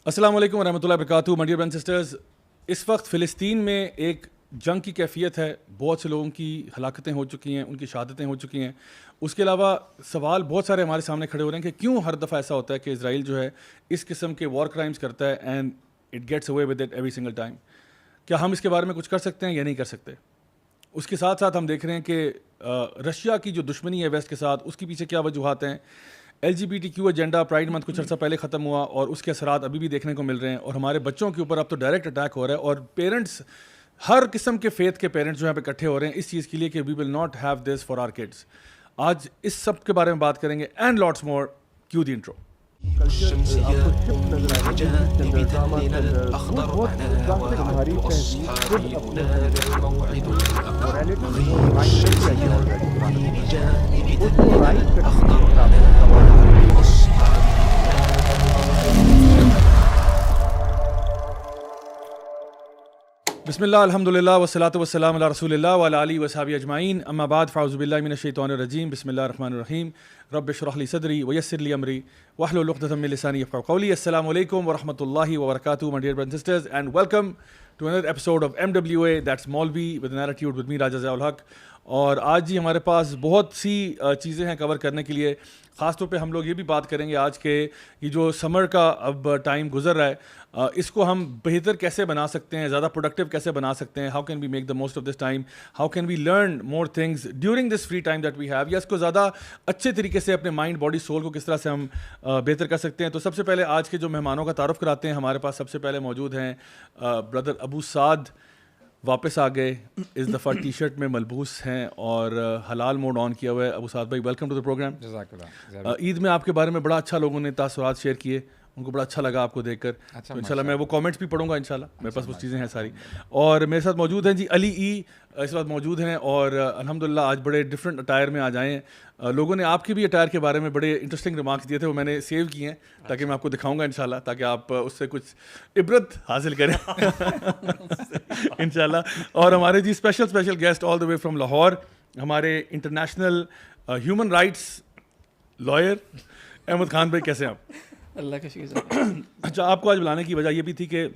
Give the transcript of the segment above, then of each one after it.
السلام علیکم ورحمۃ اللہ وبرکاتہ. My dear brothers and sisters, اس وقت فلسطین میں ایک جنگ کی کیفیت ہے. بہت سے لوگوں کی ہلاکتیں ہو چکی ہیں, ان کی شہادتیں ہو چکی ہیں. اس کے علاوہ سوال بہت سارے ہمارے سامنے کھڑے ہو رہے ہیں کہ کیوں ہر دفعہ ایسا ہوتا ہے کہ اسرائیل جو ہے اس قسم کے وار کرائمز کرتا ہے and it gets away with it every single time. کیا ہم اس کے بارے میں کچھ کر سکتے ہیں یا نہیں کر سکتے؟ اس کے ساتھ ساتھ ہم دیکھ رہے ہیں کہ رشیا کی جو دشمنی ہے ویسٹ کے ساتھ, اس کے پیچھے کیا وجوہات ہیں. LGBTQ ایجنڈا پرائڈ منتھ کچھ عرصہ پہلے ختم ہوا اور اس کے اثرات ابھی بھی دیکھنے کو مل رہے ہیں, اور ہمارے بچوں کے اوپر اب تو ڈائریکٹ اٹیک ہو رہا ہے, اور پیرنٹس ہر قسم کے فیتھ کے پیرنٹس جو یہاں پہ اکٹھے ہو رہے ہیں اس چیز کے لیے کہ we will not have this for our kids. آج اس سب کے بارے میں بات کریں گے and lots more. Cue the intro. بسم اللہ الحمد للہ والصلاۃ والسلام علی رسول اللہ وعلی آلہ وصحبہ اجمعین. اما بعد فاعوذ باللہ من الشیطان الرجیم. بسم اللہ الرحمن الرحیم. رب اشرح لی صدری ویسر لی امری واحلل عقدۃ من لسانی یفقہوا قولی. السلام علیکم ورحمۃ اللہ وبرکاتہ. My dear brothers and sisters, and welcome to another episode of MWA, that's Maulvi with an attitude with me Raja Zia ul Haq. اور آج جی ہمارے پاس بہت سی چیزیں ہیں کور کرنے کے لیے. خاص طور پہ ہم لوگ یہ بھی بات کریں گے آج کے یہ جو سمر کا اب ٹائم گزر رہا ہے, اس کو ہم بہتر کیسے بنا سکتے ہیں, زیادہ پروڈکٹیو کیسے بنا سکتے ہیں. How can we make the most of this time, how can we learn more things during this free time that we have, یا اس کو زیادہ اچھے طریقے سے اپنے مائنڈ باڈی سول کو کس طرح سے ہم بہتر کر سکتے ہیں. تو سب سے پہلے آج کے جو مہمانوں کا تعارف کراتے ہیں. ہمارے پاس سب سے پہلے موجود ہیں بردر ابو سعد, واپس آ گئے, اس دفعہ ٹی شرٹ میں ملبوس ہیں اور حلال موڈ آن کیا ہوا ہے. ابو سعد بھائی ویلکم ٹو دا پروگرام. جزاک اللہ. عید میں آپ کے بارے میں بڑا اچھا لوگوں نے تاثرات شیئر کیے, ان کو بڑا اچھا لگا آپ کو دیکھ کر. تو انشاءاللہ میں وہ کامنٹس بھی پڑھوں گا انشاءاللہ, میرے پاس وہ چیزیں ہیں ساری. اور میرے ساتھ موجود ہیں جی علی ای, اس وقت موجود ہیں, اور الحمدللہ آج بڑے ڈفرینٹ اٹائر میں آ جائے ہیں. لوگوں نے آپ کی بھی اٹائر کے بارے میں بڑے انٹرسٹنگ ریمارکس دیے تھے, وہ میں نے سیو کیے ہیں تاکہ میں آپ کو دکھاؤں گا انشاءاللہ, تاکہ آپ اس سے کچھ عبرت حاصل کریں انشاءاللہ. اور ہمارے جی special guest all the way from Lahore, ہمارے international human rights lawyer Ahmed Khan بھائی. کیسے ہیں آپ؟ اللہ کا شکر. اچھا, آپ کو آج بلانے کی وجہ یہ بھی تھی کہ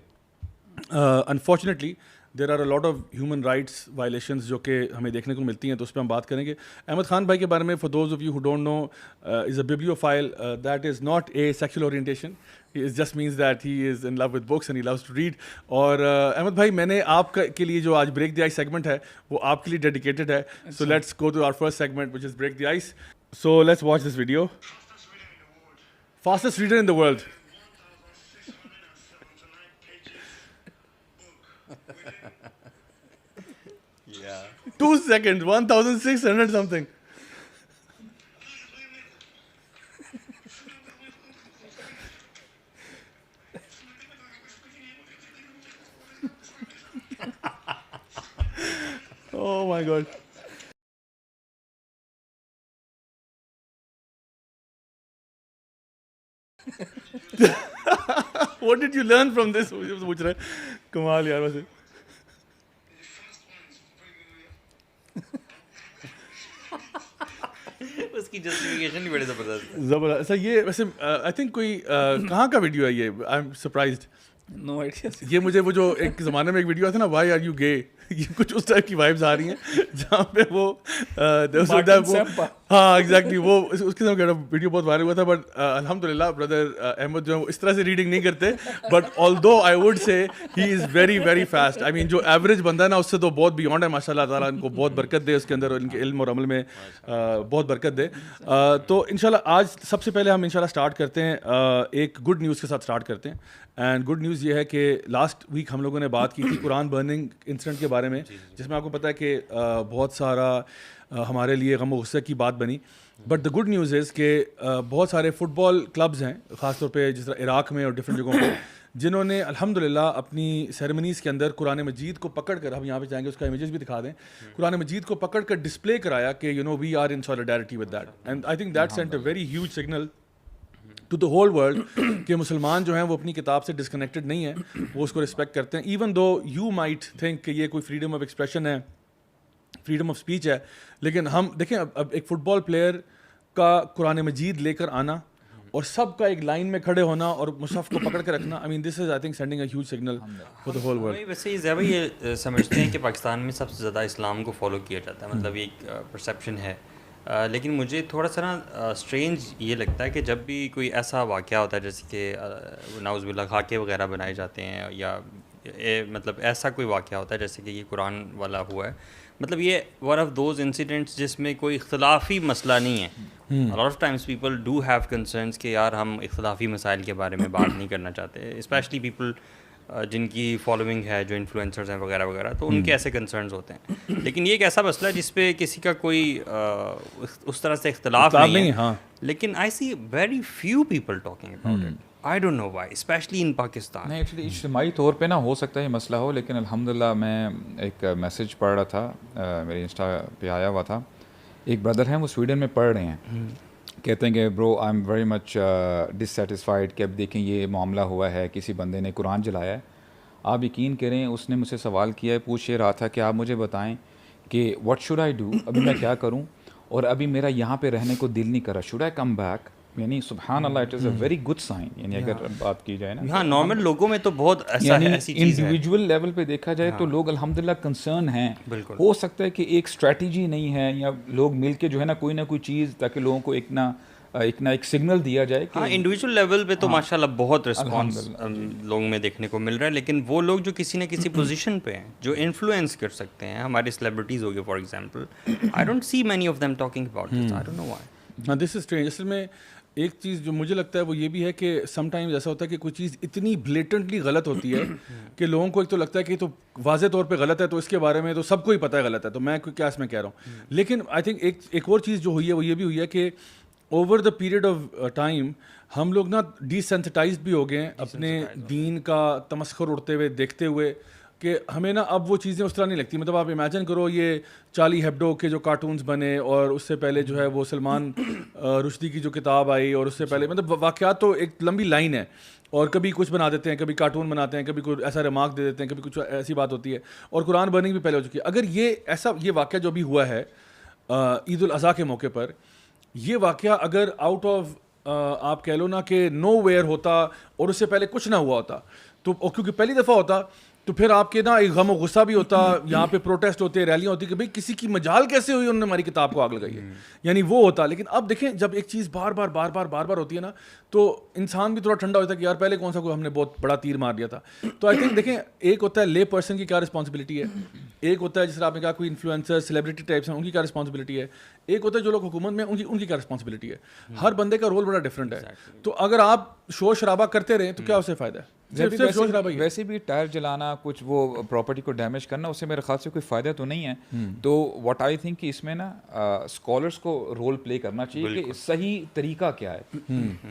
unfortunately there are a lot of human rights violations جو کہ ہمیں دیکھنے کو ملتی ہیں, تو اس پہ ہم بات کریں گے. احمد خان بھائی کے بارے میں, for those of you who don't know, is a bibliophile. That is not a sexual orientation, it just means that he is in love with books and he loves to read. اور احمد بھائی, میں نے آپ کے لیے جو آج break the ice segment ہے وہ آپ کے لیے ڈیڈیکیٹڈ ہے. So let's go to our first segment which is break the ice. So let's watch this video. Fastest reader in the world. Yeah. 2 seconds, 1600 something. Oh my God. What did you learn from this? مجھے پوچھ رہے ہیں. کمال یار. ویسے اس کی justification بھی بڑی زبردست. زبردست. سر یہ ویسے آئی تھنک کوئی کہاں کا ویڈیو ہے یہ؟ I am surprised. No idea. یہ مجھے وہ جو ایک زمانے میں ایک ویڈیو آتا نا, وائی آر یو گے, یہ کچھ اس ٹائپ کی وائبز آ رہی ہیں جہاں پہ وہ ہاں ایگزیکٹلی وہ اس کے ساتھ ویڈیو بہت وائرل ہوا تھا. بٹ الحمد للہ بردر احمد جو ہے اس طرح سے ریڈنگ نہیں کرتے, but all do I would say he is very very fast. I mean جو ایوریج بندہ ہے نا اس سے تو بہت بیونڈ ہے. ماشاء اللہ تعالیٰ ان کو بہت برکت دے اس کے اندر, اور ان کے علم اور عمل میں بہت برکت دے. تو انشاءاللہ آج سب سے پہلے ہم انشاءاللہ اسٹارٹ کرتے ہیں ایک گڈ نیوز کے ساتھ اسٹارٹ کرتے ہیں. اینڈ گڈ نیوز یہ ہے کہ لاسٹ ویک ہم لوگوں نے بات کی تھی قرآن برننگ انسیڈنٹ کے بارے میں, جس میں آپ کو پتہ ہے کہ بہت سارا ہمارے لیے غم و غصے کی بات بنی. But the good news is کہ بہت سارے فٹ بال کلبز ہیں خاص طور پہ جس طرح عراق میں اور ڈفرینٹ جگہوں پہ, جنہوں نے الحمدللہ اپنی سیریمنیز کے اندر قرآن مجید کو پکڑ کر, ہم یہاں پہ جائیں گے اس کا امیجز بھی دکھا دیں, قرآن مجید کو پکڑ کر ڈسپلے کرایا کہ you know we are in solidarity with that. And I think that sent a very huge signal to the whole world کہ مسلمان جو ہیں وہ اپنی کتاب سے ڈسکنیکٹڈ نہیں ہیں, وہ اس کو رسپیکٹ کرتے ہیں. Even though you might think کہ یہ کوئی فریڈم آف ایکسپریشن ہے, فریڈم آف اسپیچ ہے, لیکن ہم دیکھیں اب ایک فٹ بال پلیئر کا قرآن مجید لے کر آنا اور سب کا ایک لائن میں کھڑے ہونا اور مصحف کو پکڑ کے رکھنا, I mean this is I think sending a huge signal for the whole world. ویسے یہ زیادہ یہ سمجھتے ہیں کہ پاکستان میں سب سے زیادہ اسلام کو فالو کیا جاتا ہے, مطلب ایک پرسیپشن ہے. لیکن مجھے تھوڑا سا نا اسٹرینج یہ لگتا ہے کہ جب بھی کوئی ایسا واقعہ ہوتا ہے جیسے کہ نعوذ باللہ خاکے وغیرہ بنائے جاتے ہیں, یا مطلب ایسا کوئی واقعہ ہوتا ہے جیسے کہ یہ قرآن والا ہوا ہے, مطلب یہ ون آف دوز انسیڈنٹس جس میں کوئی اختلافی مسئلہ نہیں ہے. a lot of times people do have concerns کہ یار ہم اختلافی مسائل کے بارے میں بات نہیں کرنا چاہتے, اسپیشلی پیپل جن کی فالوئنگ ہے, جو انفلوئنسرز ہیں وغیرہ وغیرہ, تو ان کے ایسے کنسرنز ہوتے ہیں. لیکن یہ ایک ایسا مسئلہ ہے جس پہ کسی کا کوئی اس طرح سے اختلاف نہیں ہے, لیکن I see very few people talking about it. I don't know why, especially in Pakistan. نہیں ایکچولی اجتماعی طور پہ نا ہو سکتا ہے یہ مسئلہ ہو, لیکن الحمدللہ میں ایک میسیج پڑھ رہا تھا, میرے انسٹا پہ آیا ہوا تھا, ایک بردر ہیں وہ سویڈن میں پڑھ رہے ہیں, کہتے ہیں کہ برو آئی ایم ویری مچ ڈسسیٹسفائڈ کہ اب دیکھیں یہ معاملہ ہوا ہے, کسی بندے نے قرآن جلایا ہے. آپ یقین کریں اس نے مجھ سے سوال کیا ہے, پوچھ یہ رہا تھا کہ آپ مجھے بتائیں کہ واٹ شوڈ آئی ڈو, ابھی میں کیا کروں, اور ابھی میرا یہاں پہ رہنے کو دل نہیں کر رہا, شوڈ آئی کم بیک. یعنی سبحان اللہ, it is a very good sign. یعنی اگر بات کی جائے نا, ہاں نارمل لوگوں میں تو بہت ایسا ہے, ایسی چیز ہے. انڈیویجول لیول پہ دیکھا جائے تو لوگ الحمدللہ کنسرن ہیں. ہو سکتا ہے کہ ایک اسٹریٹجی نہیں ہے, یا لوگ مل کے جو ہے نا کوئی نہ کوئی چیز, تاکہ لوگوں کو ایک سگنل دیا جائے. ہاں انڈیویجول لیول پہ تو ماشاء اللہ بہت رسپانس لوگوں میں دیکھنے کو مل رہا ہے, لیکن وہ لوگ جو کسی نہ کسی پوزیشن پہ ہیں, جو انفلوئنس کر سکتے ہیں, ہمارے سیلیبریٹیز ہو گئے for example, I don't see many of them talking about this, I don't know why. ہاں دس از اسٹرینج. اصل میں ایک چیز جو مجھے لگتا ہے وہ یہ بھی ہے کہ سم ٹائمز ایسا ہوتا ہے کہ کوئی چیز اتنی بلیٹنٹلی غلط ہوتی ہے کہ لوگوں کو ایک تو لگتا ہے کہ تو واضح طور پہ غلط ہے, تو اس کے بارے میں تو سب کو ہی پتہ ہے غلط ہے, تو میں کیا اس میں کہہ رہا ہوں. لیکن آئی تھنک ایک اور چیز جو ہوئی ہے وہ یہ بھی ہوئی ہے کہ over the period of time ہم لوگ نا ڈی سینسٹائزڈ بھی ہو گئے ہیں اپنے دین کا تمسخر اڑتے ہوئے دیکھتے ہوئے, کہ ہمیں نا اب وہ چیزیں اس طرح نہیں لگتی. مطلب آپ امیجن کرو یہ چارلی ہیبڈو کے جو کارٹونز بنے, اور اس سے پہلے جو ہے وہ سلمان رشدی کی جو کتاب آئی, اور اس سے پہلے مطلب واقعات تو ایک لمبی لائن ہے, اور کبھی کچھ بنا دیتے ہیں, کبھی کارٹون بناتے ہیں, کبھی کوئی ایسا ریمارک دے دیتے ہیں, کبھی کچھ ایسی بات ہوتی ہے, اور قرآن برننگ بھی پہلے ہو چکی ہے. اگر یہ واقعہ جو بھی ہوا ہے عید الاضحیٰ کے موقع پر, یہ واقعہ اگر آؤٹ آف آپ کہہ لو نا کہ نو ویئر ہوتا, اور اس سے پہلے کچھ نہ ہوا ہوتا, تو کیونکہ پہلی دفعہ ہوتا تو پھر آپ کے نا ایک غم و غصہ بھی ہوتا, یہاں پہ پروٹیسٹ ہوتے, ریلیاں ہوتی کہ بھئی کسی کی مجال کیسے ہوئی, انہوں نے ہماری کتاب کو آگ لگائی ہے, یعنی وہ ہوتا. لیکن اب دیکھیں جب ایک چیز بار بار ہوتی ہے نا, تو انسان بھی تھوڑا ٹھنڈا ہوتا ہے کہ یار پہلے کون سا کوئی ہم نے بہت بڑا تیر مار دیا تھا. تو آئی تھنک دیکھیں ایک ہوتا ہے لے پرسن کی کیا رسپانسبلٹی ہے, ایک ہوتا ہے جس طرح آپ نے کہا کوئی انفلوئنسر سیلیبریٹی ٹائپس ہیں ان کی کیا رسپانسبلٹی ہے, ایک ہوتا ہے جو لوگ حکومت میں ان کی کیا رسپانسبلٹی ہے. ہر بندے کا رول بڑا ڈفرینٹ ہے. تو اگر آپ شور شرابہ کرتے رہیں تو کیا اسے فائدہ ہے. ویسے بھی ٹائر جلانا, کچھ وہ پراپرٹی کو ڈیمیج کرنا, اس سے میرے خیال سے کوئی فائدہ تو نہیں ہے. تو واٹ آئی تھنک کہ اس میں نا اسکالرس کو رول پلے کرنا چاہیے کہ صحیح طریقہ کیا ہے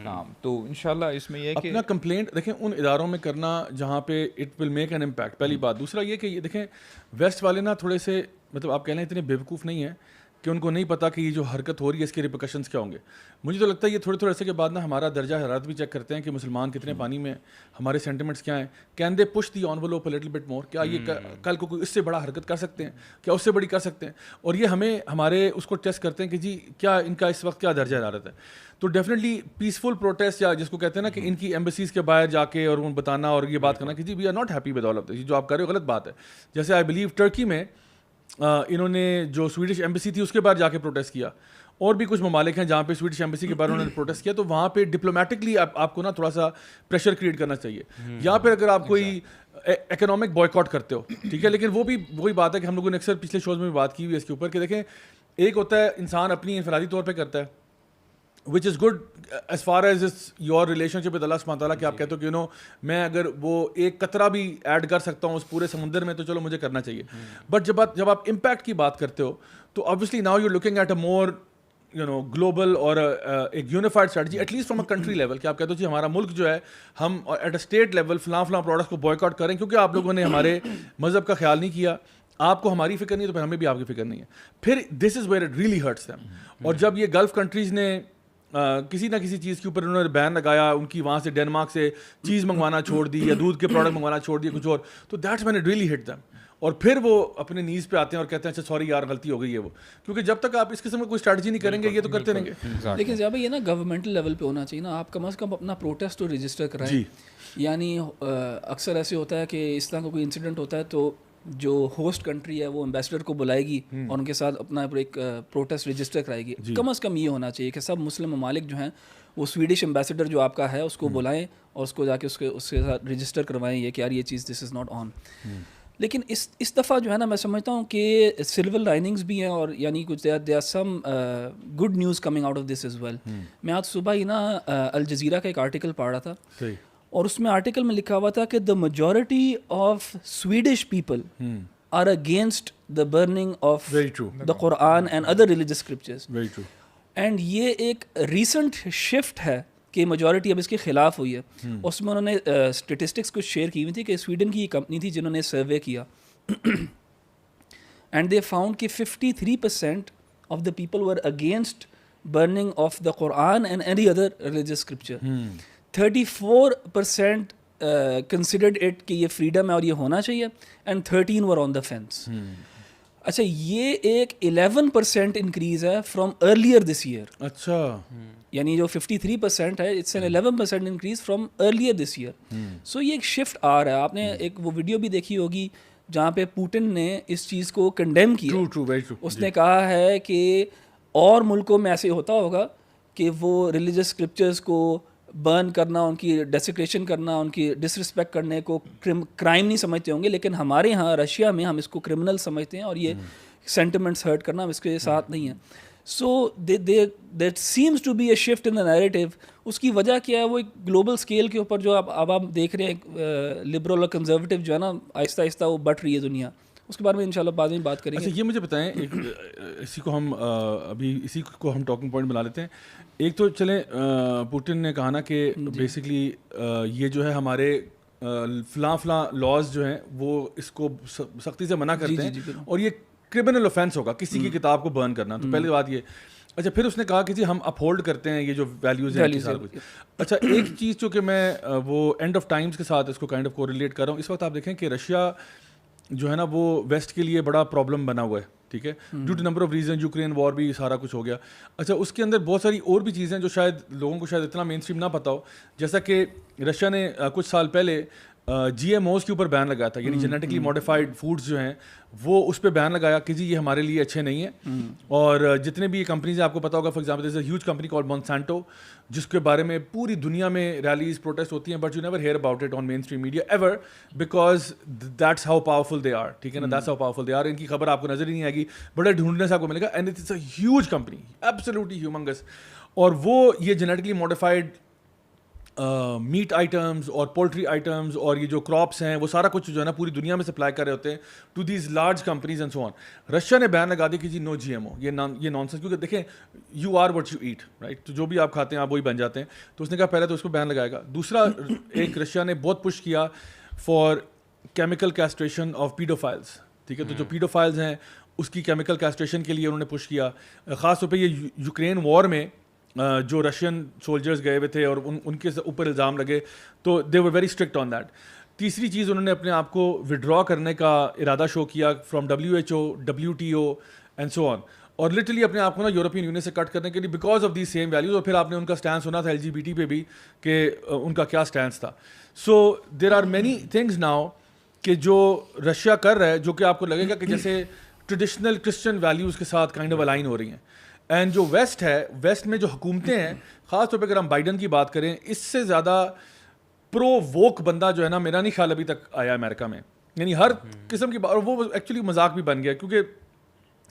کام. تو انشاءاللہ اس میں یہ کہ اپنا کمپلینٹ دیکھیں ان اداروں میں کرنا جہاں پہ it will make an impact, پہلی بات. دوسرا یہ کہ یہ دیکھیں ویسٹ والے نا تھوڑے سے مطلب آپ کہہ لیں اتنے بیوقوف نہیں ہیں کہ ان کو نہیں پتا کہ یہ جو حرکت ہو رہی ہے اس کے ریپرکشنز کیا ہوں گے. مجھے تو لگتا ہے یہ تھوڑے عرصے کے بعد نا ہمارا درجہ حرارت بھی چیک کرتے ہیں کہ مسلمان کتنے پانی میں, ہمارے سینٹیمنٹس کیا ہیں, can they push the envelope a little bit more, کیا یہ کل کو کوئی اس سے بڑا حرکت کر سکتے ہیں, کیا اس سے بڑی کر سکتے ہیں. اور یہ ہمیں ہمارے اس کو ٹیسٹ کرتے ہیں کہ جی کیا ان کا اس وقت کیا درجہ حرارت ہے. تو ڈیفینیٹلی پیسفل پروٹیسٹ, یا جس کو کہتے ہیں نا کہ ان کی ایمبیسیز کے باہر جا کے اور ان بتانا اور یہ بات کرنا کہ جی we are not happy with all of this, جو آپ کر رہے ہو غلط بات ہے. جیسے آئی بلیو ٹرکی میں انہوں نے جو سویڈش ایمبیسی تھی اس کے باہر جا کے پروٹیسٹ کیا, اور بھی کچھ ممالک ہیں جہاں پہ سویڈش ایمبیسی کے باہر انہوں نے پروٹیسٹ کیا. تو وہاں پہ ڈپلومیٹکلی آپ کو نا تھوڑا سا پریشر کریٹ کرنا چاہیے, یا پھر اگر آپ کوئی اکنامک بوائکاٹ کرتے ہو ٹھیک ہے. لیکن وہ بھی وہی بات ہے کہ ہم لوگوں نے اکثر پچھلے شوز میں بھی بات کی ہوئی ہے اس کے اوپر, کہ دیکھیں ایک ہوتا ہے انسان اپنی انفرادی طور پہ کرتا ہے which is good as far as is your relationship with اللہ سبحانہ تعالیٰ, کہ آپ کہتے ہو کہ میں اگر وہ ایک قطرہ بھی ایڈ کر سکتا ہوں اس پورے سمندر میں تو چلو مجھے کرنا چاہیے. بٹ جب آپ امپیکٹ کی بات کرتے ہو تو obviously now you're looking at a more global اور ایک unified strategy at least from a country level, کہ آپ کہتے ہو جی ہمارا ملک جو ہے ہم ایٹ اے اسٹیٹ لیول فلاں پروڈکٹس کو بوائکاٹ کریں کیونکہ آپ لوگوں نے ہمارے مذہب کا خیال نہیں کیا, آپ کو ہماری فکر نہیں ہے تو پھر ہمیں بھی آپ کی فکر نہیں ہے. پھر this is where it really hurts them. اور جب یہ گلف کنٹریز نے کسی نہ کسی چیز کے اوپر انہوں نے بین لگایا, ان کی وہاں سے ڈینمارک سے چیز منگوانا چھوڑ دی یا دودھ کے پروڈکٹ منگوانا چھوڑ دیے کچھ اور, تو that's when it really hit them. اور پھر وہ اپنے نیز پہ آتے ہیں اور کہتے ہیں اچھا سوری یار غلطی ہو گئی ہے وہ, کیونکہ جب تک آپ اس قسم کا کوئی اسٹریٹجی نہیں کریں گے یہ تو کرتے رہیں گے. لیکن ضیاء بھائی یہ نا گورنمنٹل لیول پہ ہونا چاہیے نا, آپ کم از کم اپنا پروٹیسٹ تو رجسٹر کرائیں. یعنی اکثر ایسے ہوتا ہے کہ اس طرح کا کوئی انسیڈنٹ ہوتا ہے تو جو ہوسٹ کنٹری ہے وہ امبیسڈر کو بلائے گی اور ان کے ساتھ اپنا ایک پروٹیسٹ رجسٹر کرائے گی. کم از کم یہ ہونا چاہیے کہ سب مسلم ممالک جو ہیں وہ سویڈش امبیسڈر جو آپ کا ہے اس کو بلائیں اور اس کو جا کے اس کے ساتھ رجسٹر کروائیں یہ کہ یار یہ چیز دس از ناٹ آن. لیکن اس دفعہ جو ہے نا میں سمجھتا ہوں کہ سلور لائننگز بھی ہیں اور یعنی کچھ they are some good news coming out of this as well. میں آج صبح ہی نا الجزیرہ کا ایک آرٹیکل پڑھ رہا تھا اور اس میں آرٹیکل میں لکھا ہوا تھا کہ the majority of Swedish people are against the burning of the Quran and other religious scriptures. And یہ ایک ریسنٹ شفٹ ہے کہ میجورٹی اب اس کے خلاف ہوئی ہے. اس میں انہوں نے اسٹیٹسٹکس کچھ شیئر کی ہوئی تھی کہ سویڈن کی یہ کمپنی تھی جنہوں نے سروے کیا اینڈ دے فاؤنڈ کہ 53% of the people were against burning of the Quran and any other religious scripture. 34% considered it کہ یہ فریڈم ہے اور یہ ہونا چاہیے and 13 were on the fans. اچھا یہ ایک 11% انکریز ہے فرام ارلیئر دس ایئر. اچھا یعنی جو 53% ہے it's an 11% increase from earlier this year. So یہ ایک شفٹ آ رہا ہے. آپ نے ایک وہ ویڈیو بھی دیکھی ہوگی جہاں پہ پوٹن نے اس چیز کو کنڈیم کیا. اس نے کہا ہے کہ اور ملکوں میں ایسے ہوتا ہوگا کہ وہ ریلیجیس اسکرپچرز کو برن کرنا, ان کی ڈیسیکریشن کرنا, ان کی ڈس رسپیکٹ کرنے کو کرائم نہیں سمجھتے ہوں گے, لیکن ہمارے یہاں رشیا میں ہم اس کو کرمنل سمجھتے ہیں اور یہ سینٹیمنٹس ہرٹ کرنا ہم اس کے ساتھ نہیں ہیں. So that seems to be a shift in the narrative. اس کی وجہ کیا ہے؟ وہ ایک گلوبل اسکیل کے اوپر جو اب آپ دیکھ رہے ہیں لبرل اور کنزرویٹو جو ہے نا آہستہ آہستہ وہ بٹ رہی ہے دنیا. اس کے بارے میں انشاءاللہ بعد میں بات کریں گے. اچھا یہ مجھے بتائیں اسی کو ہم ابھی اسی کو ہم ٹاکنگ پوائنٹ بنا لیتے ہیں. ایک تو چلیں پوٹن نے کہا نا کہ بیسکلی یہ جو ہے ہمارے فلاں لاز جو ہیں وہ اس کو سختی سے منع کرتے ہیں اور یہ کرمنل اوفینس ہوگا کسی کی کتاب کو برن کرنا. تو پہلی بات یہ. اچھا پھر اس نے کہا کہ جی ہم اپہولڈ کرتے ہیں یہ جو ویلیوز ہیں سارا کچھ. اچھا ایک چیز جو کہ میں وہ اینڈ آف ٹائمز کے ساتھ اس کو کائنڈ آف کو ریلیٹ کر رہا ہوں. اس وقت آپ دیکھیں کہ رشیا جو ہے نا وہ ویسٹ کے لیے بڑا پرابلم بنا ہوا ہے, ٹھیک ہے, due to number of reason. Ukraine war بھی سارا کچھ ہو گیا. اچھا اس کے اندر بہت ساری اور بھی چیزیں جو شاید لوگوں کو شاید اتنا مین اسٹریم نہ پتہ ہو, جیسا کہ رشیا نے کچھ سال پہلے جی ایم اوز کے اوپر بین لگایا تھا, یعنی جینیٹکلی ماڈیفائڈ فوڈز جو ہیں وہ اس پہ بین لگایا کہ جی یہ ہمارے لیے اچھے نہیں ہیں. اور جتنے بھی یہ کمپنیز ہیں آپ کو پتا ہوگا, for example there is a huge company call Monsanto جس کے بارے میں پوری دنیا میں ریلیز پروٹیسٹ ہوتی ہیں, but you never hear about it on mainstream media ever because that's how powerful they are. ٹھیک ہے نا, that's how powerful they are. ان کی خبر آپ کو نظر ہی نہیں آئے گی, بڑے ڈھونڈنے سے آپ کو ملے گا. And it's a huge company, absolutely humongous. اور وہ یہ جینیٹکلی ماڈیفائڈ میٹ آئٹمز اور پولٹری آئٹمز اور یہ جو کراپس ہیں وہ سارا کچھ جو ہے نا پوری دنیا میں سپلائی کر رہے ہوتے ہیں to these large companies and so on. Russia نے بین لگا دی کہ جی نو جی ایم او, یہ نان سینس, کیونکہ دیکھیں you are what you eat, right, تو جو بھی آپ کھاتے ہیں آپ وہی بن جاتے ہیں. تو اس نے کہا پہلے تو اس کو بین لگائے گا. دوسرا ایک رشیا نے بہت پش کیا فار کیمیکل کیسٹریشن آف پیڈوفائلس, ٹھیک ہے, تو جو پیڈوفائلز ہیں اس کی کیمیکل کیسٹریشن کے لیے انہوں نے پش کیا. خاص طور پہ یہ یوکرین وار میں جو رشین سولجرز گئے ہوئے تھے اور ان کے اوپر الزام لگے تو they were very strict on that. تیسری چیز انہوں نے اپنے آپ کو ودرا کرنے کا ارادہ شو کیا from WHO, WTO and so on, اور لٹرلی اپنے آپ کو نا یورپین یونین سے کٹ کرنے کے لیے because of these same values. اور پھر آپ نے ان کا اسٹینس سنا تھا LGBT پہ بھی کہ ان کا کیا اسٹینس تھا. So there are many things now کہ جو رشیا کر رہا ہے جو کہ آپ کو لگے گا کہ جیسے ٹریڈیشنل کرسچن ویلیوز کے ساتھ کائنڈ آف الائن ہو رہی ہیں. اینڈ جو ویسٹ ہے, ویسٹ میں جو حکومتیں ہیں, خاص طور پہ اگر ہم بائیڈن کی بات کریں, اس سے زیادہ پرو ووک بندہ جو ہے نا میرا نہیں خیال ابھی تک آیا امریکہ میں. یعنی ہر قسم کی بات, اور وہ ایکچولی مذاق بھی بن گیا کیونکہ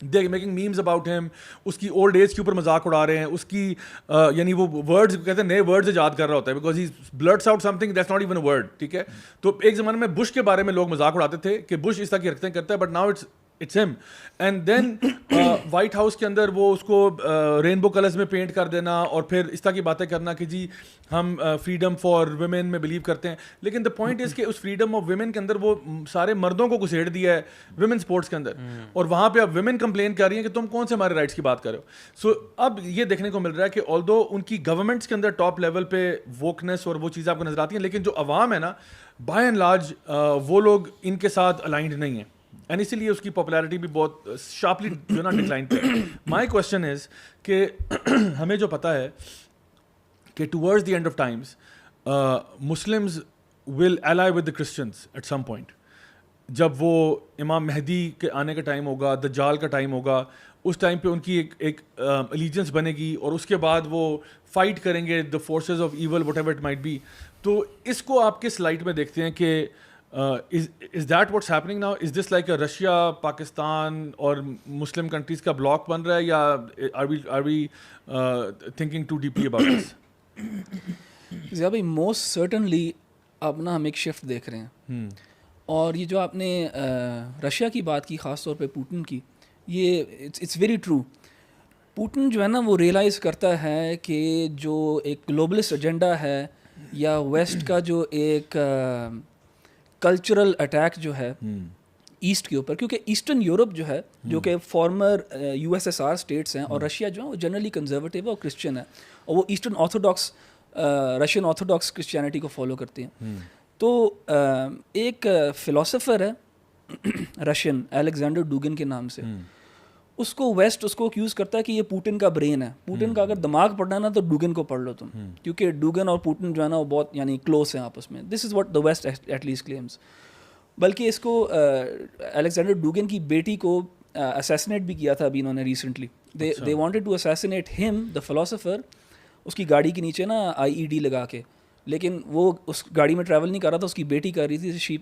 they making memes about him, اس کی اولڈ ایج کے اوپر مذاق اڑا رہے ہیں, اس کی یعنی وہ ورڈز کہتے ہیں نئے ورڈز ایجاد کر رہا ہوتا ہے because he blurts out something that's not even a word, ٹھیک ہے. تو ایک زمانے میں بش کے بارے میں لوگ مذاق اڑاتے تھے کہ بش اس طرح کی حرکتیں کرتا ہے, بٹ ناؤ اٹس ہم. اینڈ دین وائٹ ہاؤس کے اندر وہ اس کو رینبو کلرز میں پینٹ کر دینا اور پھر اس طرح کی باتیں کرنا کہ جی ہم فریڈم فار ویمن میں بلیو کرتے ہیں. لیکن دا پوائنٹ از کہ اس فریڈم آف ویمن کے اندر وہ سارے مردوں کو گھسیٹ دیا ہے ویمن اسپورٹس کے اندر, اور وہاں پہ اب ویمن کمپلین کر رہی ہیں کہ تم کون سے ہمارے رائٹس کی بات کر رہے ہو. سو اب یہ دیکھنے کو مل رہا ہے کہ آلدو ان کی گورنمنٹس کے اندر ٹاپ لیول پہ ووکنیس اور وہ چیزیں آپ کو نظر آتی ہیں, لیکن جو عوام ہے نا بائی اینڈ لارج وہ لوگ ان کے ساتھ الائنڈ نہیں ہیں. اینڈ اسی لیے اس کی پاپولیرٹی بھی بہت شارپلی جو ہے نا ڈکلائن پہ. مائی کوشچن از کہ ہمیں جو پتہ ہے کہ towards the end of times Muslims will ally with the Christians at some point. جب وہ امام مہدی کے آنے کا ٹائم ہوگا, دجال کا ٹائم ہوگا, اس ٹائم پہ ان کی ایک الیجنس بنے گی, اور اس کے بعد وہ فائٹ کریں گے the forces of evil whatever it might be. تو اس کو آپ کس لائٹ میں دیکھتے ہیں کہ is that what's happening now? Is this like Russia, Pakistan اور مسلم کنٹریز کا بلاک بن رہا ہے, یا are we thinking too deeply about this? Zia بھائی موسٹ سرٹنلی اب نا ہم ایک شفٹ دیکھ رہے ہیں. اور یہ جو آپ نے رشیا کی بات کی, خاص طور پہ پوٹن کی, یہ اٹس ویری ٹرو. پوٹن جو ہے نا وہ ریئلائز کرتا ہے کہ جو ایک گلوبلسٹ ایجنڈا ہے یا ویسٹ کا جو ایک کلچرل اٹیک جو ہے ایسٹ کے اوپر, کیونکہ ایسٹرن یورپ جو ہے جو کہ فارمر USSR اسٹیٹس ہیں, اور رشیا جو ہے وہ جنرلی کنزرویٹیو ہے اور کرسچن ہے, اور وہ eastern orthodox Russian orthodox Christianity کو فالو کرتے ہیں. تو ایک فلاسفر ہے رشین, الیگزینڈر ڈوگن کے نام سے, اس کو ویسٹ اس کو ایکیوز کرتا ہے کہ یہ پوٹن کا برین ہے. پوٹن کا اگر دماغ پڑھنا ہے نا تو ڈوگن کو پڑھ لو تم, کیونکہ ڈوگن اور پوٹن جو ہے نا وہ بہت یعنی کلوز ہیں آپس میں. This is what the West at least claims. بلکہ اس کو الیگزینڈر ڈوگن کی بیٹی کو اسیسنیٹ بھی کیا تھا ابھی انہوں نے ریسنٹلی. دے وانٹیڈ ٹو اسیسنیٹ ہم دا فلاسفر, اس کی گاڑی کے نیچے نا IED لگا کے, لیکن وہ اس گاڑی میں ٹریول نہیں کر رہا تھا, اس کی بیٹی کر رہی تھی. She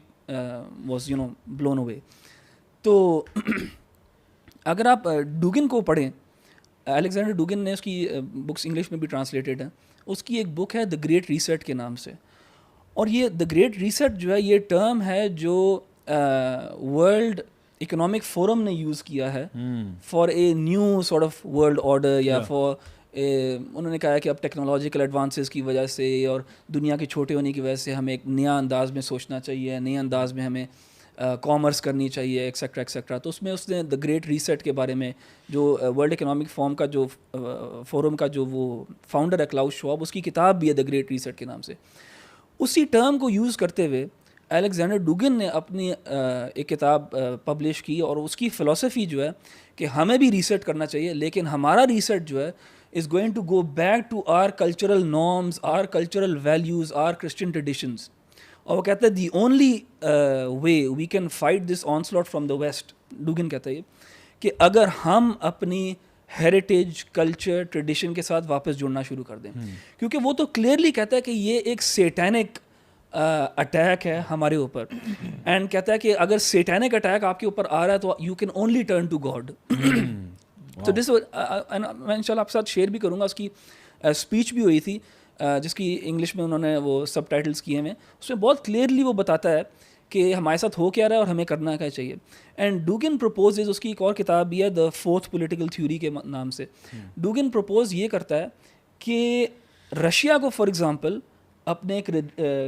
was balloon away. تو اگر آپ ڈوگن کو پڑھیں, الیگزینڈر ڈوگن نے اس کی بکس انگلش میں بھی ٹرانسلیٹڈ ہیں, اس کی ایک بک ہے دا گریٹ ریسیٹ کے نام سے. اور یہ دا گریٹ ریسیٹ جو ہے یہ ٹرم ہے جو ورلڈ اکنامک فورم نے یوز کیا ہے for a new sort of world order, یا فار انہوں نے کہا ہے کہ اب ٹیکنالوجیکل ایڈوانسز کی وجہ سے اور دنیا کے چھوٹے ہونے کی وجہ سے ہمیں ایک نیا انداز میں سوچنا چاہیے, نئے انداز میں ہمیں کامرس کرنی چاہیے, ایکسیٹرا ایکسیٹرا. تو اس میں اس نے دا گریٹ ریسیٹ کے بارے میں, جو ورلڈ اکنامک فورم کا جو وہ فاؤنڈر ہے کلاؤس شواب, اس کی کتاب بھی ہے دا گریٹ ریسیٹ کے نام سے. اسی ٹرم کو یوز کرتے ہوئے الیگزینڈر ڈوگن نے اپنی ایک کتاب پبلش کی, اور اس کی فلسفی جو ہے کہ ہمیں بھی ریسیٹ کرنا چاہیے, لیکن ہمارا ریسیٹ جو ہے is going to go back to our cultural norms, our cultural values, our Christian traditions. اور وہ کہتا ہے the only way we can fight this onslaught from the West, ڈوگن کہتا ہے کہ اگر ہم اپنی ہیریٹیج, کلچر, ٹریڈیشن کے ساتھ واپس جڑنا شروع کر دیں. کیونکہ وہ تو کلیئرلی کہتا ہے کہ یہ ایک سیٹینک اٹیک ہے ہمارے اوپر, اینڈ کہتا ہے کہ اگر سیٹینک اٹیک آپ کے اوپر آ رہا ہے تو you can only turn to God. تو دس میں ان شاء اللہ آپ کے ساتھ شیئر بھی کروں گا. اس کی اسپیچ بھی ہوئی تھی جس کی انگلش میں انہوں نے وہ سب ٹائٹلس کیے ہوئے. اس میں بہت کلیئرلی وہ بتاتا ہے کہ ہمارے ساتھ ہو کیا رہا ہے اور ہمیں کرنا کیا چاہیے. اینڈ ڈوگن پروپوز, اس کی ایک اور کتاب بھی ہے دا فورتھ پولیٹیکل تھیوری کے نام سے. ڈوگن پروپوز یہ کرتا ہے کہ رشیا کو فار ایگزامپل اپنے ایک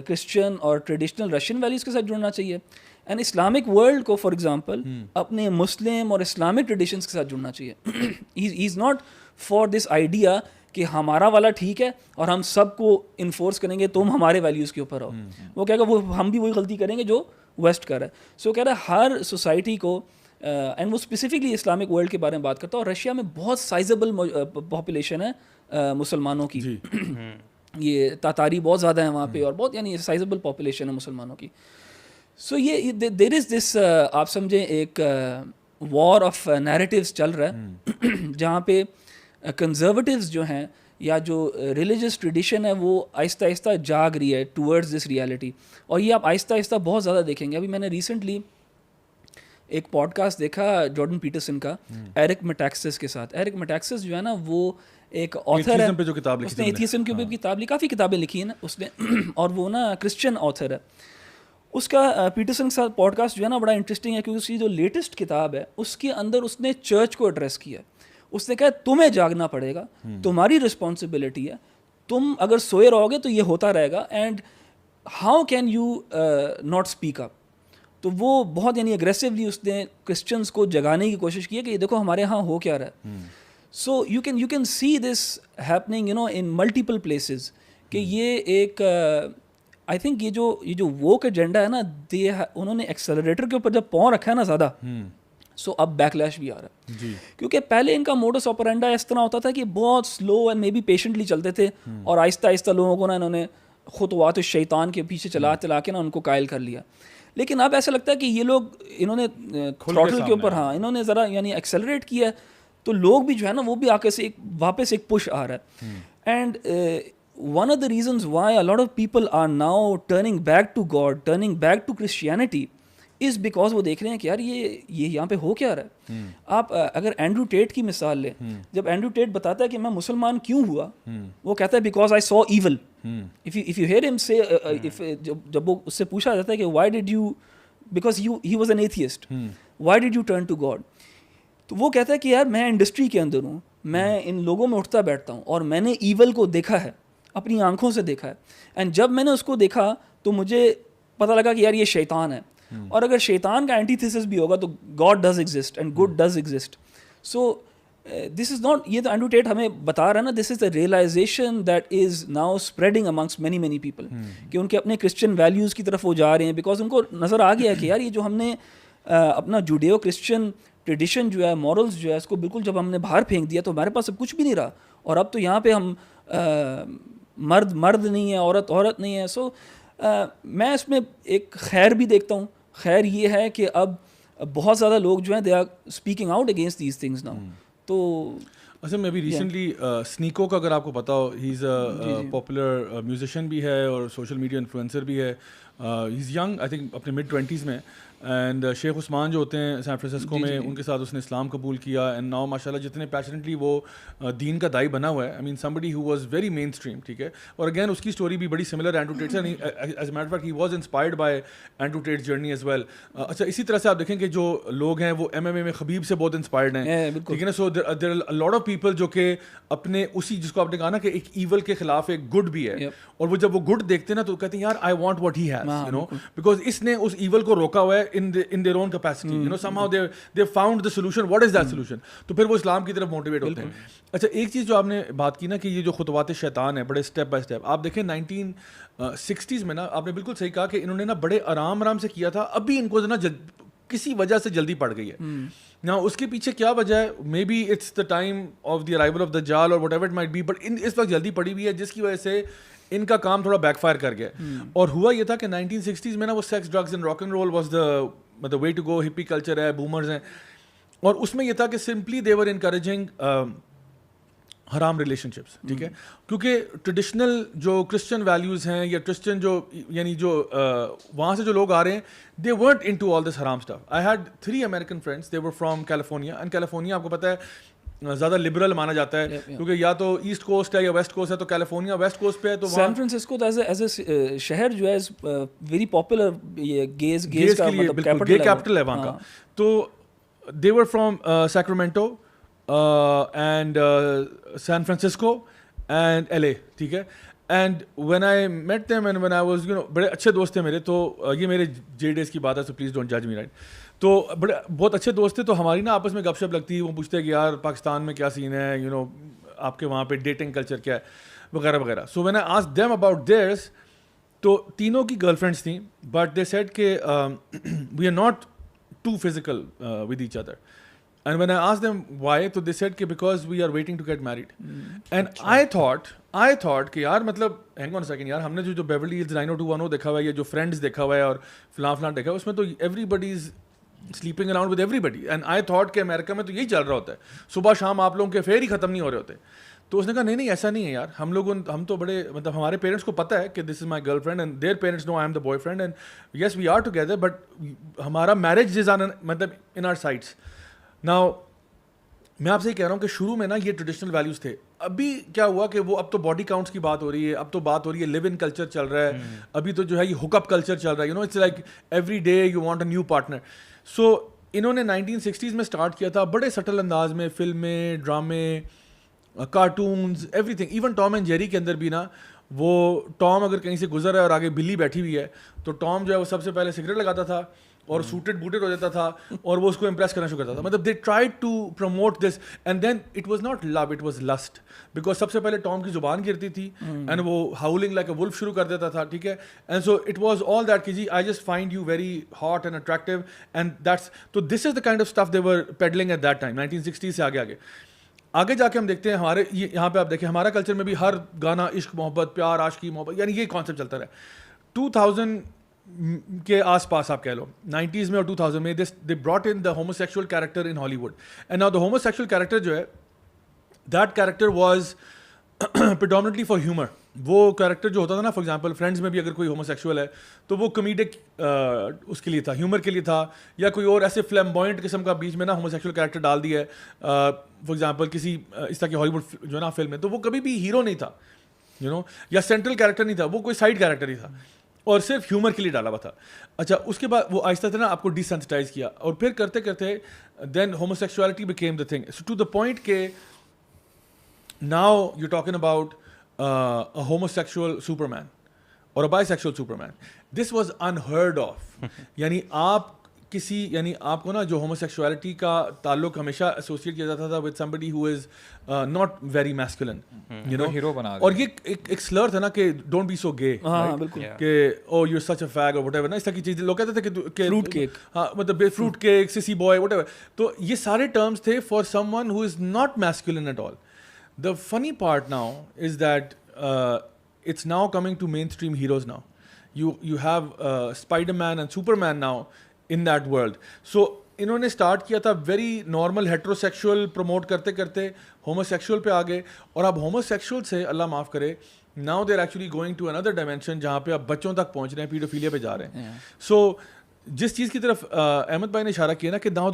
کرسچن اور ٹریڈیشنل رشین ویلیوز کے ساتھ جڑنا چاہیے, اینڈ اسلامک ورلڈ کو فار ایگزامپل اپنے مسلم اور اسلامک ٹریڈیشنس کے ساتھ جڑنا چاہیے. He is not for this idea کہ ہمارا والا ٹھیک ہے اور ہم سب کو انفورس کریں گے تم ہمارے ویلیوز کے اوپر آؤ. وہ کہے گا وہ ہم بھی وہی غلطی کریں گے جو ویسٹ کر رہا ہے. سو کہہ رہا ہے ہر سوسائٹی کو, اینڈ وہ اسپیسیفکلی اسلامک ورلڈ کے بارے میں بات کرتا ہے. اور رشیا میں بہت سائزبل پاپولیشن ہے مسلمانوں کی, یہ تاتاری بہت زیادہ ہیں وہاں پہ, اور بہت یعنی سائزبل پاپولیشن ہے مسلمانوں کی. سو یہ دیر از دس, آپ سمجھیں ایک وار آف نیریٹیوز چل رہا ہے جہاں پہ کنزرویٹیوز جو ہیں یا جو ریلیجس ٹریڈیشن ہے وہ آہستہ آہستہ جاگ رہی ہے ٹورڈز دس ریالٹی. اور یہ آپ آہستہ آہستہ بہت زیادہ دیکھیں گے. ابھی میں نے ریسنٹلی ایک پوڈ کاسٹ دیکھا جارڈن پیٹرسن کا ایرک میٹاکسس کے ساتھ. ایرک میٹاکسس جو ہے نا وہ ایک آتھر ہے, اس نے ایتھیزم کے اوپر کتاب لی, کافی کتابیں لکھی ہیں نا اس نے, اور وہ نا کرسچن آتھر ہے. اس کا پیٹرسن کے ساتھ پوڈ کاسٹ جو ہے نا بڑا انٹرسٹنگ ہے, کیونکہ اس کی جو لیٹسٹ کتاب ہے اس کے اندر اس نے چرچ کو ایڈریس کیا. اس نے کہا تمہیں جاگنا پڑے گا, تمہاری رسپانسبلٹی ہے, تم اگر سوئے رہو گے تو یہ ہوتا رہے گا, and how can you not speak up. تو وہ بہت یعنی اگریسولی اس نے کرسچنس کو جگانے کی کوشش کی ہے کہ یہ دیکھو ہمارے ہاں ہو کیا رہا ہے. So you can see this happening in multiple places, کہ یہ ایک آئی تھنک یہ جو ووک ایجنڈا ہے نا انہوں نے ایکسلریٹر کے اوپر جب پاؤں رکھا ہے نا زیادہ, سو اب بیک لیش بھی آ رہا ہے جی. کیونکہ پہلے ان کا موڈس آپرینڈا اس طرح ہوتا تھا کہ بہت slow and maybe patiently چلتے تھے, اور آہستہ آہستہ لوگوں کو نا انہوں نے خطوات الشیطان کے پیچھے چلا کے نا ان کو قائل کر لیا. لیکن اب ایسا لگتا ہے کہ یہ لوگ انہوں نے تھروٹل کے اوپر انہوں نے ذرا یعنی ایکسلریٹ کیا ہے, تو لوگ بھی جو ہے نا وہ بھی آ کے سے واپس ایک پش آ رہا ہے. And one of the reasons why a lot of people are now turning back to God, turning back to Christianity, is because وہ دیکھ رہے ہیں کہ یار یہ یہاں پہ ہو کیا رہا ہے. آپ اگر اینڈریو ٹیٹ کی مثال لیں, جب اینڈریو ٹیٹ بتاتا ہے کہ میں مسلمان کیوں ہوا, وہ کہتا ہے because I so evil. If you hear ہم سے, جب وہ اس سے پوچھا جاتا ہے کہ why did you, because he was an atheist, why did you turn to God, تو وہ کہتا ہے کہ یار میں انڈسٹری کے اندر ہوں, میں ان لوگوں میں اٹھتا بیٹھتا ہوں, اور میں نے ایول کو دیکھا ہے, اپنی آنکھوں سے دیکھا ہے, اینڈ جب میں نے اس کو دیکھا تو مجھے پتہ لگا کہ یار یہ شیطان ہے, اور اگر شیطان کا اینٹی تھیسس بھی ہوگا تو God does exist and good does exist. So this is not, یہ تو اینڈریو ٹیٹ ہمیں بتا رہا ہے نا, this is the realization that is now spreading amongst many people, کہ ان کے اپنے کرسچن ویلیوز کی طرف وہ جا رہے ہیں, بیکاز ان کو نظر آ گیا کہ یار یہ جو ہم نے اپنا جوڈیو کرسچن ٹریڈیشن جو ہے, مورلز جو ہے, اس کو بالکل جب ہم نے باہر پھینک دیا تو ہمارے پاس اب کچھ بھی نہیں رہا, اور اب تو یہاں پہ ہم مرد نہیں ہے, عورت نہیں ہے. سو میں اس میں ایک خیر بھی دیکھتا ہوں. خیر یہ ہے کہ اب بہت زیادہ لوگ جو ہیں they are speaking out against these things now. تو اچھا, میں ابھی ریسنٹلی سنیکو کا اگر آپ کو پتا ہو, ہی از اے پاپولر میوزیشین بھی ہے اور سوشل میڈیا انفلوئنسر بھی ہے. ہی از ینگ, آئی تھنک اپنے مڈ 20s میں, اینڈ شیخ عثمان جو ہوتے ہیں سین فرانسسکو میں, ان کے ساتھ اس نے اسلام قبول کیا, اینڈ ناؤ ماشاء اللہ جتنے پیشنیٹلی وہ دین کا دائی بنا ہوا ہے. آئی مین somebody who was very mainstream, ٹھیک ہے. اور اگین اس کی اسٹوری بھی بڑی سملر اینڈریو ٹیٹ سے, as a matter of fact he was inspired by Andrew Tate's journey as well. اچھا, اسی طرح سے آپ دیکھیں کہ جو لوگ ہیں وہ MMA میں خبیب سے بہت انسپائرڈ ہیں, ٹھیک ہے نا. So there are lot of people جو کہ اپنے اسی, جس کو آپ نے کہا نا کہ ایک ایول کے خلاف ایک گڈ بھی ہے, اور وہ جب وہ گڈ دیکھتے ہیں نا تو کہتے ہیں یار I want what he has, you know, because اس نے اس ایول کو روکا ہوا ہے in their own capacity, you know, somehow they found the solution. What is that solution? تو پھر وہ اسلام کی طرف موٹیویٹ ہوتے ہیں. اچھا, ایک چیز جو آپ نے بات کی نا کہ یہ جو خطوات شیطان ہے بڑے اسٹیپ بائی اسٹیپ, آپ دیکھیں 1960s میں نا, آپ نے بالکل صحیح کہا کہ انہوں نے نا بڑے آرام سے کیا تھا, ابھی ان کو نا کسی وجہ سے جلدی پڑ گئی ہے. نا اس کے پیچھے کیا وجہ ہے, maybe it's the time of the arrival of دجال اور whatever it might be, but اس وقت جلدی پڑی ہوئی ہے, جس کی وجہ سے ان کا کام تھوڑا بیک فائر کر گیا. اور ہوا یہ تھا کہ 1960s میں نا وہ sex, drugs and rock and roll was the مطلب way to go, hippie culture ہے, بومرز ہیں, اور اس میں یہ تھا کہ سمپلی دے ور انکریجنگ حرام ریلیشن شپس, ٹھیک ہے. کیونکہ ٹریڈیشنل جو کرسچن ویلیوز ہیں یا کرسچن جو یعنی جو وہاں سے جو لوگ آ رہے ہیں, دے ورنٹ انٹو آل دس حرام stuff. I had 3 American friends, they were from California, and California آپ کو پتہ ہے زیادہ لبرل مانا جاتا ہے, کیونکہ یا تو ایسٹ کوسٹ ہے یا ویسٹ کوسٹ ہے, تو کیلیفورنیا ویسٹ کوسٹ پہ ہے. تو سین فرانسسکو تو ایز اے شہر جو ہے ویری پاپولر, یہ گیز کا مطلب گے کیپٹل ہے وہاں کا. تو they were from Sacramento and San Francisco and LA, ٹھیک ہے. And when I met them and when I was, you know, بڑے اچھے دوست تھے میرے. تو یہ میرے جے ڈیز کی بات ہے, سو پلیز ڈونٹ جج می, رائٹ. تو بڑے بہت اچھے دوست تھے. تو ہماری نا آپس میں گپ شپ لگتی ہے, وہ پوچھتے ہیں کہ یار پاکستان میں کیا سین ہے, یو نو, آپ کے وہاں پہ ڈیٹنگ کلچر کیا ہے, وغیرہ وغیرہ. So when I asked them about theirs, تو تینوں کی گرل فرینڈس تھیں, بٹ دے سیڈ کہ we are not to physical with each other. And when I asked them why, تو دے سیڈ کہ because we are waiting to get married. And I thought کہ یار مطلب hang on second, یار ہم نے جو بیورلی ہلز 90210 دیکھا ہوا ہے, یا جو فرینڈس دیکھا ہوا ہے اور فلاں دیکھا ہوا ہے, اس میں تو everybody is sleeping around with everybody. And I thought کہ امریکہ میں تو یہی چل رہا ہوتا ہے, صبح شام آپ لوگوں کے افیئر ہی ختم نہیں ہو رہے ہوتے. تو اس نے کہا نہیں ایسا نہیں ہے یار, ہم تو بڑے مطلب ہمارے پیرنٹس کو پتہ ہے کہ this is my girlfriend, and their parents know I am the boyfriend, and yes we are together, but ہمارا میرج از آن مطلب ان آر سائڈس. ناؤ میں آپ سے یہ کہہ رہا ہوں کہ شروع میں نا یہ ٹریڈیشنل ویلیوز تھے. ابھی کیا ہوا کہ وہ اب تو باڈی کاؤنٹس کی بات ہو رہی ہے, اب تو بات ہو رہی ہے لیو ان کلچر چل رہا ہے, ابھی تو جو ہے یہ ہک اپ کلچر چل رہا ہے, you know, it's like every day you want a new partner. So انہوں نے 1960s میں اسٹارٹ کیا تھا بڑے سٹل انداز میں, فلمیں, ڈرامے, cartoons, everything. Even Tom and Jerry کے اندر بھی نا, وہ ٹام اگر کہیں سے گزر ہے اور آگے بلی بیٹھی ہوئی ہے, تو ٹام جو ہے وہ سب سے پہلے سگریٹ لگاتا تھا, اور سوٹڈ بوٹڈ ہو جاتا تھا اور وہ اس کو امپریس کرنا شروع کرتا تھا. مطلب they try to promote this and then it was not love, it was lust, because سب سے پہلے ٹام کی زبان گرتی تھی اینڈ وہ ہاؤلنگ لائک اے ولف شروع کر دیتا تھا, ٹھیک ہے. And so it was all that کہ جی I just find you very hot and attractive and that's, تو this is the kind of stuff they were peddling at that time 1960 سے آگے جا کے ہم دیکھتے ہیں ہمارے یہاں پہ آپ دیکھیں ہمارا کلچر میں بھی ہر گانا عشق محبت پیار عاشقی محبت یعنی یہ کانسیپٹ چلتا رہا. 2000 کے آس پاس آپ کہہ لو 90s میں اور 2000 میں they brought in the homosexual character in Hollywood and now the homosexual character جو ہے that character was predominantly for humour. وہ کیریکٹر جو ہوتا تھا نا, فار ایگزامپل فرینڈز میں بھی اگر کوئی ہوموسیکشول ہے تو وہ کمیڈک اس کے لیے تھا, ہیومر کے لیے تھا, یا کوئی اور ایسے فلیمبوائنٹ قسم کا بیچ میں نا ہوموسیکشول کیریکٹر ڈال دیا ہے فار ایگزامپل کسی اس طرح کی ہالی ووڈ جو ہے نا فلم میں, تو وہ کبھی بھی ہیرو نہیں تھا یا سینٹرل کیریکٹر نہیں تھا, وہ کوئی سائڈ کیریکٹر ہی تھا اور صرف ہیومر کے لیے ڈالا ہوا تھا. اچھا اس کے بعد وہ آہستہ نا آپ کو ڈیسینسٹائز کیا اور پھر کرتے کرتے then homosexuality became the thing to the point کہ now you talking about a homosexual Superman or a bisexual Superman. This was unheard of. یعنی آپ کو نا جو ہوموسیکشوالٹی کا تعلق ہمیشہ ایسوسیٹ کیا جاتا تھا with somebody who is not very masculine, you know, hero بنا اور یہ ایک سلر تھا نا کہ don't be so gay, کہ oh you're such a fag or whatever نا, اس طرح کی چیزیں لوگ کہتے تھے کہ فروٹ کیک, ہاں مطلب فروٹ کیک, سسی بوائے whatever, تو یہ سارے ٹرمز تھے for someone who is not masculine at all. The funny part now is that it's now coming to mainstream heroes now. You have Spider-Man and Superman now in that world. So انہوں نے start کیا تھا very normal heterosexual promote کرتے کرتے ہوموسیکشول پہ آ گئے, اور اب ہوموسیکشول سے اللہ معاف کرے now they're actually going to another dimension جہاں پہ اب بچوں تک پہنچ رہے ہیں, پیڈوفیلیا پہ جا رہے ہیں. So جس چیز کی طرف احمد بھائی نے اشارہ کیا نا کہ now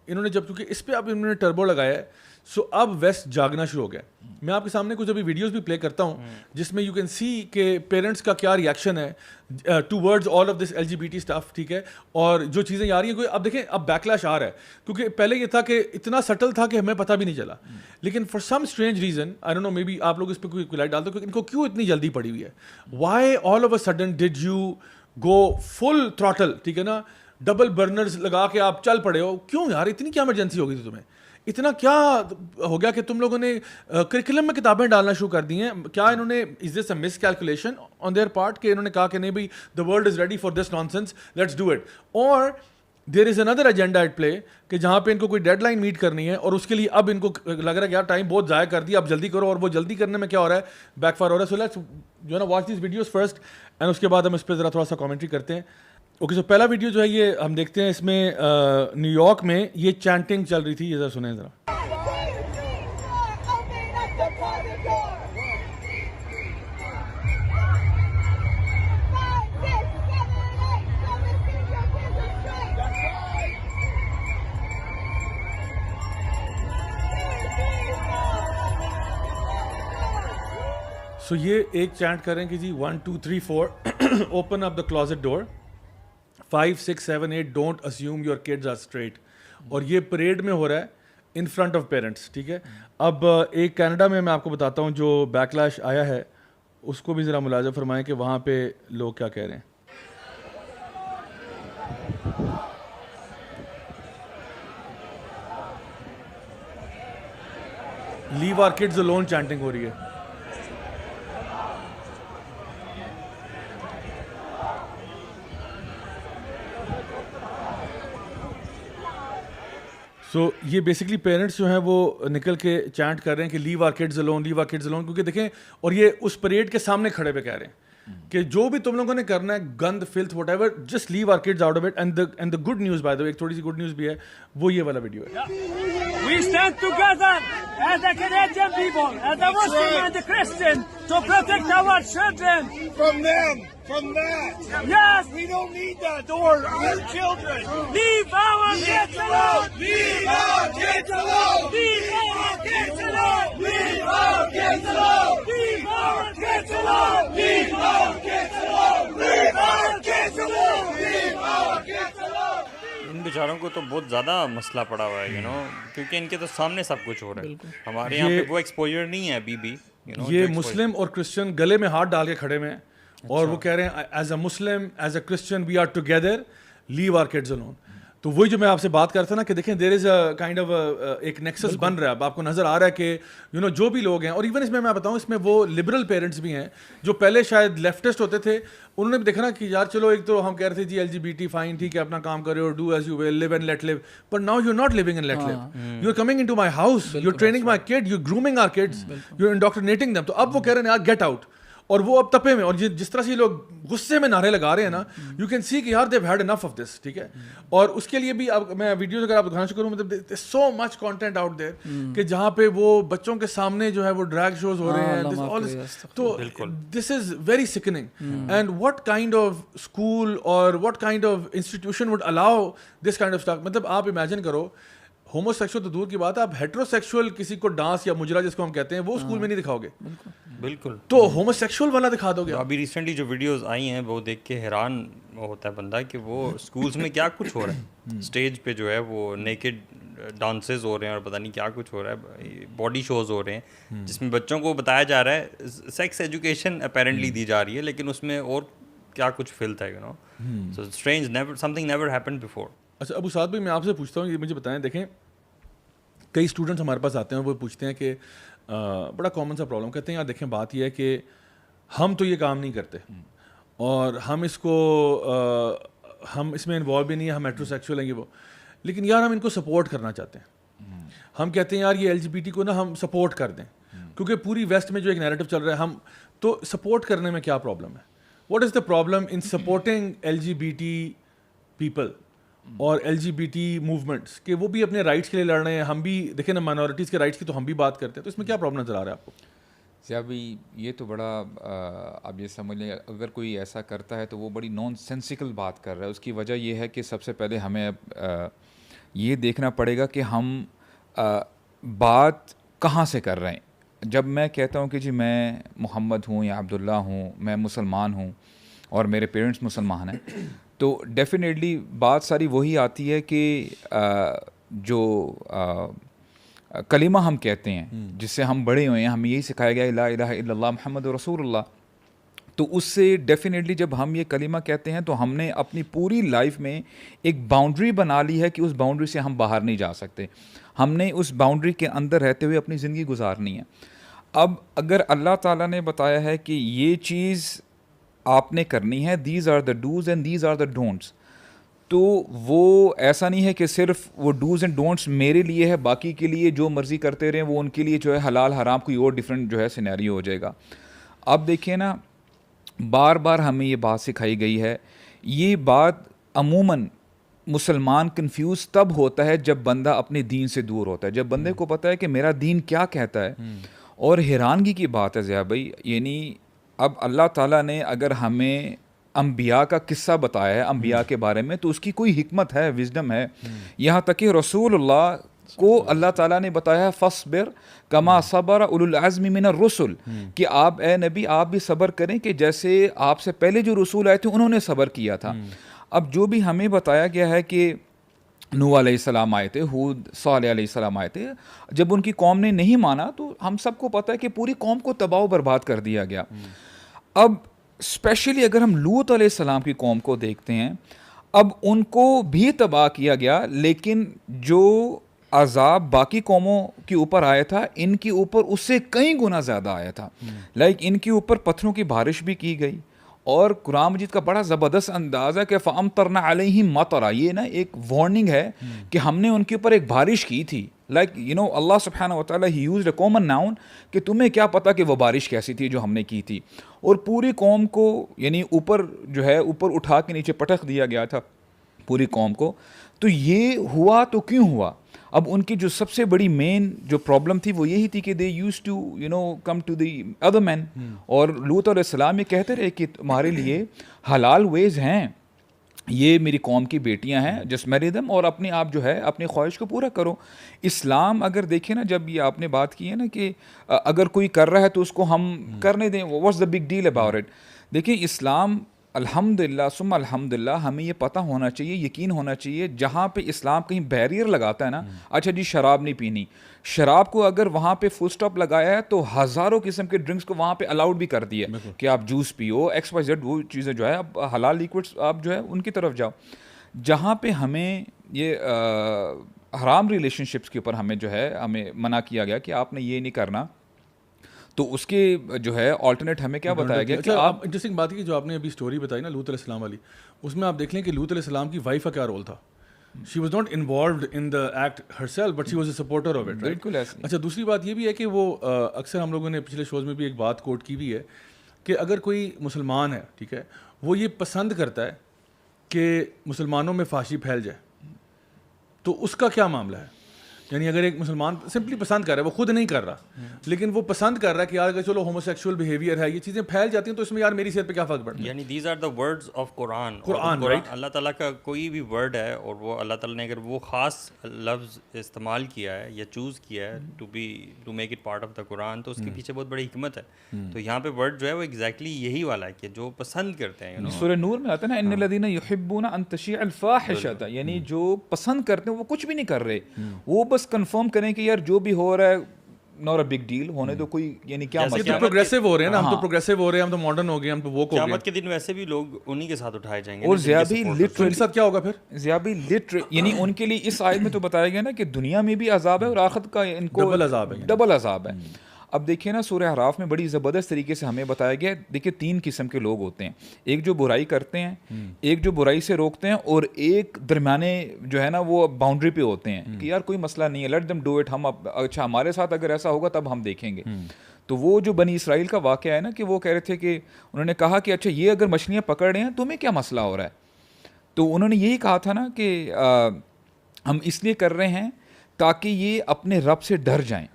انہوں نے جب کیونکہ اس پہ اب انہوں نے ٹربو لگایا ہے, سو اب ویسٹ جاگنا شروع ہو گیا. میں آپ کے سامنے کچھ ابھی ویڈیوز بھی پلے کرتا ہوں جس میں یو کین سی کہ پیرنٹس کا کیا ریئیکشن ہے towards all of this LGBT stuff, ٹھیک ہے, اور جو چیزیں آ رہی ہیں کوئی اب دیکھیں اب بیکلیش آ رہا ہے, کیونکہ پہلے یہ تھا کہ اتنا سٹل تھا کہ ہمیں پتہ بھی نہیں چلا, لیکن for some strange reason I don't know, maybe آپ لوگ اس پہ کوئی لائٹ ڈالتے ہو کہ ان کو کیوں اتنی جلدی پڑی ہوئی ہے, why all of a sudden did you go full throttle, ٹھیک ہے نا, ڈبل برنرز لگا کے آپ چل پڑے ہو, کیوں یار اتنی کیا ایمرجنسی ہو گئی تھی تمہیں, اتنا کیا ہو گیا کہ تم لوگوں نے کریکولم میں کتابیں ڈالنا شروع کر دی ہیں, کیا انہوں نے از دس اے مس کیلکولیشن آن دیئر پارٹ کہ انہوں نے کہا کہ نہیں بھائی دا world is ready for this naan sense, let's do it, اور دیر از اندر ایجنڈا ایٹ پلے کہ جہاں پہ ان کو کوئی ڈیڈ لائن میٹ کرنی ہے, اور اس کے لیے اب ان کو لگ رہا ہے کہ یار ٹائم بہت ضائع کر دیا, اب جلدی کرو, اور وہ جلدی کرنے میں کیا ہو رہا ہے, بیک فائر ہو رہا ہے. سو لیٹس جو ہے نا watch these videos first and اس کے بعد ہم اس پہ ذرا تھوڑا سا کامنٹری کرتے ہیں. اوکے, سو پہلا ویڈیو جو ہے یہ ہم دیکھتے ہیں, اس میں نیو یارک میں یہ چینٹنگ چل رہی تھی, یہ ذرا سنیں ذرا. سو یہ ایک چینٹ کریں کہ جی 1 2 3 4 open up the closet door, 5 6 7 8 don't assume your kids are straight, اور یہ پریڈ میں ہو رہا ہے ان فرنٹ آف پیرنٹس, ٹھیک ہے. اب ایک کینیڈا میں میں آپ کو بتاتا ہوں جو بیکلیش آیا ہے اس کو بھی ذرا ملاحظہ فرمائیں کہ وہاں پہ لوگ کیا کہہ رہے ہیں. لیو آر کڈز الون چینٹنگ ہو رہی ہے. سو یہ بیسکلی پیرنٹس جو ہیں وہ نکل کے چینٹ کر رہے ہیں کہ leave our kids alone, leave our kids alone, کیونکہ دیکھیں, اور یہ اس پریڈ کے سامنے کھڑے پہ کہہ رہے ہیں کہ جو بھی تم لوگوں نے کرنا ہے, گند filth whatever, just leave our kids out of it. And the good news by the way, ایک تھوڑی سی گڈ نیوز بھی ہے, وہ یہ والا ویڈیو ہے. We stand together as a Canadian people, as a Muslim and a Christian, to protect our children. From them, from that. Yes, We don't need that door. Our children. leave our kids alone. Leave our kids alone. Leave our kids alone. Leave our kids alone. Leave our kids alone. Leave our kids alone. Leave our kids alone. Leave our kids alone. ان بیچاروں کو تو بہت زیادہ مسئلہ پڑا ہوا ہے, کیونکہ ان کے تو سامنے سب کچھ ہو رہا ہے. ہمارے یہاں پہ وہ ایکسپوجر نہیں ہے ابھی بھی. یہ مسلم اور کرسچن گلے میں ہاتھ ڈال کے کھڑے ہوئے ہیں, اور وہ کہہ رہے ہیں as a Muslim, as a Christian, we are together, leave our kids alone. تو وہی جو میں آپ سے بات کرتا نا کہ دیکھیں دیر از اے کائنڈ آف ایک نیکسس بن رہا ہے. اب آپ کو نظر آ رہا ہے کہ یو نو جو بھی لوگ ہیں, اور ایون اس میں بتاؤں اس میں وہ لبرل پیرنٹس بھی ہیں جو پہلے شاید لیفٹسٹ ہوتے تھے, انہوں نے بھی دیکھا نا کہ یار چلو ایک تو ہم کہہ رہے تھے جی LGBT فائن ٹھیک ہے اپنا کام کرے اور do as you will, live and let live, but now you not living and let live, you are coming into my house, you are training my kid, you are grooming our kids, you are indoctrinating them. تو اب وہ کہہ رہے ہیں یار get out, اور وہ اب تپے میں, اور جس طرح سے یہ لوگ غصے میں نعرے لگا رہے ہیں نا, یو کین سی کہ یار دیو ہیڈ انف آف دس, ٹھیک ہے. اور اس کے لیے بھی اب میں ویڈیوز اگر آپ دکھانا شروع کروں, مطلب سو مچ کانٹینٹ آؤٹ دیر کہ جہاں پہ وہ بچوں کے سامنے جو ہے وہ ڈریگ شوز ہو رہے ہیں. تو this is very sickening. And what kind of school or what kind of institution would allow this kind of stuff. مطلب آپ امیجن کرو, ہومو سیکشل تو دور کی بات ہے, آپ ہیٹرو سیکشل کسی کو ڈانس یا مجرا جس کو ہم کہتے ہیں وہ اسکول میں نہیں دکھاؤ گے, بالکل, تو ہومو سیکشول والا دکھا دو گے. ابھی ریسنٹلی جو ویڈیوز آئی ہیں وہ دیکھ کے حیران ہوتا ہے بندہ کہ وہ اسکولس میں کیا کچھ ہو رہا ہے. اسٹیج پہ جو ہے وہ نیکڈ ڈانسز ہو رہے ہیں اور پتہ نہیں کیا کچھ ہو رہا ہے, باڈی شوز ہو رہے ہیں جس میں بچوں کو بتایا جا رہا ہے, سیکس ایجوکیشن اپیرنٹلی دی جا رہی ہے, لیکن اس میں اور کیا کچھ فلتھ ہے, you know, so strange, never something never happened before. اچھا ابو سعد بھائی, میں آپ سے پوچھتا ہوں, یہ مجھے بتائیں, دیکھیں کئی اسٹوڈنٹس ہمارے پاس آتے ہیں, وہ پوچھتے ہیں کہ بڑا کامن سا پرابلم, کہتے ہیں یار دیکھیں بات یہ ہے کہ ہم تو یہ کام نہیں کرتے اور ہم اس کو ہم اس میں انوالو بھی نہیں ہے, ہم میٹرو سیکشول ہیں یہ وہ, لیکن یار ہم ان کو سپورٹ کرنا چاہتے ہیں. ہم کہتے ہیں یار یہ LGBT کو نا ہم سپورٹ کر دیں, کیونکہ پوری ویسٹ میں جو ایک نیریٹو چل رہا ہے, ہم تو سپورٹ کرنے میں کیا پرابلم ہے؟ What is the problem in supporting LGBT people اور LGBT موومنٹس, کہ وہ بھی اپنے رائٹس کے لیے لڑ رہے ہیں, ہم بھی دیکھیں نا مائنورٹیز کے رائٹس کی تو ہم بھی بات کرتے ہیں, تو اس میں کیا پرابلم نظر آ رہا ہے آپ کو؟ ابھی یہ تو بڑا اب یہ سمجھ لیں اگر کوئی ایسا کرتا ہے تو وہ بڑی نان سینسیکل بات کر رہا ہے. اس کی وجہ یہ ہے کہ سب سے پہلے ہمیں یہ دیکھنا پڑے گا کہ ہم بات کہاں سے کر رہے ہیں. جب میں کہتا ہوں کہ جی میں محمد ہوں یا عبداللہ ہوں, میں مسلمان ہوں اور میرے پیرنٹس مسلمان ہیں, تو ڈیفینیٹلی بات ساری وہی آتی ہے کہ جو کلمہ ہم کہتے ہیں جس سے ہم بڑے ہوئے ہیں, ہمیں یہی سکھایا گیا لا الہ الا اللہ محمد رسول اللہ, تو اس سے ڈیفینیٹلی جب ہم یہ کلمہ کہتے ہیں تو ہم نے اپنی پوری لائف میں ایک باؤنڈری بنا لی ہے کہ اس باؤنڈری سے ہم باہر نہیں جا سکتے, ہم نے اس باؤنڈری کے اندر رہتے ہوئے اپنی زندگی گزارنی ہے. اب اگر اللہ تعالیٰ نے بتایا ہے کہ یہ چیز آپ نے کرنی ہے, these are the dos and these are the don'ts, تو وہ ایسا نہیں ہے کہ صرف وہ ڈوز اینڈ ڈونٹس میرے لیے ہے, باقی کے لیے جو مرضی کرتے رہیں وہ ان کے لیے جو ہے حلال حرام کوئی اور ڈفرینٹ جو ہے سینیریو ہو جائے گا. اب دیکھیں نا, بار بار ہمیں یہ بات سکھائی گئی ہے, یہ بات عموماً مسلمان کنفیوز تب ہوتا ہے جب بندہ اپنے دین سے دور ہوتا ہے, جب بندے کو پتہ ہے کہ میرا دین کیا کہتا ہے. اور حیرانگی کی بات ہے ضیاء بھائی, یعنی اب اللہ تعالیٰ نے اگر ہمیں انبیاء کا قصہ بتایا ہے انبیاء کے بارے میں, تو اس کی کوئی حکمت ہے, وزڈم ہے. یہاں تک کہ رسول اللہ کو اللہ تعالیٰ نے بتایا فاصبر کما صبر اولو العزم من الرسل, کہ آپ اے نبی آپ بھی صبر کریں کہ جیسے آپ سے پہلے جو رسول آئے تھے انہوں نے صبر کیا تھا. اب جو بھی ہمیں بتایا گیا ہے کہ نوح علیہ السلام آئے تھے, ہود صالح علیہ السلام آئے تھے, جب ان کی قوم نے نہیں مانا تو ہم سب کو پتہ ہے کہ پوری قوم کو تباہ و برباد کر دیا گیا. اب اسپیشلی اگر ہم لوط علیہ السلام کی قوم کو دیکھتے ہیں, اب ان کو بھی تباہ کیا گیا, لیکن جو عذاب باقی قوموں کے اوپر آیا تھا ان کے اوپر اس سے کئی گنا زیادہ آیا تھا. لائک ان کے اوپر پتھروں کی بارش بھی کی گئی, اور قرآن مجید کا بڑا زبردست انداز ہے کہ فَأَمْطَرْنَا عَلَيْهِمْ مَطَرًا, یہ نا ایک وارننگ ہے کہ ہم نے ان کے اوپر ایک بارش کی تھی. لائک یو نو اللہ سبحانہ و تعالیٰ he used a common noun کہ تمہیں کیا پتہ کہ وہ بارش کیسی تھی جو ہم نے کی تھی, اور پوری قوم کو یعنی اوپر جو ہے اوپر اٹھا کے نیچے پٹخ دیا گیا تھا پوری قوم کو. تو یہ ہوا تو کیوں ہوا؟ اب ان کی جو سب سے بڑی مین جو پرابلم تھی وہ یہی تھی کہ they use to you know come to the other men, اور لوط علیہ السلام یہ کہتے رہے کہ تمہارے لیے حلال ویز ہیں, یہ میری قوم کی بیٹیاں ہیں, جسٹ میری دم, اور اپنے آپ جو ہے اپنی خواہش کو پورا کرو. اسلام اگر دیکھیں نا, جب یہ آپ نے بات کی ہے نا کہ اگر کوئی کر رہا ہے تو اس کو ہم کرنے دیں, what's the big deal about it. دیکھیں اسلام الحمدللہ ثم الحمدللہ ہمیں یہ پتہ ہونا چاہیے, یقین ہونا چاہیے, جہاں پہ اسلام کہیں بیریئر لگاتا ہے نا, اچھا جی شراب نہیں پینی, شراب کو اگر وہاں پہ فل سٹاپ لگایا ہے تو ہزاروں قسم کے ڈرنکس کو وہاں پہ الاؤڈ بھی کر دیا کہ آپ جوس پیو, ایکس وائی زیڈ وہ چیزیں جو ہے اب حلال لیکوڈس آپ جو ہے ان کی طرف جاؤ. جہاں پہ ہمیں یہ حرام ریلیشن شپس کے اوپر ہمیں جو ہے ہمیں منع کیا گیا کہ آپ نے یہ نہیں کرنا, تو اس کے جو ہے آلٹرنیٹ ہمیں کیا بتایا گیا کہ آپ انٹرسٹنگ بات ہے کہ جو آپ نے ابھی اسٹوری بتائی نا لوط علیہ السلام والی, اس میں آپ دیکھ لیں کہ لوط علیہ السلام کی وائف کا کیا رول تھا. She was not involved in the act herself, but she was a supporter of it, right? بالکل ایسے. اچھا دوسری بات یہ بھی ہے کہ وہ اکثر ہم لوگوں نے پچھلے شوز میں بھی ایک بات کوٹ کی بھی ہے کہ اگر کوئی مسلمان ہے, ٹھیک ہے, وہ یہ پسند کرتا ہے کہ مسلمانوں میں فحاشی پھیل جائے, تو اس کا کیا معاملہ ہے؟ یعنی اگر ایک مسلمان سمپلی پسند کر رہا ہے, وہ خود نہیں کر رہا, لیکن وہ پسند کر رہا ہے کہ یار اگر چلو ہومو سیکشول بیہیویئر ہے, یہ چیزیں پھیل جاتی ہیں, تو اس میں یار میری صحت پہ کیا فرق پڑتا ہے؟ یعنی these are the words of قرآن. رائٹ, اللہ تعالیٰ کا کوئی بھی ورڈ ہے اور وہ اللہ تعالیٰ نے اگر وہ خاص لفظ استعمال کیا ہے یا چوز کیا ہے to make it part of the قرآن, تو اس کے پیچھے بہت بڑی حکمت ہے. تو یہاں پہ ورڈ جو ہے وہ ایگزیکٹلی یہی والا ہے کہ جو پسند کرتے ہیں. سورہ نور میں آتا ہے نا ان الذین یحبون ان تشیع الفاحشۃ, یعنی جو پسند کرتے ہیں وہ کچھ بھی نہیں کر رہے, وہ بس کنفرم کریں کہ یار جو بھی ہو رہا ہے ناٹ اے بگ ڈیل, ہونے دو, کوئی یعنی کیا یہ تو پروگریسو ہو رہے ہیں نا, ہم تو پروگریسو ہو رہے ہیں, ہم تو ماڈرن ہو گئے, ہم تو وہ قیامت کے دن ویسے بھی لوگ انہی کے ساتھ اٹھائے جائیں گے. اور زیابی لٹرلی ساتھ کیا ہوگا پھر؟ زیابی یعنی ان کے لیے اس آیت میں تو بتایا گیا نا کہ دنیا میں بھی عذاب ہے اور آخرت کا ان کو ڈبل عذاب ہے. اب دیکھیں نا سورہ اعراف میں بڑی زبردست طریقے سے ہمیں بتایا گیا, دیکھیں 3 قسم کے لوگ ہوتے ہیں, ایک جو برائی کرتے ہیں, ایک جو برائی سے روکتے ہیں, اور ایک درمیانے جو ہے نا وہ باؤنڈری پہ ہوتے ہیں کہ یار کوئی مسئلہ نہیں ہے, لیٹ دم ڈو اٹ, ہم اچھا ہمارے ساتھ اگر ایسا ہوگا تب ہم دیکھیں گے. تو وہ جو بنی اسرائیل کا واقعہ ہے نا کہ وہ کہہ رہے تھے کہ انہوں نے کہا کہ اچھا یہ اگر مچھلیاں پکڑ رہے ہیں تمہیں کیا مسئلہ ہو رہا ہے, تو انہوں نے یہی کہا تھا نا کہ ہم اس لیے کر رہے ہیں تاکہ یہ اپنے رب سے ڈر جائیں.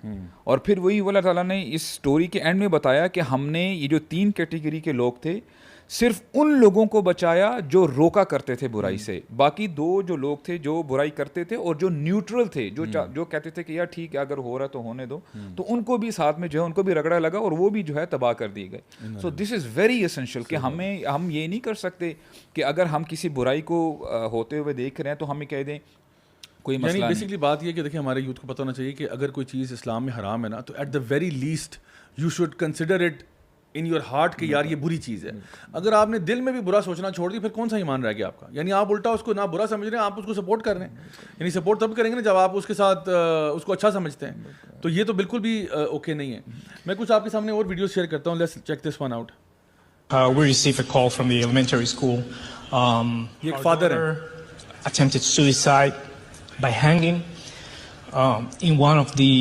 اور پھر وہی اللہ تعالیٰ نے اس سٹوری کے اینڈ میں بتایا کہ ہم نے یہ جو 3 کیٹیگری کے لوگ تھے صرف ان لوگوں کو بچایا جو روکا کرتے تھے برائی سے, باقی 2 جو لوگ تھے جو برائی کرتے تھے اور جو نیوٹرل تھے, جو کہتے تھے کہ یار ٹھیک ہے اگر ہو رہا تو ہونے دو, تو ان کو بھی ساتھ میں جو ہے ان کو بھی رگڑا لگا اور وہ بھی جو ہے تباہ کر دیے گئے. سو دس از ویری اسینشیل کہ ہم یہ نہیں کر سکتے کہ اگر ہم کسی برائی کو ہوتے ہوئے دیکھ رہے ہیں تو ہمیں کہہ دیں کوئی مسئلہ نہیں. یعنی بیسکلی بات یہ کہ دیکھیں ہمارے یوتھ کو پتہ ہونا چاہیے کہ اگر کوئی چیز اسلام میں حرام ہے نا, تو at the very least you should consider it in your heart کہ یار یہ بری چیز ہے. اگر آپ نے دل میں بھی برا سوچنا چھوڑ دی, پھر کون سا ایمان رہ گیا آپ کا؟ یعنی آپ الٹا اس کو نہ برا سمجھ رہے ہیں, آپ اس کو سپورٹ کر رہے ہیں. یعنی سپورٹ تب کریں گے نا جب آپ اس کے ساتھ اس کو اچھا سمجھتے ہیں, تو یہ تو بالکل بھی اوکے نہیں ہے. میں کچھ آپ کے سامنے اور ویڈیوز شیئر کرتا ہوں, let's check this one out. We received a call from the elementary school. یہ ایک فادر ہے, attempted suicide by hanging in one of the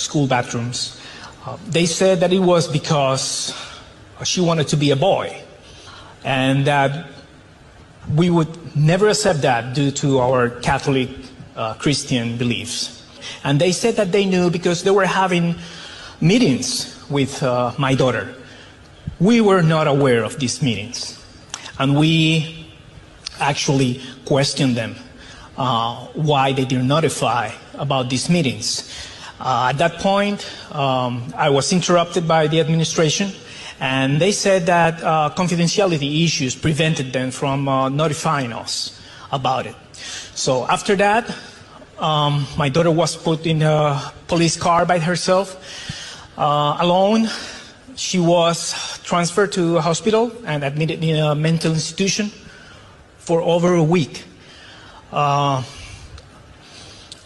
school bathrooms. They said that it was because she wanted to be a boy, and that we would never accept that due to our Catholic Christian beliefs. And they said that they knew because they were having meetings with my daughter. We were not aware of these meetings, and we actually questioned them why they didn't notify about these meetings. At that point, I was interrupted by the administration, and they said that confidentiality issues prevented them from notifying us about it. So after that, my daughter was put in a police car by herself, alone. She was transferred to a hospital and admitted in a mental institution for over a week.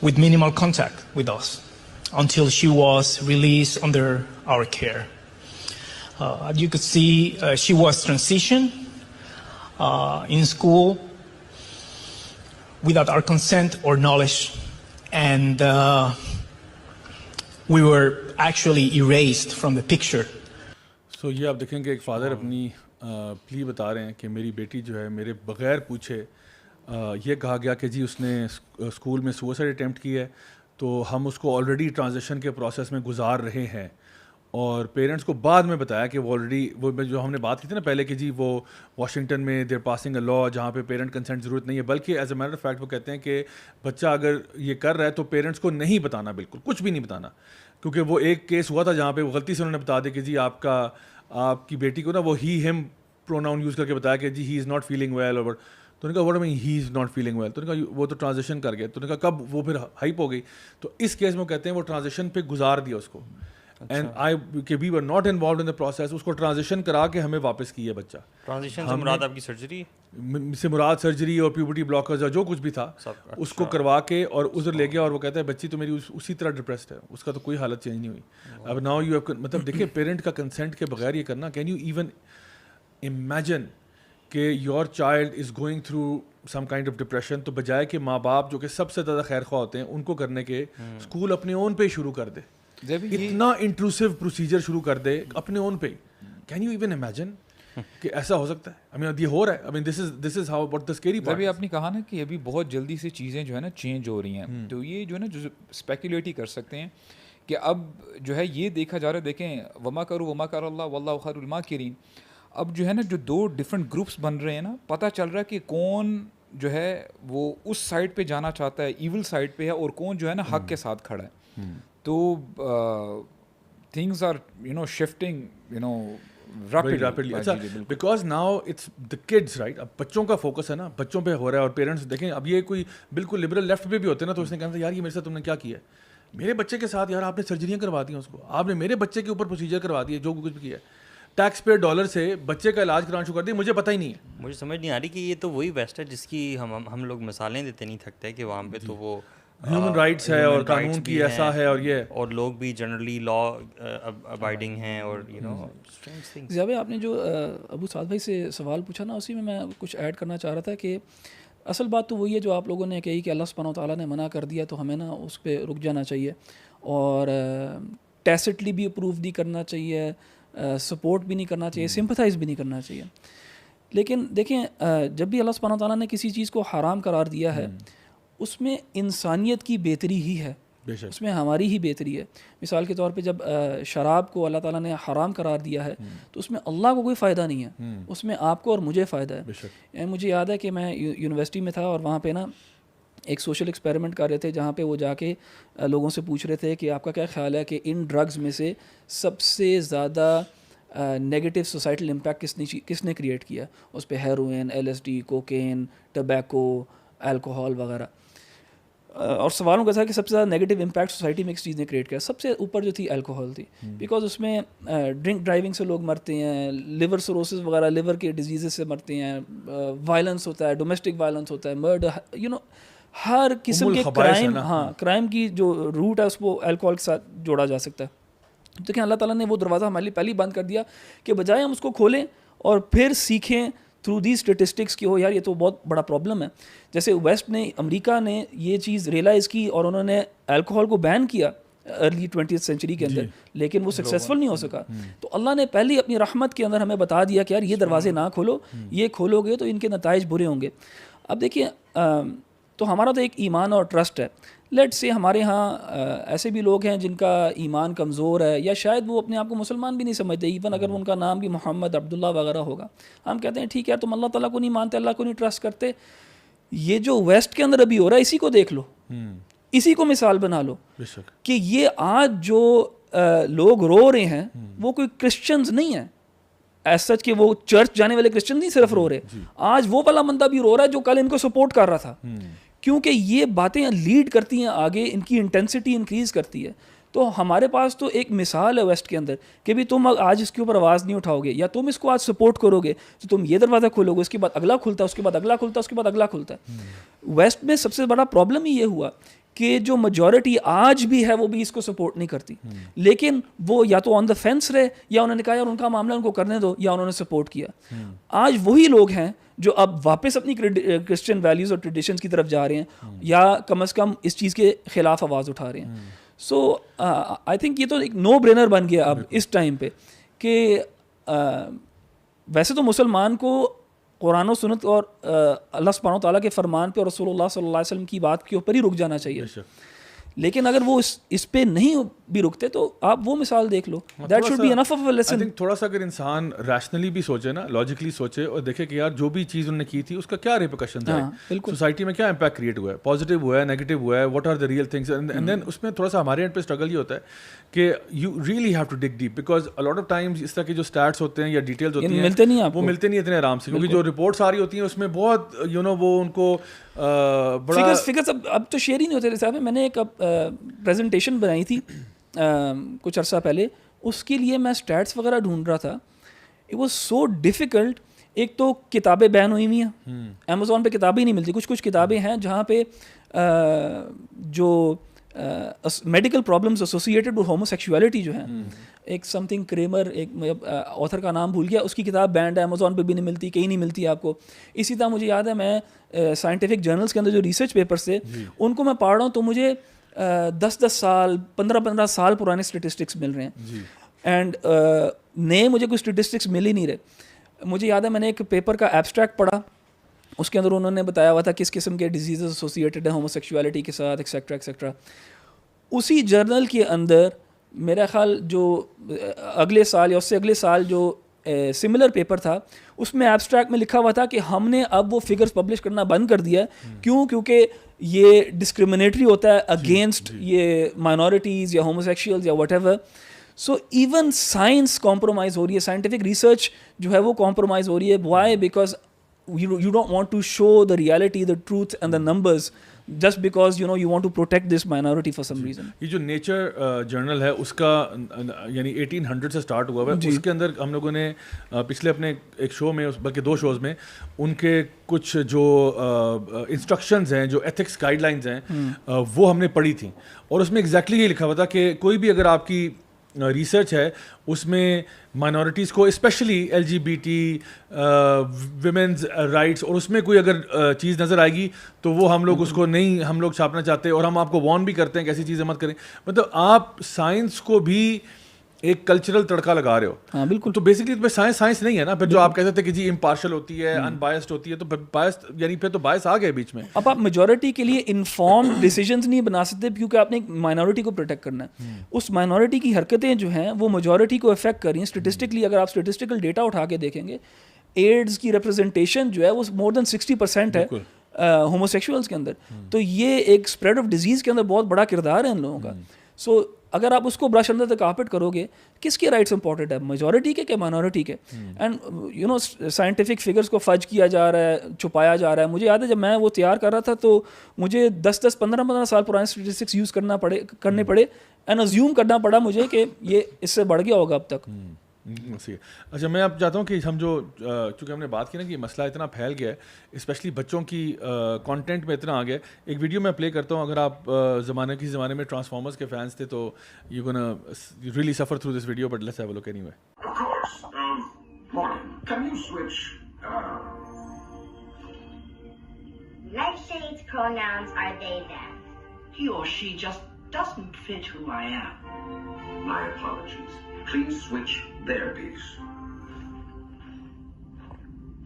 With minimal contact with us until she was released under our care. As you could see, she was transitioned in school without our consent or knowledge, and we were actually erased from the picture. So یہ آپ دیکھیں کہ ایک father اپنی پلی بتا رہے ہیں کہ میری بیٹی جو ہے میرے بغیر پوچھے یہ کہا گیا کہ جی اس نے اسکول میں سوسائڈ اٹیمپٹ کی ہے, تو ہم اس کو آلریڈی ٹرانزیکشن کے پروسیس میں گزار رہے ہیں. اور پیرنٹس کو بعد میں بتایا کہ وہ آلریڈی وہ جو ہم نے بات کی تھی نا پہلے کہ جی وہ واشنگٹن میں دیر پاسنگ اے لا جہاں پہ پیرنٹ کنسنٹ ضرورت نہیں ہے, بلکہ as a matter of fact وہ کہتے ہیں کہ بچہ اگر یہ کر رہا ہے تو پیرنٹس کو نہیں بتانا, بالکل کچھ بھی نہیں بتانا. کیونکہ وہ ایک کیس ہوا تھا جہاں پہ غلطی سے انہوں نے بتا دیا کہ جی آپ کی بیٹی کو نا وہ ہی ہم پروناؤن یوز کر کے بتایا کہ جی he is not feeling well, اور تو نے کہا what man he is not feeling well, تو نے کہا وہ تو ٹرانزیکشن کر گیا. تو نے کہا کب, وہ پھر ہائپ ہو گئی. تو اس کیس میں وہ کہتے ہیں وہ ٹرانزیکشن پہ گزار دیا اس کو. اینڈ آئی کہ we were not involved in the process. اس کو ٹرانزیشن کرا کے ہمیں واپس کی ہے بچہ. ٹرانزیشن سے مراد آپ کی سرجری سے مراد سرجری اور پیوبرٹی بلاکرز اور جو کچھ بھی تھا اس کو کروا کے اور ادھر لے گیا, اور وہ کہتا ہے بچی تو میری اسی طرح ڈپریسڈ ہے, اس کا تو کوئی حالت چینج نہیں ہوئی. اب ناؤ یو ہیو, مطلب دیکھیں پیرنٹ کا کنسنٹ کے بغیر یہ کرنا, کین یو ایون امیجن کہ your child is going through some kind of depression, تو بجائے کہ ماں باپ جو کہ سب سے زیادہ خیر خواہ ہوتے ہیں ان کو کرنے کے, اسکول اپنے اون پہ شروع کر دے, اتنا انٹروسو پروسیجر شروع کر دے اپنے اون پہ. کین یو ایون امیجن کہ ایسا ہو سکتا ہے؟ I mean یہ ہو رہا ہے. I mean this is how what the scary part. ابھی آپ نے کہا نا کہ ابھی بہت جلدی سے چیزیں جو ہے نا چینج ہو رہی ہیں, تو یہ جو ہے نا جو اسپیکولیٹ ہی کر سکتے ہیں کہ اب جو ہے یہ دیکھا جا رہا ہے, دیکھیں وما کرو وما کر اللہ واللہ خیر الماکرین. اب جو ہے نا جو دو ڈفرینٹ گروپس بن رہے ہیں نا, پتہ چل رہا ہے کہ کون جو ہے وہ اس سائڈ پہ جانا چاہتا ہے, ایول سائڈ پہ ہے, اور کون جو ہے نا حق کے ساتھ کھڑا ہے. تو تھنگز آر شفٹنگ rapidly. اچھا because now it's the kids, right? اب بچوں کا فوکس ہے نا, بچوں پہ ہو رہا ہے. اور پیرنٹس دیکھیں, اب یہ کوئی بالکل لبرل لیفٹ پہ بھی ہوتے ہیں نا, تو اس نے کہا تھا یار یہ میرے ساتھ تم نے کیا کیا ہے, میرے بچے کے ساتھ یار آپ نے سرجریاں کروا دی ہیں, اس کو آپ نے میرے بچے کے اوپر پروسیجر کروا دیے, جو کچھ بھی کیا ہے, ٹیکس پے ڈالر سے بچے کا علاج کرانا شروع کر دیا, مجھے پتہ ہی نہیں ہے. مجھے سمجھ نہیں آ رہی کہ یہ تو وہی ویسٹ ہے جس کی ہم لوگ مثالیں دیتے نہیں تھکتے کہ وہاں پہ تو وہ ہیومن رائٹس ہے اور قانون کی ایسا ہے, اور یہ اور لوگ بھی جنرلی لا ابائڈنگ ہیں. اور ضیاء بھائی آپ نے جو ابو سعد بھائی سے سوال پوچھا نا, اسی میں کچھ ایڈ کرنا چاہ رہا تھا کہ اصل بات تو وہی ہے جو آپ لوگوں نے کہی کہ اللہ سبحانہ و تعالیٰ نے منع کر دیا تو ہمیں نا اس پہ رک جانا چاہیے, اور ٹیسٹلی بھی اپروو نہیں کرنا چاہیے, سپورٹ بھی نہیں کرنا چاہیے, سمپتھائز بھی نہیں کرنا چاہیے. لیکن دیکھیں جب بھی اللہ سبحانہ و تعالیٰ نے کسی چیز کو حرام قرار دیا ہے, اس میں انسانیت کی بہتری ہی ہے, اس میں ہماری ہی بہتری ہے. مثال کے طور پہ جب شراب کو اللہ تعالیٰ نے حرام قرار دیا ہے تو اس میں اللہ کو کوئی فائدہ نہیں ہے, اس میں آپ کو اور مجھے فائدہ ہے. مجھے یاد ہے کہ میں یونیورسٹی میں تھا, اور وہاں پہ نا ایک سوشل ایکسپیریمنٹ کر رہے تھے, جہاں پہ وہ جا کے لوگوں سے پوچھ رہے تھے کہ آپ کا کیا خیال ہے کہ ان ڈرگز میں سے سب سے زیادہ نیگیٹو سوسائٹل امپیکٹ کس نے کریٹ کیا. اس پہ heroin, LSD, cocaine, tobacco, alcohol وغیرہ. اور سوالوں کا تھا کہ سب سے زیادہ نیگیٹو امپیکٹ سوسائٹی میں کس چیز نے کریٹ کیا. سب سے اوپر جو تھی الکوہول تھی, بیکاز اس میں ڈرنک ڈرائیونگ سے لوگ مرتے ہیں, لیور سروسز وغیرہ لیور کے ڈیزیزز سے مرتے ہیں, وائلنس ہوتا ہے, ڈومیسٹک وائلنس ہوتا ہے, مرڈر, ہر قسم کے کرائم, کرائم کی جو روٹ ہے اس کو الکوہول کے ساتھ جوڑا جا سکتا ہے. دیکھیں اللہ تعالیٰ نے وہ دروازہ ہمارے لیے پہلے بند کر دیا کہ بجائے ہم اس کو کھولیں اور پھر سیکھیں تھرو دی اسٹیٹسٹکس کی ہو یار یہ تو بہت بڑا پرابلم ہے. جیسے ویسٹ نے, امریکہ نے یہ چیز ریئلائز کی اور انہوں نے الکوہول کو بین کیا ارلی 20th سینچری کے اندر, لیکن وہ سکسیزفل نہیں ہو سکا. تو اللہ نے پہلے اپنی رحمت کے اندر ہمیں بتا دیا کہ یار یہ دروازے نہ کھولو, یہ کھولو گے تو ان کے نتائج برے ہوں گے. اب دیکھیے تو ہمارا تو ایک ایمان اور ٹرسٹ ہے. لیٹ سے ہمارے ہاں ایسے بھی لوگ ہیں جن کا ایمان کمزور ہے, یا شاید وہ اپنے آپ کو مسلمان بھی نہیں سمجھتے, ایون اگر ان کا نام بھی محمد, عبداللہ وغیرہ ہوگا. ہم کہتے ہیں ٹھیک ہے تم اللہ تعالیٰ کو نہیں مانتے, اللہ کو نہیں ٹرسٹ کرتے, یہ جو ویسٹ کے اندر ابھی ہو رہا ہے اسی کو دیکھ لو, اسی کو مثال بنا لو کہ یہ آج جو لوگ رو رہے ہیں وہ کوئی کرسچنز نہیں ہیں ایز سچ کہ وہ چرچ جانے والے کرسچن نہیں صرف رو رہے, آج وہ والا بندہ بھی رو رہا ہے جو کل ان کو سپورٹ کر رہا تھا, کیونکہ یہ باتیں لیڈ کرتی ہیں آگے, ان کی انٹینسٹی انکریز کرتی ہے. تو ہمارے پاس تو ایک مثال ہے ویسٹ کے اندر کہ بھی تم آج اس کے اوپر آواز نہیں اٹھاؤ گے یا تم اس کو آج سپورٹ کرو گے تو تم یہ دروازہ کھولو گے, اس کے بعد اگلا کھلتا ہے, اس کے بعد اگلا کھلتا ہے, اس کے بعد اگلا کھلتا ہے. ویسٹ میں سب سے بڑا پرابلم ہی یہ ہوا کہ جو میجورٹی آج بھی ہے وہ بھی اس کو سپورٹ نہیں کرتی, لیکن وہ یا تو آن دا فینس رہے, یا انہوں نے کہا یار ان کا معاملہ ان کو کرنے دو, یا انہوں نے سپورٹ کیا. آج وہی لوگ ہیں جو اب واپس اپنی کرسچن ویلیوز اور ٹریڈیشنز کی طرف جا رہے ہیں, یا کم از کم اس چیز کے خلاف آواز اٹھا رہے ہیں. سو آئی تھنک یہ تو ایک نو برینر بن گیا اب اس ٹائم پہ کہ ویسے تو مسلمان کو قرآن و سنت اور اللہ سبحانہ و تعالیٰ کے فرمان پہ اور رسول اللہ صلی اللہ علیہ وسلم کی بات کے اوپر ہی رک جانا چاہیے. لیکن اگر وہ اس پہ نہیں بھی رکتے تو آپ وہ مثال دیکھ لو, that should be enough of a lesson. I think تھوڑا سا اگر انسان ریشنلی بھی سوچے نا, لاجیکلی سوچے اور دیکھے کہ یار جو بھی چیز انہوں نے کی تھی اس کا کیا ریپرکشنز ہیں, سوسائٹی میں کیا امپیکٹ کریٹ ہوا ہے, پازیٹیو ہوا ہے, نیگیٹو ہوا ہے, what are the real things. And then اس میں تھوڑا سا ہمارے اینڈ پہ اسٹرگل یہ ہوتا ہے کہ you really have to dig deep, because a lot of times اس طرح کے جو اسٹیٹس ہوتے ہیں یا ڈیٹیلز ہوتی ہیں وہ ملتے نہیں اتنے آرام سے, کیونکہ جو رپورٹس آ رہی ہوتی ہیں اس میں بہت وہ ان کو بڑا فگرز اب تو شیئر ہی نہیں ہوتے. صاحب میں نے ایک پریزنٹیشن بنائی تھی کچھ عرصہ پہلے, اس کے لیے میں اسٹیٹس وغیرہ ڈھونڈ رہا تھا. It was so difficult. ایک تو کتابیں بین ہوئی ہوئی ہیں, امیزون پہ کتابیں ہی نہیں ملتی. کچھ کتابیں ہیں جہاں پہ جو medical problems associated with homo sexuality جو ہیں, ایک سم تھنگ کریمر, ایک آتھر کا نام بھول گیا, اس کی کتاب بینڈ ہے, امیزون پہ بھی نہیں ملتی, کہیں نہیں ملتی آپ کو. اسی طرح مجھے یاد ہے میں سائنٹیفک جرنلس کے اندر جو ریسرچ پیپرس تھے ان کو میں پڑھ رہا ہوں تو مجھے 10 سال 15 سال پرانے اسٹیٹسٹکس مل رہے ہیں, اینڈ نئے مجھے کوئی اسٹیٹسٹکس مل ہی نہیں رہے. مجھے یاد ہے میں نے ایک پیپر کا ایبسٹریکٹ پڑھا, اس کے اندر انہوں نے بتایا ہوا تھا کس قسم کے ڈیزیزز ایسوسیٹیڈ ہیں ہومو سیکشولیٹی کے ساتھ, ایکسیکٹرا ایکسیکٹرا. اسی جرنل کے اندر میرا خیال جو اگلے سال یا اس سے اگلے سال جو سملر پیپر تھا, اس میں ایبسٹریکٹ میں لکھا ہوا تھا کہ ہم نے اب وہ فگرز پبلش کرنا بند کر دیا ہے. کیوں؟ کیونکہ یہ ڈسکریمنیٹری ہوتا ہے اگینسٹ یہ مائنورٹیز یا ہومو سیکشولز یا whatever. So even science compromise ہو رہی ہے, سائنٹیفک ریسرچ جو ہے وہ کمپرومائز ہو رہی ہے. Why? Because you don't want to show the reality, the truth and the numbers just because you want to protect this minority for some reason. یہ جو نیچر جرنل ہے اس کا یعنی 1800 سے اسٹارٹ ہوا ہے. اس کے اندر ہم لوگوں نے پچھلے اپنے ایک شو میں, بلکہ 2 شوز میں, ان کے کچھ جو انسٹرکشنز ہیں, جو ایتھکس گائیڈ لائنز ہیں, وہ ہم نے پڑھی تھیں. اور اس میں ایگزیکٹلی یہ لکھا ہوا تھا کہ کوئی بھی اگر آپ کی ریسرچ ہے اس میں مائنورٹیز کو اسپیشلی LGBT ویمنز رائٹس, اور اس میں کوئی اگر چیز نظر آئے گی تو وہ ہم لوگ اس کو نہیں ہم لوگ چھاپنا چاہتے, اور ہم آپ کو وارن بھی کرتے ہیں کہ ایسی چیزیں مت کریں. مطلب آپ سائنس کو بھی ایک کلچرل تڑکا لگا رہے ہو. ہاں بالکل. تو بیسکلی سائنس نہیں ہے نا پھر, جو آپ کہتے تھے کہ جی امپارشل ہوتی ہے, ان بائسڈ ہوتی ہے, تو بائسڈ یعنی پھر تو بائس آ گئے بیچ میں. اب آپ میجورٹی کے لیے انفارم ڈیسیجنز نہیں بنا سکتے کیونکہ آپ نے ایک مائنورٹی کو پروٹیکٹ کرنا ہے. اس مائنورٹی کی حرکتیں جو ہیں وہ میجورٹی کو افیکٹ کر رہی ہیں. اسٹیٹسٹکلی اگر آپ اسٹیٹسٹیکل ڈیٹا اٹھا کے دیکھیں گے, ایڈز کی ریپرزنٹیشن جو ہے وہ مور دین 60% ہے ہومو سیکشولز کے اندر. تو یہ ایک اسپریڈ آف ڈیزیز کے اندر بہت بڑا کردار ہے ان لوگوں کا. سو اگر آپ اس کو برش اندر تک کارپیٹ کرو گے, کس کے رائٹس امپورٹنٹ ہے, میجورٹی کے کہ مائنورٹی کے؟ اینڈ سائنٹیفک فگرس کو فج کیا جا رہا ہے, چھپایا جا رہا ہے. مجھے یاد ہے جب میں وہ تیار کر رہا تھا تو مجھے 15 سال پرانے اسٹیٹسٹکس یوز کرنے پڑے اینڈ ازیوم کرنا پڑا مجھے کہ یہ اس سے بڑھ گیا ہوگا اب تک. اچھا, میں اب چاہتا ہوں کہ ہم جو چونکہ ہم نے بات کی نا کہ یہ مسئلہ اتنا پھیل گیا ہے, اسپیشلی بچوں کی کانٹینٹ میں اتنا آ گیا ہے. ایک ویڈیو میں پلے کرتا ہوں, اگر آپ زمانے میں ٹرانسفارمرز کے فینس تھے تو you gonna really suffer through this video, but let's have a look anyway. Of course. Morning. Can you switch? Nightshades' pronouns are they, them. He or she just doesn't fit who I am. My apologies. Please switch their piece.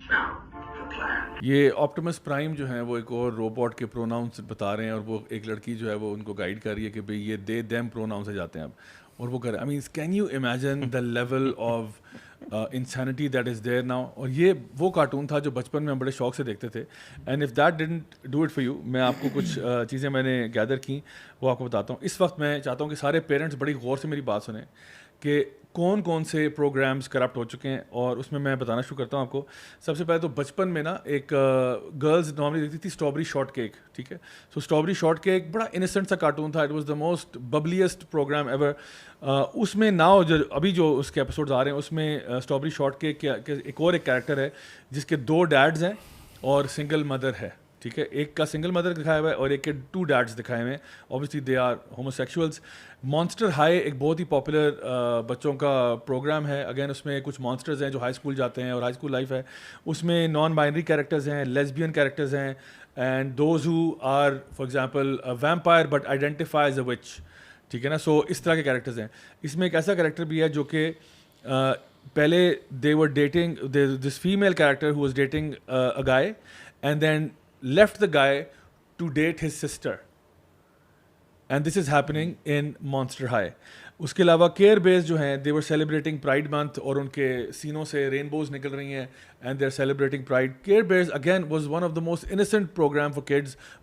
Now, the plan. یہ آپٹیمس prime جو ہیں وہ ایک اور robot کے pronouns بتا رہے ہیں, اور وہ ایک لڑکی جو ہے وہ ان کو گائیڈ کر رہی ہے کہ بھئی یہ دے دیم پروناؤن سے جاتے ہیں اب, اور وہ کر رہے ہیں. I mean can you imagine the level of insanity that is there now. اور یہ وہ کارٹون تھا جو بچپن میں ہم بڑے شوق سے دیکھتے تھے. And if that didn't do it for you, میں آپ کو کچھ چیزیں میں نے گیدر کی وہ آپ کو بتاتا ہوں. اس وقت میں چاہتا ہوں کہ سارے پیرنٹس بڑی غور سے میری بات سنیں کہ کون سے پروگرامز کرپٹ ہو چکے ہیں, اور اس میں بتانا شروع کرتا ہوں آپ کو. سب سے پہلے تو بچپن میں نا ایک گرلز نارملی دیکھتی تھی اسٹرابری شارٹ کیک, ٹھیک ہے. سو اسٹرابری شارٹ کیک بڑا انسنٹ سا کارٹون تھا. It was the most bubbliest programme ever. اس میں ناؤ ابھی جو اس کے ایپیسوڈز آ رہے ہیں اس میں اسٹرابری شارٹ کیک ایک اور ایک کیریکٹر ہے جس کے 2 ڈیڈز ہیں اور سنگل مدر ہے, ٹھیک ہے. ایک کا سنگل مدر دکھایا ہوا ہے اور ایک کے 2 ڈیڈس دکھائے ہوئے ہیں. Obviously they are homosexuals. Monster High ایک بہت ہی پاپولر بچوں کا پروگرام ہے. اگین اس میں کچھ مانسٹرز ہیں جو ہائی اسکول جاتے ہیں اور ہائی اسکول لائف ہے. اس میں نان بائنری کیریکٹرز ہیں, لیسبین کیریکٹرز ہیں, and those who are for example vampire but identify as a witch, ٹھیک ہے نا. سو اس طرح کے کیریکٹرز ہیں. اس میں ایک ایسا کیریکٹر بھی ہے جو کہ پہلے they were dating this female character who was dating a guy and then left the guy to date his sister, and this is happening in Monster High. اس کے علاوہ کیئر بیس جو ہیں they were celebrating Pride Month, اور ان کے سینوں سے رینبوز نکل رہی ہیں and they're celebrating Pride. Care Bears again was one of the most innocent program for kids.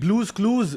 Blues Clues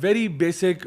very basic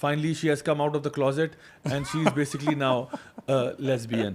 finally she has come out of the closet and she is basically now a lesbian.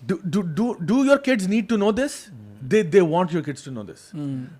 Do your kids need to know this? They want your kids to know this.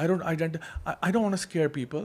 I don't want to scare people.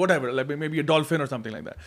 whatever, like maybe a dolphin or something like that.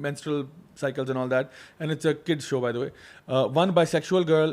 menstrual cycles and all that, and it's a kids show by the way. One bisexual girl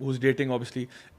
who's dating obviously.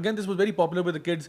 Again this was very popular with the kids.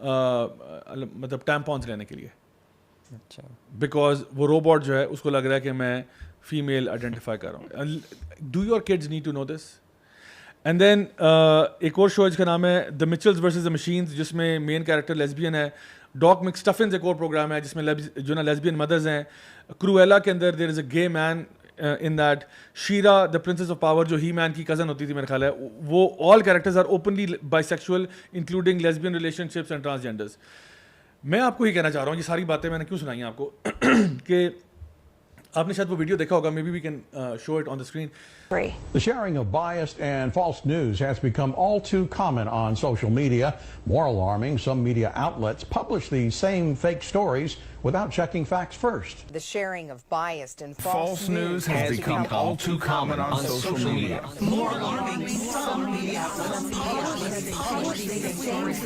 مطلب ٹیمپونس لینے کے لیے, اچھا because وہ robot جو ہے اس کو لگ رہا ہے کہ میں فیمیل آئیڈینٹیفائی کر رہا ہوں. Do your kids need to know this. And then ایک اور شو جس کا نام ہے دا مچلز ورسز دا مشینز, جس میں مین کیریکٹر لیسبین ہے. ڈاک مکسٹفنز ایک اور پروگرام ہے جس میں جو نا لیسبین مدرز ہیں. کرویلا کے اندر دیر از اے گے مین in that. She-Ra, the Princess of Power, جو ہی مین کی کزن ہوتی تھی میرا خیال ہے, وہ all characters are openly bisexual including lesbian relationships and transgenders. میں آپ کو یہ کہنا چاہ رہا ہوں, یہ ساری باتیں میں نے کیوں سنائی ہیں آپ کو کہ آپ نے شاید وہ ویڈیو دیکھا ہوگا, maybe we can show it on the screen. The sharing of biased and false news has become all too common on social media. More alarming, some media outlets publish these same fake stories without checking facts first. The sharing of biased and false news has become all too common on social media. More alarming, some media outlets publish these stories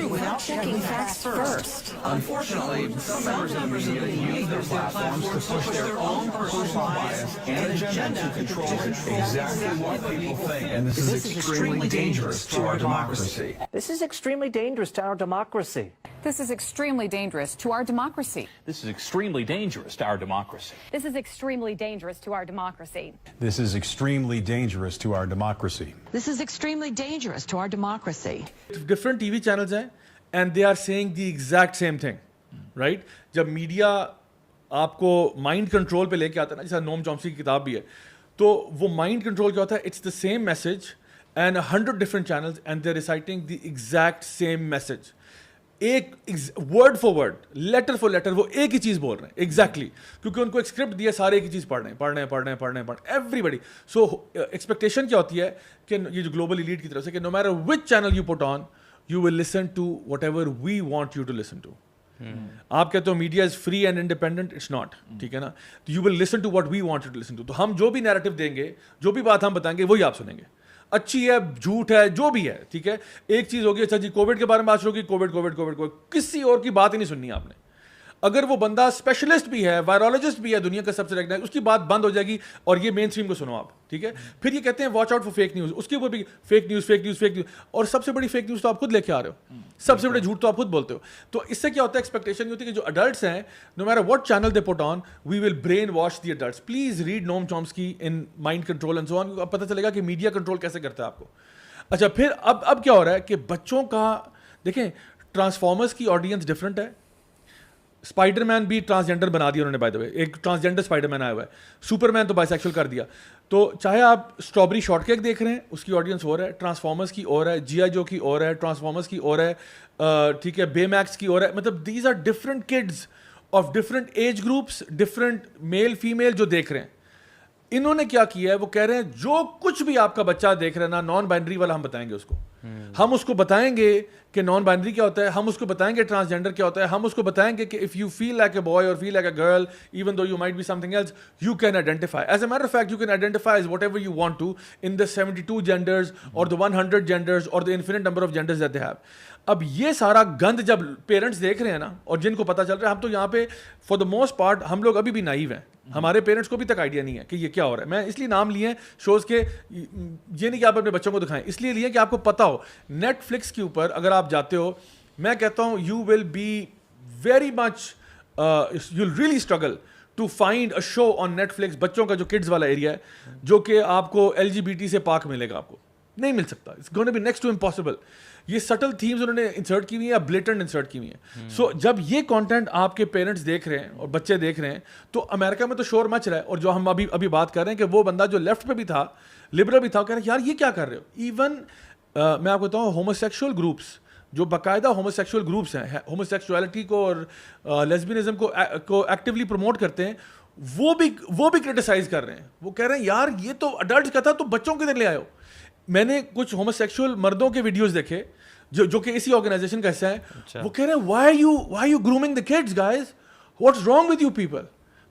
without checking facts first. Unfortunately, some members of the media use their platforms to push their own personal bias and agenda to control exactly what people think. And this is extremely dangerous to our democracy. This is extremely dangerous to our democracy. This is extremely dangerous to our democracy. This is extremely dangerous to our democracy. This is extremely dangerous to our democracy. This is extremely dangerous to our democracy. This is extremely dangerous to our democracy. Different TV channels ہیں and they are saying the exact same thing, right? جب media آپ کو mind control پہ لے کے آتا ہے نا, جیسا نوم چومسکی کی کتاب بھی ہے, تو وہ مائنڈ کنٹرول کیا ہوتا ہے, it's the same message and 100 different channels and they are reciting the exact same message, ایک word for word, letter for letter, وہ ایک ہی چیز بول رہے ہیں ایگزیکٹلی, کیونکہ ان کو ایک اسکرپٹ دیا, سارے ایک ہی چیز پڑھ رہے ہیں ایوری بڈی. سو ایکسپیکٹیشن کیا ہوتی ہے کہ یہ جو گلوبل ایلیٹ کی طرف سے کہ no matter which channel you put on you will listen to whatever we want you to listen to. آپ کہتے ہو media is free and independent, it's not, ٹھیک ہے نا. تو you will listen to what we want you to listen to. تو ہم جو بھی نیریٹو دیں گے, جو بھی بات ہم بتائیں گے, وہی آپ سنیں گے, اچھی ہے جھوٹ ہے جو بھی ہے, ٹھیک ہے. ایک چیز ہوگی, اچھا جی کووڈ کے بارے میں بات شروع کی, کووڈ, کسی اور کی بات ہی نہیں سننی آپ نے. اگر وہ بندہ اسپیشلسٹ بھی ہے, وائرولوجسٹ بھی ہے, دنیا کا سب سے ریکگنائز, اس کی بات بند ہو جائے گی اور یہ مین اسٹریم کو سنو آپ, ٹھیک ہے. پھر یہ کہتے ہیں watch out for fake news, اس کے اوپر بھی فیک نیوز, اور سب سے بڑی فیک نیوز تو آپ خود لے کے آ رہے ہو, سب سے بڑے جھوٹ تو آپ خود بولتے ہو. تو اس سے کیا ہوتا ہے, ایکسپیکٹیشن یہ ہوتی ہے کہ جو اڈلٹس ہیں, no matter what channel they put on, we will brainwash the adults. Please read Noam Chomsky in mind control and so on, اب پتہ چلے گا کہ میڈیا کنٹرول کیسے کرتا ہے آپ کو. اچھا پھر اب کیا ہو رہا ہے کہ بچوں کا دیکھیں, ٹرانسفارمرز کی آڈینس ڈفرینٹ ہے. اسپائڈر مین بھی ٹرانسجینڈر بنا دیا انہوں نے, بائی دا وے, ایک ٹرانسجینڈر اسپائڈر مین آیا ہوا ہے. سپر مین تو بائی سیکشل کر دیا. تو چاہے آپ اسٹرابری شارٹ کیک دیکھ رہے ہیں, اس کی آڈینس اور ہے, ٹرانسفارمرز کی اور ہے, جی آئی جو کی اور ہے, ٹرانسفارمرز کی اور ہے, ٹھیک ہے, بے میکس کی اور ہے. مطلب these are different kids of different age groups, different male female جو دیکھ رہے ہیں. انہوں نے کیا کیا ہے, وہ کہہ رہے ہیں جو کچھ بھی آپ کا بچہ دیکھ رہا ہے نا, نان بائنڈری والا ہم بتائیں گے اس کو, ہم اس کو بتائیں گے کہ نان بائنڈری کیا ہوتا ہے, ہم اس کو بتائیں گے ٹرانسجینڈر کیا ہوتا ہے, ہم اس کو بتائیں گے کہ if you feel like a boy or feel like a girl even though you might be something else, you can identify. As a matter of fact you can identify whatever you want to in the 72 genders or the 100 genders or the infinite number of genders that they have. اب یہ سارا گند جب parents دیکھ رہے ہیں نا, اور جن کو پتہ چل رہا ہے, ہم تو یہاں پہ فار دا موسٹ پارٹ ہم لوگ ابھی بھی نائیو ہیں, ہمارے پیرنٹس کو بھی تک آئیڈیا نہیں ہے کہ یہ کیا ہو رہا ہے. میں اس لیے نام لیے ہیں شوز کے, یہ نہیں کہ آپ اپنے بچوں کو دکھائیں, اس لیے لیے کہ آپ کو پتہ ہو. نیٹ فلکس کے اوپر اگر آپ جاتے ہو, میں کہتا ہوں you will be very much, you will really struggle to find a show on Netflix, بچوں کا جو کڈز والا ایریا ہے, جو کہ آپ کو LGBT سے پاک ملے گا, آپ کو نہیں مل سکتا. It's gonna be next to impossible. یہ سٹل تھیمز انہوں نے انسرٹ کی ہوئی ہیں یا بلیٹنٹ انسرٹ کی ہوئی ہیں. سو جب یہ کانٹینٹ آپ کے پیرنٹس دیکھ رہے ہیں اور بچے دیکھ رہے ہیں, تو امریکہ میں تو شور مچ رہا ہے. اور جو ہم ابھی بات کر رہے ہیں کہ وہ بندہ جو لیفٹ پہ بھی تھا, لبرل بھی تھا, کہہ رہا ہے یار یہ کیا کر رہے ہو. ایون میں آپ کو بتاؤں, ہوموسیکشول گروپس جو باقاعدہ ہوموسیکشول گروپس ہیں, ہوموسیکشولیٹی کو اور لیسبینزم کو ایکٹیولی پروموٹ کرتے ہیں, وہ بھی کرٹیسائز کر رہے ہیں. وہ کہہ رہے ہیں یار یہ تو اڈلٹس کا تھا, تو بچوں کے دن لے آئے ہو. میں نے کچھ ہوموسیکشول مردوں کے ویڈیوز دیکھے جو کہ اسی آرگنائزیشن کا حصہ ہیں. وہ کہہ رہے ہیں why you grooming the kids guys, what's wrong with you people,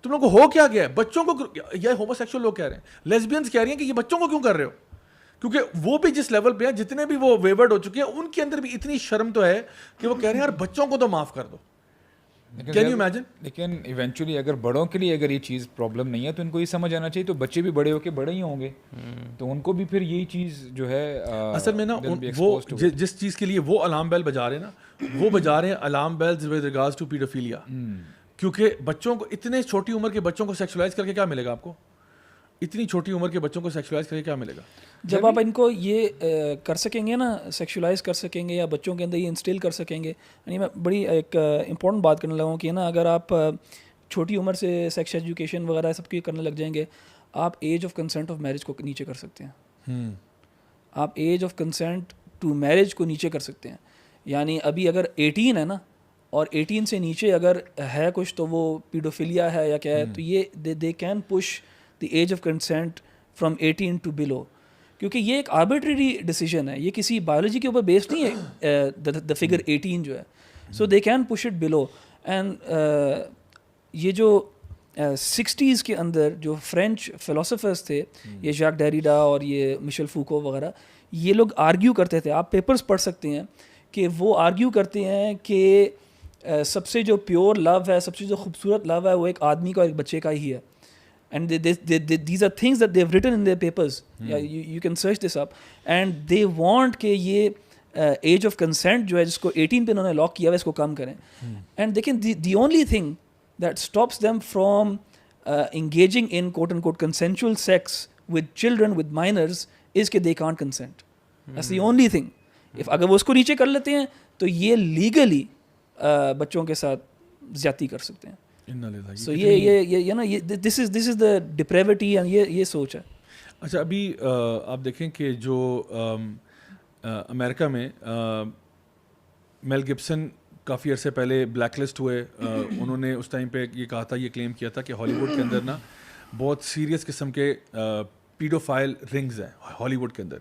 تم لوگوں کو ہو کیا گیا ہے بچوں کو. یہ ہوموسیکشول لوگ کہہ رہے ہیں, لیسبینس کہہ رہی ہیں کہ یہ بچوں کو کیوں کر رہے ہو, کیونکہ وہ بھی جس لیول پہ ہیں, جتنے بھی وہ ویورڈ ہو چکے ہیں, ان کے اندر بھی اتنی شرم تو ہے کہ وہ کہہ رہے ہیں یار بچوں کو تو معاف کر دو. Can you imagine? لیکن ایونچولی اگر بڑوں کے لیے اگر یہ چیز پرابلم نہیں ہے تو ان کو یہ سمجھ آنا چاہیے, تو بچے بھی بڑے ہو کے بڑے ہی ہوں گے, تو ان کو بھی پھر یہی چیز جو ہے اصل میں نا وہ جس چیز کے لیے وہ الارم بیل بجا رہے ہیں نا, وہ بجا رہے ہیں alarm bells with regards to paedophilia. کیونکہ بچوں کو, اتنے چھوٹی عمر کے بچوں کو سیکسولائز کر کے کیا ملے گا آپ کو؟ اتنی چھوٹی عمر کے بچوں کو سیکسولائز کر کے کیا ملے گا؟ جب آپ ان کو یہ کر سکیں گے نا, سیکشولائز کر سکیں گے یا بچوں کے اندر یہ انسٹل کر سکیں گے. یعنی میں بڑی ایک امپورٹنٹ بات کرنے لگا ہوں کہ نا اگر آپ چھوٹی عمر سے سیکس ایجوکیشن وغیرہ سب کی کرنے لگ جائیں گے, آپ age of consent of marriage کو نیچے کر سکتے ہیں. آپ age of consent to marriage کو نیچے کر سکتے ہیں. یعنی ابھی اگر 18 ہے نا, اور 18 سے نیچے اگر ہے کچھ تو وہ پیڈوفیلیا ہے یا کیا ہے, تو یہ they can push the age of consent from 18 to below. کیونکہ یہ ایک آربیٹری ڈیسیجن ہے, یہ کسی بایولوجی کے اوپر بیسڈ نہیں ہے دا فگر 18 جو ہے. So they can push it below. And یہ جو 60s کے اندر جو فرینچ فلاسفرز تھے, یہ ژاک ڈیریڈا اور یہ مشیل فوکو وغیرہ, یہ لوگ آرگیو کرتے تھے, آپ پیپرز پڑھ سکتے ہیں کہ وہ آرگیو کرتے ہیں کہ سب سے جو پیور لو ہے, سب سے جو خوبصورت لو ہے, وہ ایک آدمی کا اور ایک بچے کا ہی ہے. And these are things that they've written in their papers. Yeah, you can search this up. And they want کہ یہ age of consent جو ہے جس کو 18 پہ انہوں نے لاک کیا ہے اس کو کم کریں. And they can the only thing that stops them from engaging in quote unquote consensual sex with children, with minors, is کہ they can't consent. That's the only thing. If اگر وہ اس کو نیچے کر لیتے ہیں تو یہ لیگلی بچوں کے ساتھ زیادتی کر سکتے ہیں. سو یہ نا دس از دا ڈپریوٹی, اینڈ یہ سوچ ہے. اچھا ابھی آپ دیکھیں کہ جو امریکہ میں میل گبسن کافی عرصے پہلے بلیک لسٹ ہوئے, انہوں نے اس ٹائم پہ یہ کہا تھا, یہ کلیم کیا تھا کہ ہالی ووڈ کے اندر نا بہت سیریس قسم کے پیڈوفائل رنگز ہیں ہالی ووڈ کے اندر.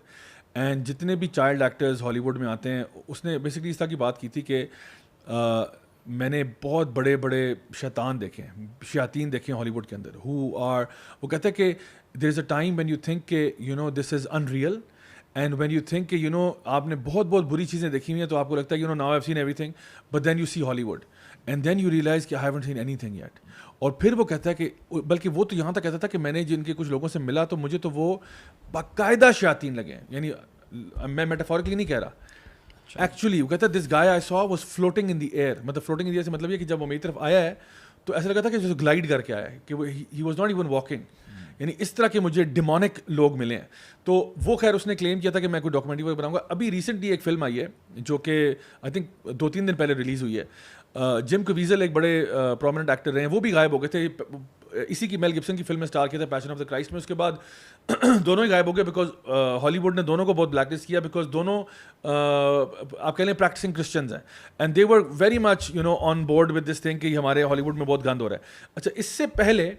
اینڈ جتنے بھی چائلڈ ایکٹرز ہالی ووڈ میں آتے ہیں, اس نے بیسکلی اس طرح کی بات کی تھی کہ میں نے بہت بڑے بڑے شیطان دیکھے ہیں, شیاطین دیکھے ہیں ہالی ووڈ کے اندر, وہ کہتے ہیں کہ there is a time when you think کہ you know this is unreal, and when you think کہ یو نو آپ نے بہت بہت بری چیزیں دیکھی ہوئی ہیں تو آپ کو لگتا ہے you know now I have seen everything, but then you see Hollywood and then you realize کہ I haven't seen anything yet. اور پھر وہ کہتا ہے کہ, بلکہ وہ تو یہاں تک کہتا تھا کہ میں نے جن کے کچھ لوگوں سے ملا تو مجھے تو وہ باقاعدہ شیاطین لگے ہیں. یعنی میں میٹافورکلی نہیں کہہ رہا, ایکچولی وہ کہتا ہے دس guy I saw was floating in the air. مطلب فلوٹنگ ان دی ایئر سے مطلب یہ کہ جب وہ میری طرف آیا ہے تو ایسا لگا تھا کہ جیسے گلائڈ کر کے آیا ہے, کہ he was not even walking. یعنی اس طرح کے مجھے ڈیمونک لوگ ملے ہیں. تو وہ خیر اس نے کلیم کیا تھا کہ میں کوئی ڈاکومنٹری بناؤں گا. ابھی ریسنٹلی ایک فلم آئی ہے جو کہ آئی تھنک 2-3 دن پہلے ریلیز ہوئی ہے. جم کویزل ایک بڑے پرومیننٹ ایکٹر رہے ہیں, وہ بھی غائب ہو گئے تھے. اسی کی میل گبسن کی فلم میں اسٹار کیا تھا پیشن آف دا کرائسٹ میں. اس کے بعد دونوں ہی غائب ہو گئے بیکاز ہالی ووڈ نے دونوں کو بہت بلیک لسٹ کیا, بیکاز دونوں آپ کہہ لیں پریکٹسنگ کرسچنز ہیں, and they were very much you know on board with this thing کہ ہمارے ہالی ووڈ میں بہت گند ہو رہا ہے. اچھا اس سے پہلے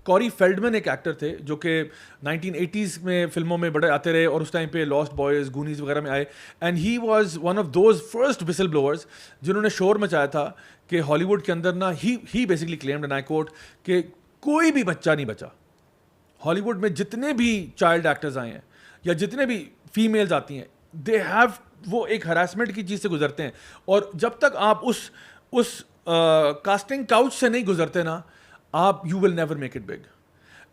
کوری فیلڈمن ایک ایکٹر تھے جو کہ 1980s میں فلموں میں بڑے آتے رہے, اور اس ٹائم پہ لاسٹ بوائز, گونیز وغیرہ میں آئے, and he was one of those first whistle blowers جنہوں نے شور مچایا تھا کہ ہالی ووڈ کے اندر نا ہی بیسکلی کلیمڈ اینڈ آئی کوٹ کہ کوئی بھی بچہ نہیں بچا. ہالی ووڈ میں جتنے بھی چائلڈ ایکٹرز آئے ہیں یا جتنے بھی فیمیلز آتی ہیں, دے ہیو, وہ ایک ہراسمنٹ کی چیز سے گزرتے ہیں, اور جب تک آپ اس کاسٹنگ کاؤچ سے نہیں گزرتے نا, آپ you will never make it big.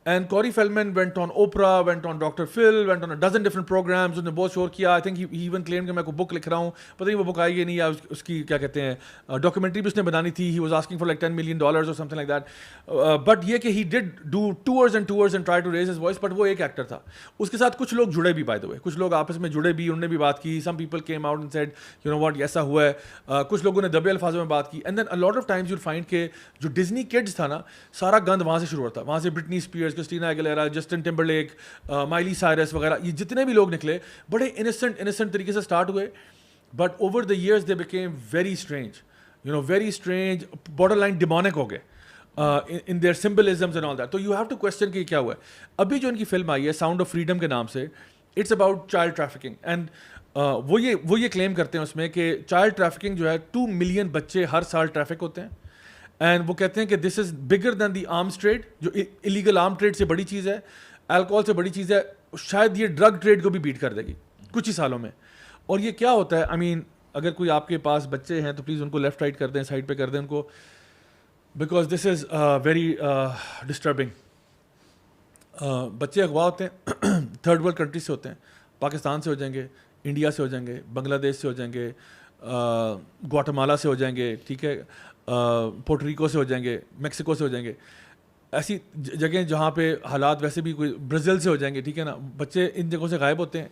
And Corey Feldman went on Oprah, went on Dr. Phil, went on a dozen different programs. اس نے بہت شور کیا. I think he even claimed کہ میں کوئی بک لکھ رہا ہوں, پتہ نہیں وہ بک آئی یا نہیں, یا اس کی کیا کہتے ہیں ڈاکومنٹری بھی اس نے بنانی تھی. he was asking for like $10 million or something like that. But یہ کہ he did do tours and try to raise his voice. But وہ ایک ایکٹر تھا. اس کے ساتھ کچھ لوگ جڑے بھی by the way, کچھ لوگ آپس میں جڑے بھی, انہوں نے بھی بات کی. Some people came out and said you know what ایسا ہوا ہے. کچھ لوگوں نے دبے الفاظوں میں بات کی. And then a lot of times you'll find کہ جو ڈزنی کڈز تھا نا, سارا گند وہاں سے شروع ہوتا. وہاں سے Britney Spears, Christina Aguilera, Justin Timberlake, Miley Cyrus وغیرہ, یہ جتنے بھی لوگ نکلے بڑے انسنٹ طریقے سے اسٹارٹ ہوئے, but over the years they became very strange, you know very strange, borderline demonic ہو گئے in their symbolisms and all that. تو یو ہیو ٹو کوشچن کہ کیا ہوا ہے. ابھی جو ان کی فلم آئی ہے ساؤنڈ آف فریڈم کے نام سے, it's about child trafficking. And وہ یہ کلیم کرتے ہیں اس میں کہ چائلڈ ٹریفکنگ جو ہے 2 ملین بچے ہر سال ٹریفک ہوتے ہیں. اینڈ وہ کہتے ہیں کہ this is bigger then the arms trade, جو الیگل آرم ٹریڈ سے بڑی چیز ہے, الکوہول سے بڑی چیز ہے, شاید یہ ڈرگ ٹریڈ کو بھی بیٹ کر دے گی کچھ ہی سالوں میں. اور یہ کیا ہوتا ہے, آئی مین اگر کوئی آپ کے پاس بچے ہیں تو پلیز ان کو لیفٹ رائٹ کر دیں, سائڈ پہ کر دیں ان کو. because this is very disturbing. بچے اغوا ہوتے ہیں تھرڈ ورلڈ کنٹری سے ہوتے ہیں, پاکستان سے ہو جائیں گے, انڈیا سے ہو جائیں گے, بنگلہ دیش سے ہو جائیں گے, گواٹمالا سے ہو جائیں گے, ٹھیک ہے, پورٹریکو سے ہو جائیں گے, میکسیکو سے ہو جائیں گے, ایسی جگہیں جہاں پہ حالات ویسے بھی کوئی برازیل سے ہو جائیں گے, ٹھیک ہے نا. بچے ان جگہوں سے غائب ہوتے ہیں,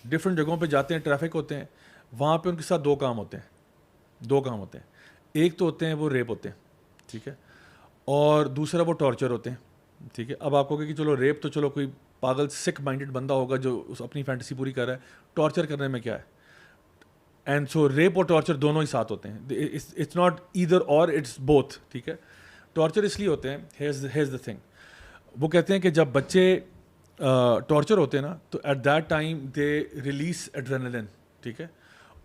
ڈفرینٹ جگہوں پہ جاتے ہیں, ٹریفک ہوتے ہیں, وہاں پہ ان کے ساتھ دو کام ہوتے ہیں. ایک تو ہوتے ہیں وہ ریپ ہوتے ہیں, ٹھیک ہے, اور دوسرا وہ ٹارچر ہوتے ہیں, ٹھیک ہے. اب آپ کو کہ چلو ریپ تو چلو کوئی پاگل سک مائنڈڈ بندہ ہوگا جو اپنی فینٹیسی پوری کر رہا ہے, ٹارچر کرنے میں کیا ہے. اینڈ سو ریپ اور ٹارچر دونوں ہی ساتھ ہوتے ہیں, اٹس ناٹ ایدر اور, اٹس بوتھ, ٹھیک ہے. ٹارچر اس لیے ہوتے ہیں, ہیئرز دا تھنگ, وہ کہتے ہیں کہ جب بچے ٹارچر ہوتے ہیں نا تو at that time they release adrenaline, ٹھیک ہے.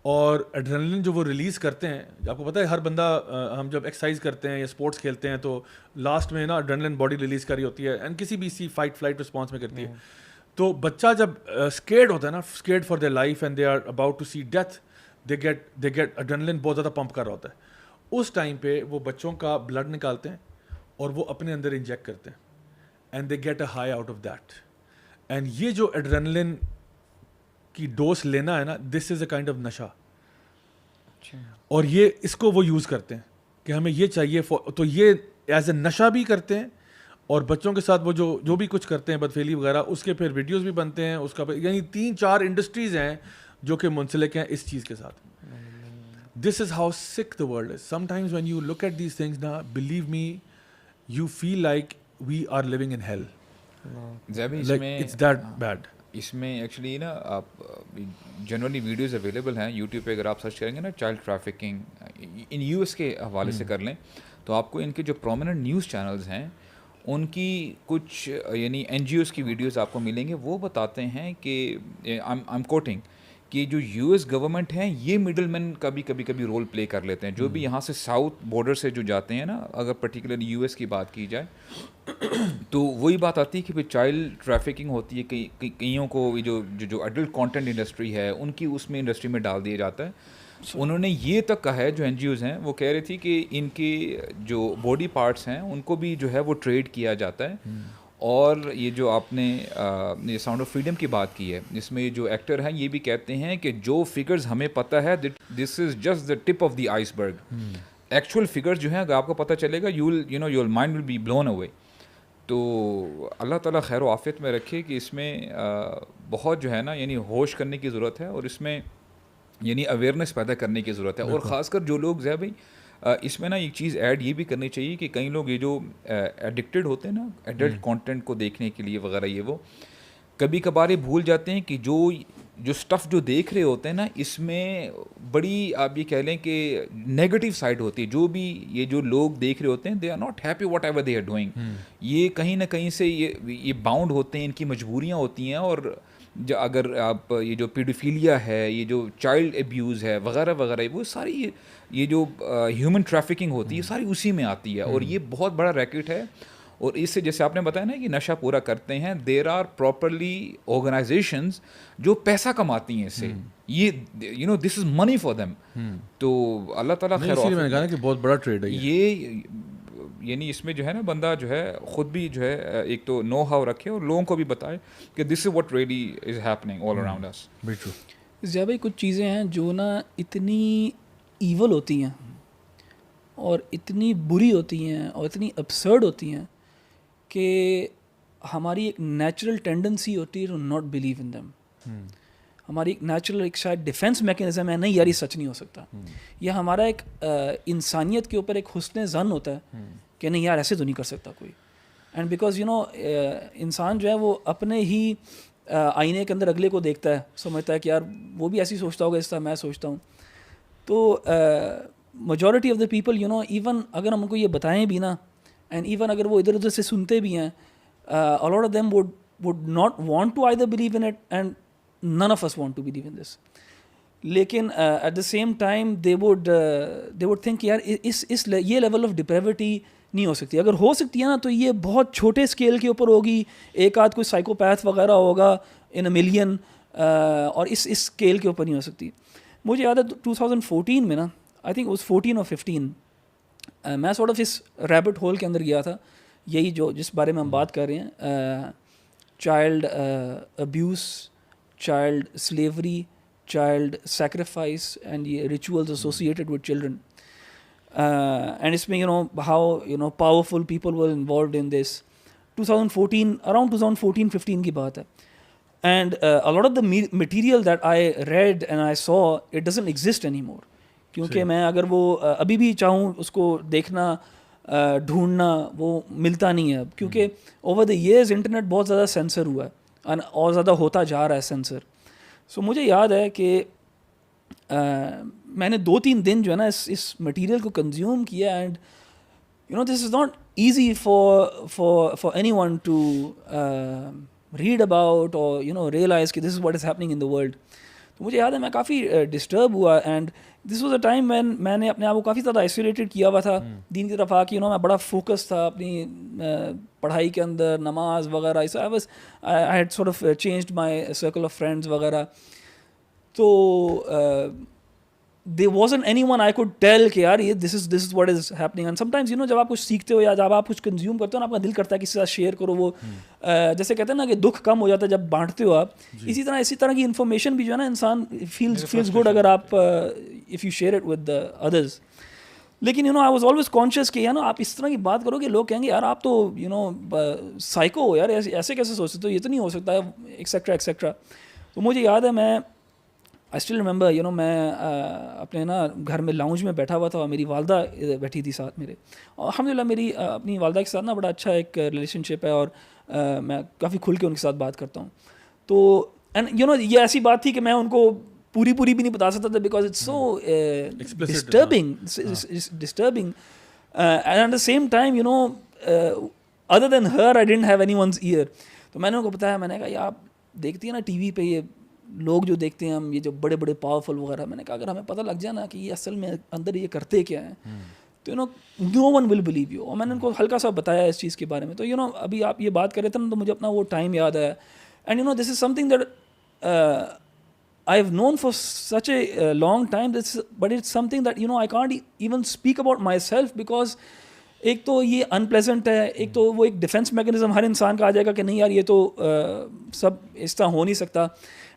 اور ایڈرینلن جو وہ ریلیز کرتے ہیں, آپ کو پتہ ہے ہر بندہ, ہم جب ایکسرسائز کرتے ہیں یا اسپورٹس کھیلتے ہیں تو لاسٹ میں نا ایڈرینلن باڈی ریلیز کری ہوتی ہے, اینڈ کسی بھی اسی فائٹ فلائٹ رسپانس میں کرتی ہے. تو بچہ جب اسکیئرڈ ہوتا ہے نا, scared for their life and they are about to see death, they get adrenaline بہت زیادہ پمپ کر رہا ہوتا ہے. اس ٹائم پہ وہ بچوں کا بلڈ نکالتے ہیں اور وہ اپنے اندر انجیکٹ کرتے ہیں, and they get a high out of that. And یہ جو ایڈرینلن کی ڈوز لینا ہے نا, this is a kind of نشہ. اور یہ اس کو وہ یوز کرتے ہیں کہ ہمیں یہ چاہیے, تو یہ ایز اے نشہ بھی کرتے ہیں, اور بچوں کے ساتھ وہ جو بھی کچھ کرتے ہیں بدفعلی وغیرہ, اس کے پھر ویڈیوز بھی بنتے ہیں اس کا, یعنی 3-4 انڈسٹریز ہیں جو کہ منسلک ہیں اس چیز کے ساتھ. دس is how sick the world is. Sometimes when you look at these things نا, believe me, you feel like we are living in hell, like it's that bad. اس میں ایکچولی نا آپ جنرلی ویڈیوز اویلیبل ہیں YouTube پہ, اگر آپ search کریں گے نا child trafficking in U S کے حوالے سے کر لیں, تو آپ کو ان کے جو پرومیننٹ نیوز چینلز ہیں ان کی کچھ یعنی این جی اوز کی ویڈیوز آپ کو ملیں گے. وہ بتاتے ہیں کہ آئی ایم کوٹنگ کہ جو یو ایس گورنمنٹ ہیں یہ مڈل مین کا بھی کبھی رول پلے کر لیتے ہیں. جو بھی یہاں سے ساؤتھ بارڈر سے جو جاتے ہیں نا, اگر پرٹیکولرلی یو ایس کی بات کی جائے تو وہی بات آتی ہے کہ بھائی چائلڈ ٹریفکنگ ہوتی ہے, کئیوں کو جو ایڈلٹ کانٹینٹ انڈسٹری ہے ان کی اس میں انڈسٹری میں ڈال دیا جاتا ہے. انہوں نے یہ تک کہا ہے, جو این جی اوز ہیں وہ کہہ رہی تھی کہ ان کے جو باڈی پارٹس ہیں ان کو بھی جو ہے وہ ٹریڈ کیا جاتا ہے. اور یہ جو آپ نے یہ ساؤنڈ آف فریڈم کی بات کی ہے, اس میں جو ایکٹر ہیں یہ بھی کہتے ہیں کہ جو فگرز ہمیں پتہ ہے this is just the tip of the iceberg. Actual figures جو ہیں اگر آپ کو پتہ چلے گا your mind will be blown away. تو اللہ تعالیٰ خیر و عافیت میں رکھے کہ اس میں بہت جو ہے نا یعنی ہوش کرنے کی ضرورت ہے, اور اس میں یعنی اویئرنیس پیدا کرنے کی ضرورت ہے. اور خاص کر جو لوگ بھائی اس میں نا ایک چیز ایڈ یہ بھی کرنی چاہیے کہ کئی لوگ یہ جو ایڈکٹڈ ہوتے ہیں نا ایڈلٹ کانٹینٹ کو دیکھنے کے لیے وغیرہ, یہ وہ کبھی کبھار یہ بھول جاتے ہیں کہ جو اسٹف جو دیکھ رہے ہوتے ہیں نا اس میں بڑی آپ یہ کہہ لیں کہ نیگیٹو سائڈ ہوتی ہے. جو بھی یہ جو لوگ دیکھ رہے ہوتے ہیں they are not happy whatever they are doing. یہ کہیں نہ کہیں سے یہ باؤنڈ ہوتے ہیں, ان کی مجبوریاں ہوتی ہیں. اور اگر آپ یہ جو پیڈوفیلیا ہے, یہ جو چائلڈ ایبیوز ہے وغیرہ وغیرہ, وہ ساری یہ جو ہیومن ٹریفکنگ ہوتی ہے ساری اسی میں آتی ہے. اور یہ بہت بڑا ریکٹ ہے. اور اس سے جیسے آپ نے بتایا نا کہ نشہ پورا کرتے ہیں, دیر آر پراپرلی آرگنائزیشنز جو پیسہ کماتی ہیں اس سے, یہ دس از منی فار دیم. تو اللہ تعالیٰ خیر کہ بہت بڑا ٹریڈ ہے یہ, یعنی اس میں جو ہے نا بندہ جو ہے خود بھی جو ہے ایک تو نو ہاؤ رکھے اور لوگوں کو بھی بتائے کہ this is what really is happening all around us. Zia بھائی کچھ چیزیں ہیں جو نا اتنی ایول ہوتی ہیں اور اتنی بری ہوتی ہیں اور اتنی ابسرڈ ہوتی ہیں کہ ہماری ایک نیچرل ٹینڈنسی ہوتی ہے to not believe in them. ہماری ایک نیچرل ایک شاید ڈیفینس میکینزم ہے, نہیں یار یہ سچ نہیں ہو سکتا. یا ہمارا ایک انسانیت کے اوپر ایک حسن ظن ہوتا ہے کہ نہیں یار ایسے تو نہیں کر سکتا کوئی. اینڈ بیکاز انسان جو ہے وہ اپنے ہی آئینے کے اندر اگلے کو دیکھتا ہے, سمجھتا ہے کہ یار وہ بھی ایسی سوچتا ہوگا اس طرح میں سوچتا ہوں. تو majority of the people even اگر ہم ان کو یہ بتائیں بھی نا, اینڈ ایون اگر وہ ادھر ادھر سے سنتے بھی ہیں, a lot of them would not want to either believe in it, and none of us want to believe in this. لیکن at the same time they would think یار یہ لیول آف ڈپریوٹی نہیں ہو سکتی. اگر ہو سکتی ہے نا تو یہ بہت چھوٹے اسکیل کے اوپر ہوگی, ایک آدھ کوئی سائیکوپیتھ وغیرہ ہوگا in a million, اور اس اسکیل کے اوپر نہیں ہو سکتی. مجھے یاد ہے 2014 میں نا, I think it was 14 or 15, میں سارٹ آف اس ریبٹ ہول کے اندر گیا تھا, یہی جو جس بارے میں ہم بات کر رہے ہیں, child abuse, child slavery, child sacrifice and یہ rituals associated with children. And اس میں how powerful people were involved in this. 2014 around 2014-15 کی بات ہے. And a lot of the material that I read and I saw, it doesn't exist anymore. کیونکہ میں اگر وہ ابھی بھی چاہوں اس کو دیکھنا ڈھونڈنا وہ ملتا نہیں ہے, کیونکہ اوور دا ایئرز انٹرنیٹ بہت زیادہ سینسر ہوا ہے اور زیادہ ہوتا جا رہا ہے سینسر. سو مجھے یاد ہے کہ میں نے 2-3 دن جو ہے نا اس مٹیریل کو کنزیوم کیا, and this is not easy for any one to read about اور ریئلائز کہ this is what is happening in the world. تو مجھے یاد ہے میں کافی ڈسٹرب ہوا, and this was a time when میں نے اپنے آپ کو کافی زیادہ آئسولیٹڈ کیا ہوا تھا دین کی طرف آ کے. میں بڑا فوکس تھا اپنی پڑھائی کے اندر, نماز وغیرہ. I had sort of changed my circle of friends وغیرہ. تو there wasn't anyone I could tell کہ یار یہ this is what is happening. And sometimes جب آپ کچھ سیکھتے ہو یا جب آپ کچھ کنزیوم کرتے ہو نا, آپ کا دل کرتا ہے کسی کے ساتھ شیئر کرو. وہ جیسے کہتے ہیں نا کہ دکھ کم ہو جاتا ہے جب بانٹتے ہو آپ, اسی طرح کی انفارمیشن بھی جو ہے نا انسان feels good اگر آپ if you share it with the others. لیکن I was always conscious کہ آپ اس طرح کی بات کرو کہ لوگ کہیں گے یار آپ تو سائیکو ہو یار, ایسے کیسے سوچتے تو یہ تو نہیں ہو سکتا ہے ایکسیکٹرا ایکسیکٹرا. تو مجھے یاد ہے میں I still remember میں اپنے گھر میں لاؤنج میں بیٹھا ہوا تھا اور میری والدہ بیٹھی تھی ساتھ میرے. اور الحمدللہ میری اپنی والدہ کے ساتھ بڑا اچھا ایک ریلیشن شپ ہے, اور میں کافی کھل کے ان کے ساتھ بات کرتا ہوں. تو اینڈ یہ ایسی بات تھی کہ میں ان کو پوری بھی نہیں بتا سکتا تھا, because it's so disturbing and at the same time other than her I didn't have anyone's ear. تو میں نے ان کو بتایا, میں نے کہا یہ آپ دیکھتی ہیں نا ٹی وی پہ یہ لوگ جو دیکھتے ہیں ہم یہ جو بڑے بڑے پاورفل وغیرہ, میں نے کہا اگر ہمیں پتہ لگ جائے نا کہ یہ اصل میں اندر یہ کرتے کیا ہیں تو no one will believe you. اور میں نے ان کو ہلکا سا بتایا اس چیز کے بارے میں. تو ابھی آپ یہ بات کر رہے تھے نا, تو مجھے اپنا وہ ٹائم یاد آیا. And this is something that I've known for such a long time, but it's something that I can't even speak about myself, because ایک تو یہ انپلیزنٹ ہے, ایک تو وہ ایک ڈیفینس میکینزم ہر انسان کا آ جائے گا کہ نہیں یار یہ تو سب اس طرح ہو نہیں سکتا.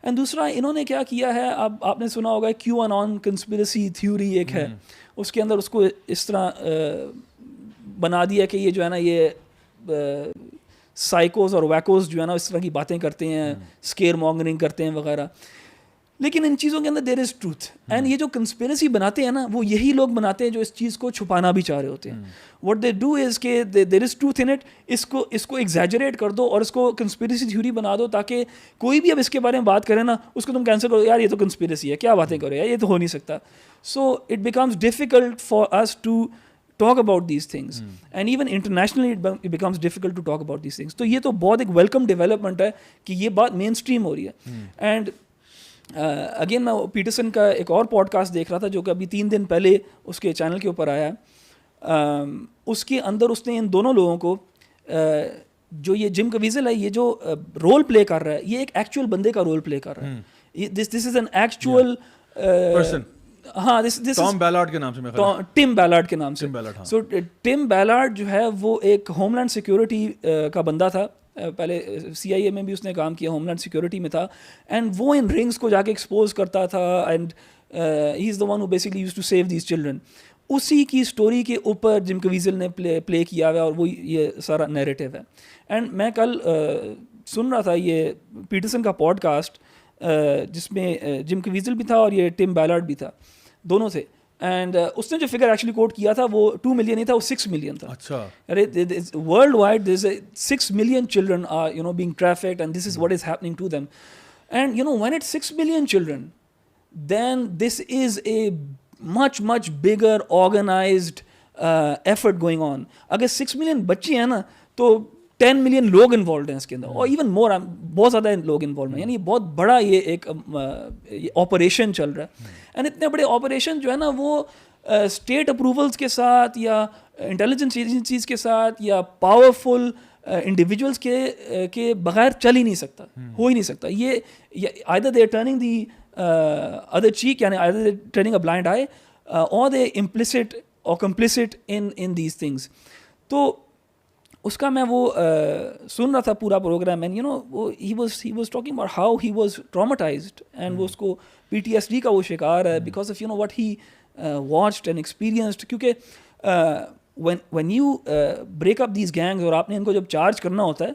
اینڈ دوسرا انہوں نے کیا کیا ہے, اب آپ نے سنا ہوگا کیو انون کنسپریسی تھیوری ایک ہے, اس کے اندر اس کو اس طرح بنا دیا کہ یہ جو ہے نا یہ سائیکوز اور ویکوز جو ہے نا اس طرح کی باتیں کرتے ہیں, اسکیئر مانگرنگ کرتے ہیں وغیرہ. لیکن ان چیزوں کے اندر دیر از ٹروتھ, اینڈ یہ جو کنسپریسی بناتے ہیں نا وہ یہی لوگ بناتے ہیں جو اس چیز کو چھپانا بھی چاہ رہے ہوتے ہیں. واٹ دے ڈو از کہ there is truth in it, اس کو ایگزیجریٹ کر دو اور اس کو کنسپریسی تھیوری بنا دو, تاکہ کوئی بھی اب اس کے بارے میں بات کرے نا اس کو تم کینسل کرو, یار یہ تو کنسپریسی ہے, کیا باتیں کرو یار, یہ تو ہو نہیں سکتا. So it becomes difficult for us to talk about these things, and even internationally it becomes difficult to talk about these things. تو یہ تو بہت ایک ویلکم ڈیولپمنٹ ہے کہ یہ بات مین اسٹریم ہو رہی ہے. اینڈ اگین میں پیٹرسن کا ایک اور پوڈ کاسٹ دیکھ رہا تھا جو کہ ابھی 3 دن پہلے اس کے چینل کے اوپر آیا ہے. اس کے اندر اس نے ان دونوں لوگوں کو, جو یہ جم کویزل ہے یہ جو رول پلے کر رہا ہے, یہ ایک ایکچوئل بندے کا رول پلے کر رہا ہے. This is an actual person. ہاں ٹم بیلارڈ کے نام سے. سو ٹم بیلارڈ جو ہے وہ ایک ہوم لینڈ سیکورٹی کا بندہ تھا, پہلے CIA میں بھی اس نے کام کیا, ہوم لینڈ سیکورٹی میں تھا, اینڈ وہ ان رنگس کو جا کے ایکسپوز کرتا تھا, and he is the one who basically used to save these children. اسی کی اسٹوری کے اوپر جم کویزل نے پلے کیا ہوا ہے, اور وہ یہ سارا نیریٹیو ہے. اینڈ میں کل سن رہا تھا یہ پیٹرسن کا پوڈ کاسٹ, جس میں جم کویزل بھی تھا اور یہ ٹم بیلارڈ بھی تھا, دونوں تھے. اینڈ اس نے جو فگر ایکچولی کوٹ کیا تھا وہ 2 ملین نہیں تھا, وہ 6 ملین تھا. اچھا, worldwide there is 6 million children are being trafficked, and this is what is happening to them. And when it's 6 million children, then this is a much bigger organized effort going on. اگر 6 million بچے ہیں نا تو 10 million لوگ involved ہیں اس کے اندر, اور even more, بہت زیادہ لوگ انوالوڈ ہیں. یعنی بہت بڑا یہ ایک آپریشن چل رہا ہے. اینڈ اتنے بڑے آپریشن جو ہے نا وہ اسٹیٹ اپروولس کے ساتھ یا انٹیلیجنس ایجنسیز کے ساتھ یا پاورفل انڈیویجولس کے بغیر چل ہی نہیں سکتا, ہو ہی نہیں سکتا. یہ either they are turning the other cheek, یعنی either they are turning a blind eye, or they implicit or complicit in these things. تو اس کا میں وہ سن رہا تھا پورا پروگرام اینڈ یو نو وہ he was talking about how he was traumatised and وہ اس کو PTSD کا وہ شکار ہے because of you know what he watched and experienced. کیونکہ when you break up these gangs اور آپ نے ان کو جب چارج کرنا ہوتا ہے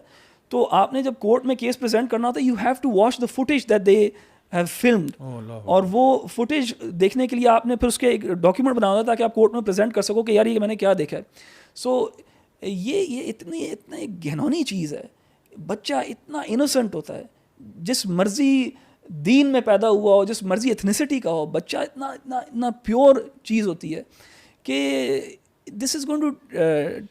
تو آپ نے جب کورٹ میں کیس پریزنٹ کرنا ہوتا ہے you have to watch the footage that they have filmed. اور وہ فوٹیج دیکھنے کے لیے آپ نے پھر اس کے ایک ڈاکیومنٹ بنا ہوتا ہے تاکہ آپ کورٹ میں پریزنٹ کر سکو کہ یار یہ میں نے کیا دیکھا ہے. سو یہ اتنی گھنونی چیز ہے. بچہ اتنا انوسنٹ ہوتا ہے, جس مرضی دین میں پیدا ہوا ہو, جس مرضی ایتھنیسٹی کا ہو, بچہ اتنا پیور چیز ہوتی ہے کہ this is going to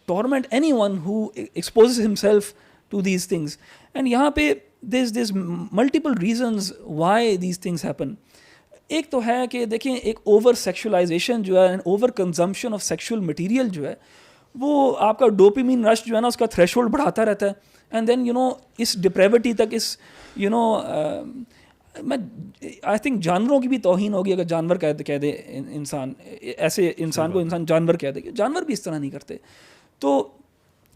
torment anyone who exposes himself to these things. And yahan pe there's multiple reasons why these things happen. ایک تو ہے کہ دیکھیں ایک اوور سیکشولائزیشن جو ہے, over consumption of sexual material جو ہے, وہ آپ کا ڈوپامین رش جو ہے نا اس کا تھریش ہولڈ بڑھاتا رہتا ہے. اینڈ دین یو نو اس ڈپریوٹی تک, اس یو نو میں آئی تھنک جانوروں کی بھی توہین ہوگی اگر جانور کہہ دے انسان, ایسے انسان کو انسان جانور کہہ دے. جانور بھی اس طرح نہیں کرتے. تو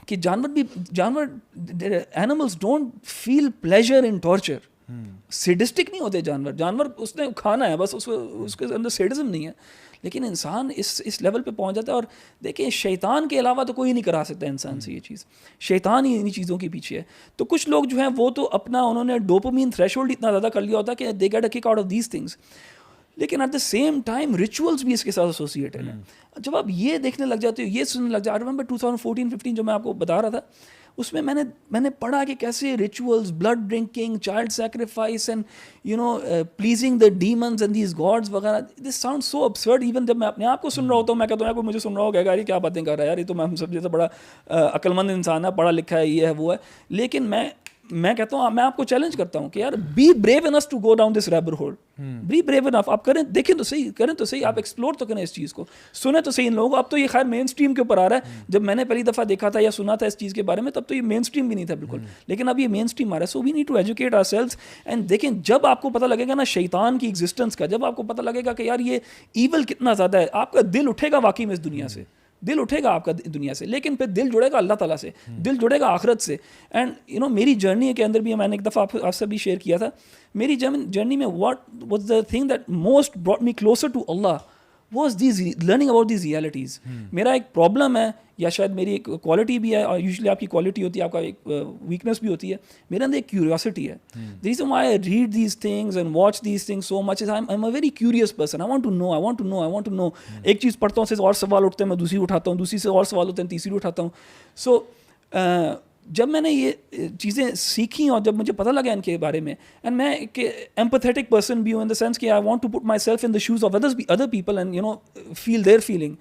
کہ جانور animals don't feel pleasure in torture. Sadistic نہیں ہوتے جانور اس نے کھانا ہے بس, اس کے اندر سیڈزم نہیں ہے. لیکن انسان اس لیول پہ پہنچ جاتا ہے. اور دیکھیں شیطان کے علاوہ تو کوئی نہیں کرا سکتا انسان سے یہ چیز, شیطان ہی انہیں چیزوں کے پیچھے ہے. تو کچھ لوگ جو ہیں وہ تو اپنا انہوں نے ڈوپامین تھریش ہولڈ اتنا زیادہ کر لیا ہوتا ہے کہ they get a kick out of these things. لیکن at the same time rituals بھی اس کے ساتھ ایسوسیٹڈ ہیں. جب آپ یہ دیکھنے لگ جاتے ہو, یہ سننے لگ جاتے, ریمبر 2014-15 جو میں آپ کو بتا رہا تھا, اس میں میں نے پڑھا کہ کیسے rituals, blood drinking, child sacrifice and you know pleasing the demons and these gods وغیرہ, this sound so absurd. Even جب میں اپنے آپ کو سن رہا ہوتا ہوں میں کہتا ہوں یار کوئی مجھے سن رہا ہوگا یار یہ کیا باتیں کر رہا ہے یار, یہ تو ہم سب جیسا بڑا عقل مند انسان ہے, پڑھا لکھا ہے, یہ ہے وہ ہے. لیکن میں کہتا ہوں, میں آپ کو چیلنج کرتا ہوں کہ یار be brave enough to go down this rabbit hole. Be brave enough, آپ کریں, دیکھیں تو صحیح, کریں تو صحیح, آپ ایکسپلور تو کریں اس چیز کو, سنیں تو صحیح ان لوگوں کو. اب تو یہ خیر مین اسٹریم کے اوپر آ رہا ہے. جب میں نے پہلی دفعہ دیکھا تھا یا سنا تھا اس چیز کے بارے میں تب تو یہ مین اسٹریم بھی نہیں تھا بالکل, لیکن اب یہ مین اسٹریم آ رہا ہے. So we need to educate ourselves. And دیکھیں جب آپ کو پتہ لگے گا نا شیطان کی ایگزسٹنس کا, جب آپ کو پتہ لگے گا کہ یار یہ ایول کتنا زیادہ ہے, آپ کا دل اٹھے گا واقعی میں اس دنیا سے, دل اٹھے گا آپ کا دنیا سے. لیکن پھر دل جڑے گا اللہ تعالیٰ سے, دل جڑے گا آخرت سے. اینڈ یو نو میری جرنی کے اندر بھی میں نے ایک دفعہ آپ سے بھی شیئر کیا تھا, میری جرنی میں what was the thing that most brought me closer to Allah was these learning about these realities. میرا ایک پرابلم ہے یا شاید میری ایک کوالٹی بھی ہے, اور یوزلی آپ کی کوالٹی ہوتی ہے, آپ کا ایک ویکنیس بھی ہوتی ہے, میرے اندر ایک کیوریوسٹی ہے. The reason why I read these things and watch these things so much is I'm a very curious person. I want to know. ایک چیز پڑھتا ہوں, سے اور سوال اٹھتے ہیں, میں دوسری اٹھاتا ہوں, دوسری سے اور سوال ہوتے ہیں, تیسری اٹھاتا ہوں. سو جب میں نے یہ چیزیں سیکھیں اور جب مجھے پتہ لگا ان کے بارے میں, اینڈ میں ایک ایمپیتھیٹک پرسن بھی ہوں ان دا سینس کہ I want to put myself in the shoes of other people and you know feel their feeling.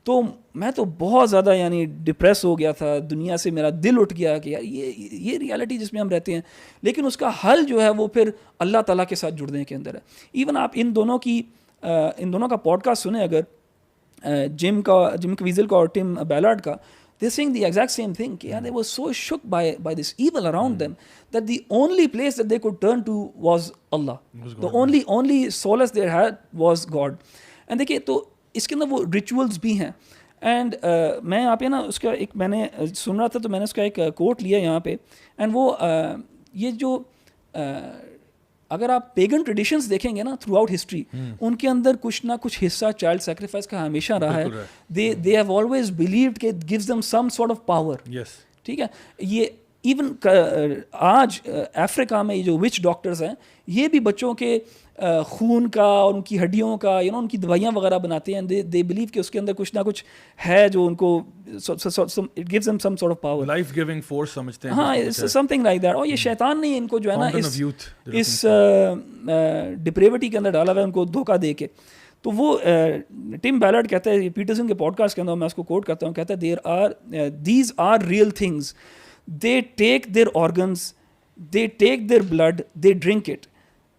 تو میں تو بہت زیادہ یعنی ڈپریس ہو گیا تھا دنیا سے, میرا دل اٹھ گیا کہ یار یہ ریالٹی جس میں ہم رہتے ہیں. لیکن اس کا حل جو ہے وہ پھر اللہ تعالیٰ کے ساتھ جڑنے کے اندر ہے. ایون آپ ان دونوں کا پوڈ کاسٹ سنیں اگر, جم کیویزل کا اور ٹم بیلارڈ کا, they're saying the exact same thing. They were so shook by this evil around them that the only place that they could turn to was Allah. The only solace they had was God. And دیکھیے تو اس کے اندر وہ rituals بھی ہیں. And میں یہاں پہ نا اس کا ایک میں نے سن رہا تھا تو میں نے اس کا ایک کوٹ لیا یہاں پہ. اینڈ وہ یہ جو اگر آپ پیگن ٹریڈیشنز دیکھیں گے نا تھرو آؤٹ ہسٹری, ان کے اندر کچھ نہ کچھ حصہ چائلڈ سیکریفائس کا ہمیشہ رہا ہے. دے ہیو آلویز بلیوڈ کہ it gives them some sort of power. ٹھیک ہے, یہ ایون آج افریقہ میں جو وچ ڈاکٹرز ہیں یہ بھی بچوں کے خون کا اور ان کی ہڈیوں کا یو نو ان کی دوائیاں وغیرہ بناتے ہیں. دے بلیو کہ اس کے اندر کچھ نہ کچھ ہے جو ان کو it gives them some sort of power, life giving force سمجھتے ہیں. ہاں سم تھنگ لائک دیٹ. اور یہ شیطان نے ان کو جو ہے نا اس ڈپریوٹی کے اندر ڈالا ہوا ہے ان کو دھوکہ دے کے. تو وہ ٹم بیلارڈ کہتا ہے پیٹرسن کے پوڈ کاسٹ کے اندر, میں اس کو کوٹ کرتا ہوں, کہتا ہے these are real things, they take their organs, they take their blood, they drink it,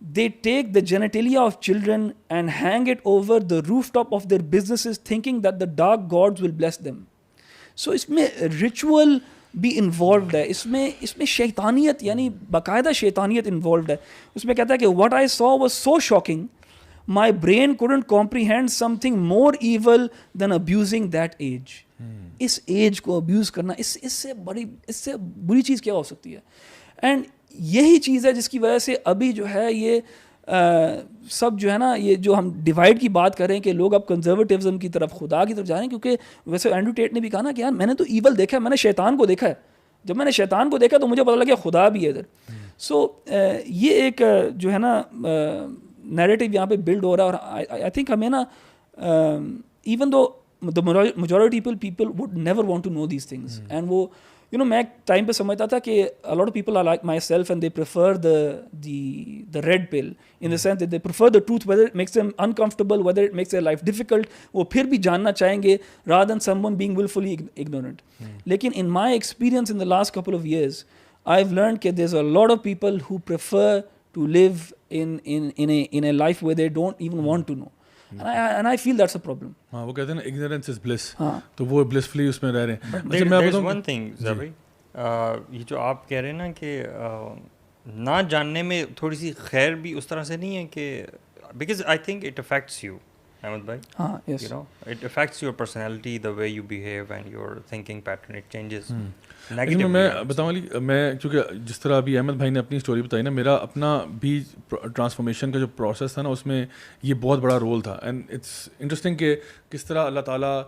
they take the genitalia of children and hang it over the rooftop of their businesses thinking that the dark gods will bless them. So اس میں ritual بھی involved ہے, اس میں شیطانیت یعنی باقاعدہ شیطانیت involved ہے. اس میں کہتا ہے کہ what I saw was so shocking, my brain couldn't comprehend something more evil than abusing that age. اس ایج کو ابیوز کرنا اس سے بری چیز کیا ہو سکتی ہے. اینڈ یہی چیز ہے جس کی وجہ سے ابھی جو ہے یہ سب جو ہے نا یہ جو ہم ڈیوائڈ کی بات کریں کہ لوگ اب کنزرویٹیوزم کی طرف خدا کی طرف جا رہے ہیں, کیونکہ ویسے اینڈریو ٹیٹ نے بھی کہا نا کہ یار میں نے تو ایول دیکھا ہے, میں نے شیطان کو دیکھا ہے, جب میں نے شیطان کو دیکھا تو مجھے پتہ لگا خدا بھی ہے ادھر. سو یہ ایک جو ہے نا نیریٹو یہاں پہ بلڈ ہو رہا ہے, اور آئی تھنک ہمیں نا even though the majority people would never want to know these things. And وہ you know میں ایک ٹائم پہ سمجھتا تھا کہ a lot of people are like myself and they prefer the red pill in the sense that they prefer the truth, whether it makes them uncomfortable, whether it makes their life difficult, وہ پھر بھی جاننا چاہیں گے rather than someone being willfully ignorant. لیکن in my experience in the last couple of years I've learned that there's a lot of people who prefer to live in a life where they don't even want to know. And I feel that's a problem. ہاں وہ کہتے ہیں نا ignorance is bliss, تو وہ blissfully اس میں رہ رہے ہیں. اچھا میں there's one thing زبی, یہ جو آپ کہہ رہے ہیں نا کہ نہ جاننے میں تھوڑی سی خیر بھی اس طرح سے نہیں ہے کہ because I think it affects you, Ahmed bhai. You know, it affects your personality, the way you behave and your thinking pattern, it changes. میں بتاؤں علی, میں چونکہ جس طرح ابھی احمد بھائی نے اپنی اسٹوری بتائی نا, میرا اپنا بھی ٹرانسفارمیشن کا جو پروسیس تھا نا اس میں یہ بہت بڑا رول تھا. اینڈ اٹس انٹرسٹنگ کہ کس طرح اللہ تعالیٰ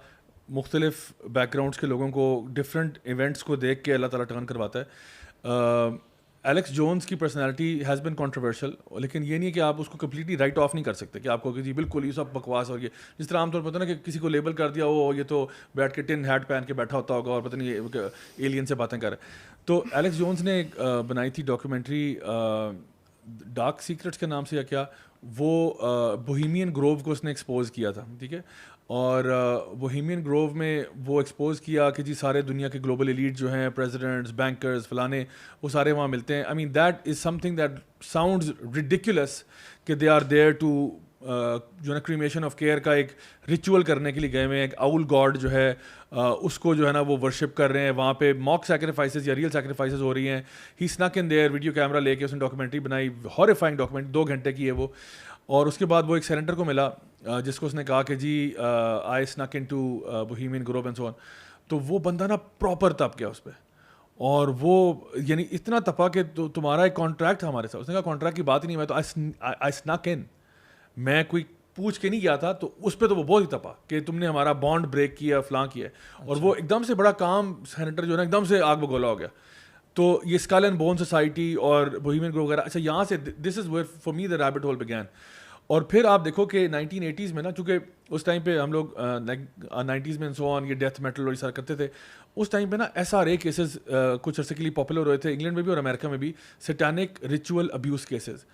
مختلف بیک گراؤنڈس کے لوگوں کو ڈفرینٹ ایونٹس کو دیکھ کے اللہ تعالیٰ ٹرن کرواتا ہے. ایلیکس جونز کی پرسنالٹی ہیز بن کنٹروورشل, لیکن یہ نہیں کہ آپ اس کو کمپلیٹلی رائٹ آف نہیں کر سکتے کہ آپ کو کہ جی بالکل یہ سب بکواس, اور یہ جس طرح عام طور پر ہوتا ہے نا کہ کسی کو لیبل کر دیا وہ یہ تو بیٹھ کے ٹن ہیٹ پہن کے بیٹھا ہوتا ہوگا اور پتہ نہیں ایلین سے باتیں کر رہے. تو ایلیکس جونز نے ایک بنائی تھی ڈاکیومنٹری ڈارک سیکرٹس کے نام سے یا کیا, وہ بوہیمین گروو کو اس نے ایکسپوز کیا تھا, ٹھیک ہے, اور بوہیمین گروو میں وہ ایکسپوز کیا کہ جی سارے دنیا کے گلوبل ایلیٹ جو ہیں, پریزیڈنٹس, بینکرز, فلانے, وہ سارے وہاں ملتے ہیں. I mean that is something that sounds ridiculous کہ دے آر دیئر ٹو جو ہے نا کریمیشن آف کیئر کا ایک ریچول کرنے کے لیے گئے ہوئے ہیں, ایک آؤل گاڈ جو ہے اس کو جو ہے نا وہ ورشپ کر رہے ہیں, وہاں پہ موک سیکریفائسز یا ریئل سیکریفائسز ہو رہی ہیں. He snuck in there, video camera لے کے اس نے ڈاکیومنٹری بنائی, ہاریفائنگ ڈاکیومنٹری, 2 گھنٹے کی ہے وہ. اور اس کے بعد وہ ایک سینیٹر کو ملا جس کو اس نے کہا کہ جی I snuck into Bohemian Grove and so on. تو وہ بندہ نا پراپر تپ گیا اس پہ, اور وہ یعنی اتنا تپا کہ تمہارا ایک کانٹریکٹ تھا ہمارے ساتھ. اس نے کہا کانٹریکٹ کی بات ہی نہیں, میں تو آئی سنک ان, میں کوئی پوچھ کے نہیں گیا تھا. تو اس پہ تو وہ بہت ہی تپا کہ تم نے ہمارا بانڈ بریک کیا, فلاں کیا. اور وہ ایک دم سے بڑا کام سینیٹر جو ہے نا ایک دم سے آگ بگولا ہو گیا. تو یہ اسکل اینڈ بون سوسائٹی اور بوہیمین گروو وغیرہ, اچھا یہاں سے this is where for me the rabbit hole begin. اور پھر آپ دیکھو کہ 1980s میں نا, چونکہ اس ٹائم پہ ہم لوگ 90s میں سو آن یہ ڈیتھ میٹل اور یہ سارا کرتے تھے, اس ٹائم پہ نا SRA کیسز کچھ عرصے کے لیے پاپولر ہوئے تھے انگلینڈ میں بھی اور امریکہ میں بھی, سیٹانک ریچول ابیوز کیسز.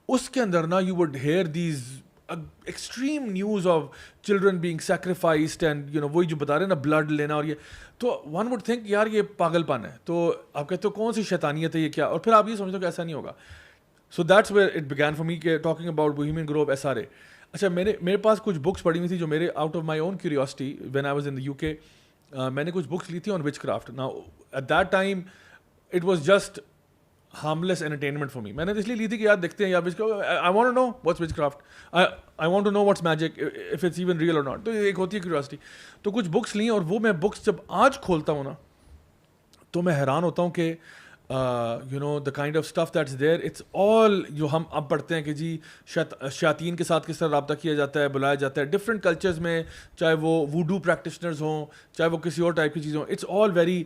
اس کے اندر نا you would hear these extreme news of children being sacrificed and you know وہی جو بتا رہے ہیں نا بلڈ لینا اور یہ. تو ون وڈ تھنک یار یہ پاگل پن ہے. تو آپ کہتے ہو کون سی شیطانیت ہے یہ کیا, اور پھر آپ یہ سمجھتے ہو کہ ایسا نہیں ہوگا. So that's where it began for me, talking about Bohemian Grove, SRA. اچھا میرے پاس کچھ بکس پڑھی ہوئی تھی جو میرے out of my own curiosity when I was in the UK, میں نے کچھ بکس لی تھی آن وچ craft. Now at that time it was just harmless entertainment for me. میں نے اس لیے لی تھی کہ یار دیکھتے ہیں یار I want to know what's witchcraft, I want to know what's magic, if it's even real or not. تو ایک ہوتی ہے کیوریوسٹی. تو کچھ بکس لی, اور وہ میں بکس جب آج کھولتا ہوں نا تو میں حیران ہوتا ہوں کہ you know the kind of stuff that's there, it's all جو ہم اب پڑھتے ہیں کہ جی شیاطین کے ساتھ کس طرح رابطہ کیا جاتا ہے, بلایا جاتا ہے ڈفرینٹ کلچرز میں, چاہے وہ ووڈو پریکٹیشنرز ہوں, چاہے وہ کسی اور ٹائپ کی چیزیں ہوں. It's all very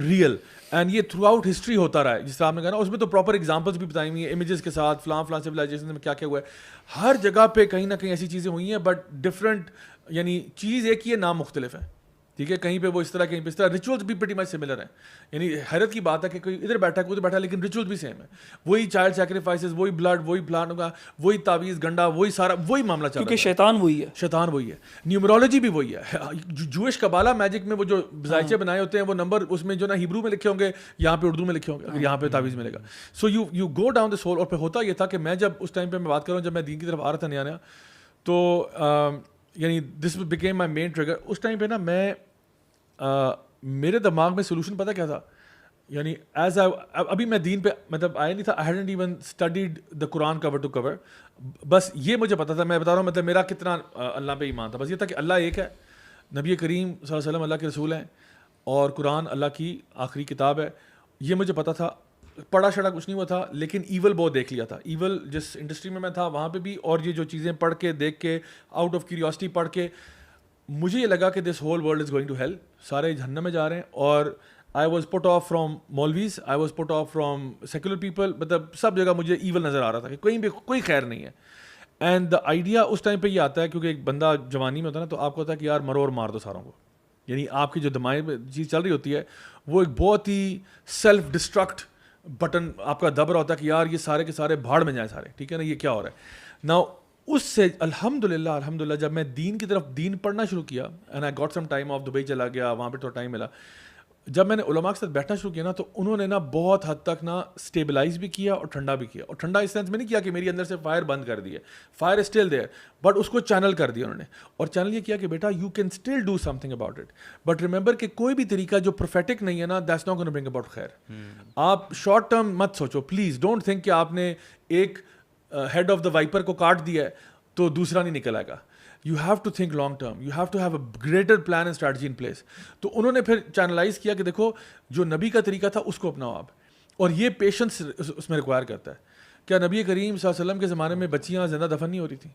real, and یہ تھرو آؤٹ ہسٹری ہوتا رہا ہے. جس طرح آپ نے کہا نا اس میں تو پراپر ایگزامپلس بھی بتائی ہوئی ہیں امیجز کے ساتھ, فلاں سویلائزیشن میں کیا کیا ہوا ہے. ہر جگہ پہ کہیں نہ کہیں ایسی چیزیں ہوئی ہیں, بٹ ڈفرینٹ, یعنی چیز ایک ہی ہے, نام مختلف ہیں, ٹھیک ہے. کہیں پہ وہ اس طرح, کہیں پہ اس طرح. ریچولس بھی پریٹی مچ سملر ہیں. یعنی حیرت کی بات ہے کہ کوئی ادھر بیٹھا کوئی ادھر بیٹھا, لیکن ریچولس بھی سیم ہے. وہی چائلڈ سیکریفائسز, وہی بلڈ, وہی پلان ہوگا, وہی تعویذ گنڈا, وہی سارا وہی معاملہ چل رہا ہے. کیونکہ شیطان وہی ہے. نیومرولوجی بھی وہی ہے. جوئش قبالہ میجک میں وہ جو بزائچے بنائے ہوتے ہیں, وہ نمبر اس میں جو نا ہیبرو میں لکھے ہوں گے, یہاں پہ اردو میں لکھے ہوں گے, اگر یہاں پہ تعویذ ملے گا. So you go down this hole. اور پھر ہوتا یہ تھا کہ میں جب اس ٹائم پہ میں بات کر رہا ہوں, جب میں دین کی طرف آ رہا تھا نیا نیا, تو یعنی this became my main trigger. اس ٹائم پہ نا میں میرے دماغ میں سولوشن پتہ کیا تھا, یعنی ایز ابھی میں دین پہ مطلب آیا نہیں تھا, I hadn't even studied the Quran cover to cover, بس یہ مجھے پتا تھا, میں بتا رہا ہوں مطلب میرا کتنا اللہ پہ ایمان تھا, بس یہ تھا کہ اللہ ایک ہے, نبی کریم صلی اللہ علیہ وسلم اللہ کے رسول ہیں, اور قرآن اللہ کی آخری کتاب ہے, یہ مجھے پتا تھا. پڑھا شڑا کچھ نہیں ہوا تھا, لیکن ایول بہت دیکھ لیا تھا. ایول جس انڈسٹری میں تھا وہاں پہ بھی, اور یہ جو چیزیں پڑھ کے دیکھ کے آؤٹ آف کیوریوسٹی پڑھ کے مجھے یہ لگا کہ this whole world is going to hell, سارے جہنم میں جا رہے ہیں. اور I was put off from مولویز, I was put off from secular people, مطلب سب جگہ مجھے ایول نظر آ رہا تھا کہ کہیں بھی کوئی خیر نہیں ہے. اینڈ دا آئیڈیا اس ٹائم پہ یہ آتا ہے کیونکہ ایک بندہ جوانی میں ہوتا ہے نا, تو آپ کو ہوتا ہے کہ یار مرو اور مار دو ساروں کو, یعنی آپ کی جو دماغ میں چیز چل رہی ہوتی ہے وہ ایک بہت ہی سیلف ڈسٹرکٹ بٹن آپ کا دب رہا ہوتا ہے کہ یار یہ سارے کے سارے بھاڑ میں جائیں سارے, ٹھیک ہے نا, یہ کیا ہو رہا ہے. نا اس سے الحمدللہ جب میں دین کی طرف دین پڑھنا شروع کیا, and I got some time of, Dubai چلا گیا, وہاں پہ تھوڑا ٹائم ملا, جب میں نے علماء کے ساتھ بیٹھنا شروع کیا نا, تو انہوں نے نا بہت حد تک نا اسٹیبلائز بھی کیا اور ٹھنڈا بھی کیا. اور ٹھنڈا اس سینس میں نہیں کیا کہ میری اندر سے فائر بند کر دی ہے, fire is still there, but اس کو چینل کر دیا انہوں نے. اور چینل یہ کیا کہ بیٹا you can still do something about it, but remember کہ کوئی بھی طریقہ جو پروفیٹک نہیں ہے نا, that's not gonna bring about خیر. آپ شارٹ ٹرم مت سوچو پلیز, ڈونٹ تھنک کہ آپ نے ایک ہیڈ آف دا وائپر کو کاٹ دیا ہے تو دوسرا نہیں نکل آئے گا. You have to think long term, you have to have a greater plan and strategy in place. تو انہوں نے پھر چینلائز کیا کہ دیکھو جو نبی کا طریقہ تھا اس کو اپناؤ آپ, اور یہ پیشنس اس میں ریکوائر کرتا ہے. کیا نبی کریم صلی اللہ علیہ وسلم کے زمانے میں بچیاں زندہ دفن نہیں ہو رہی تھیں؟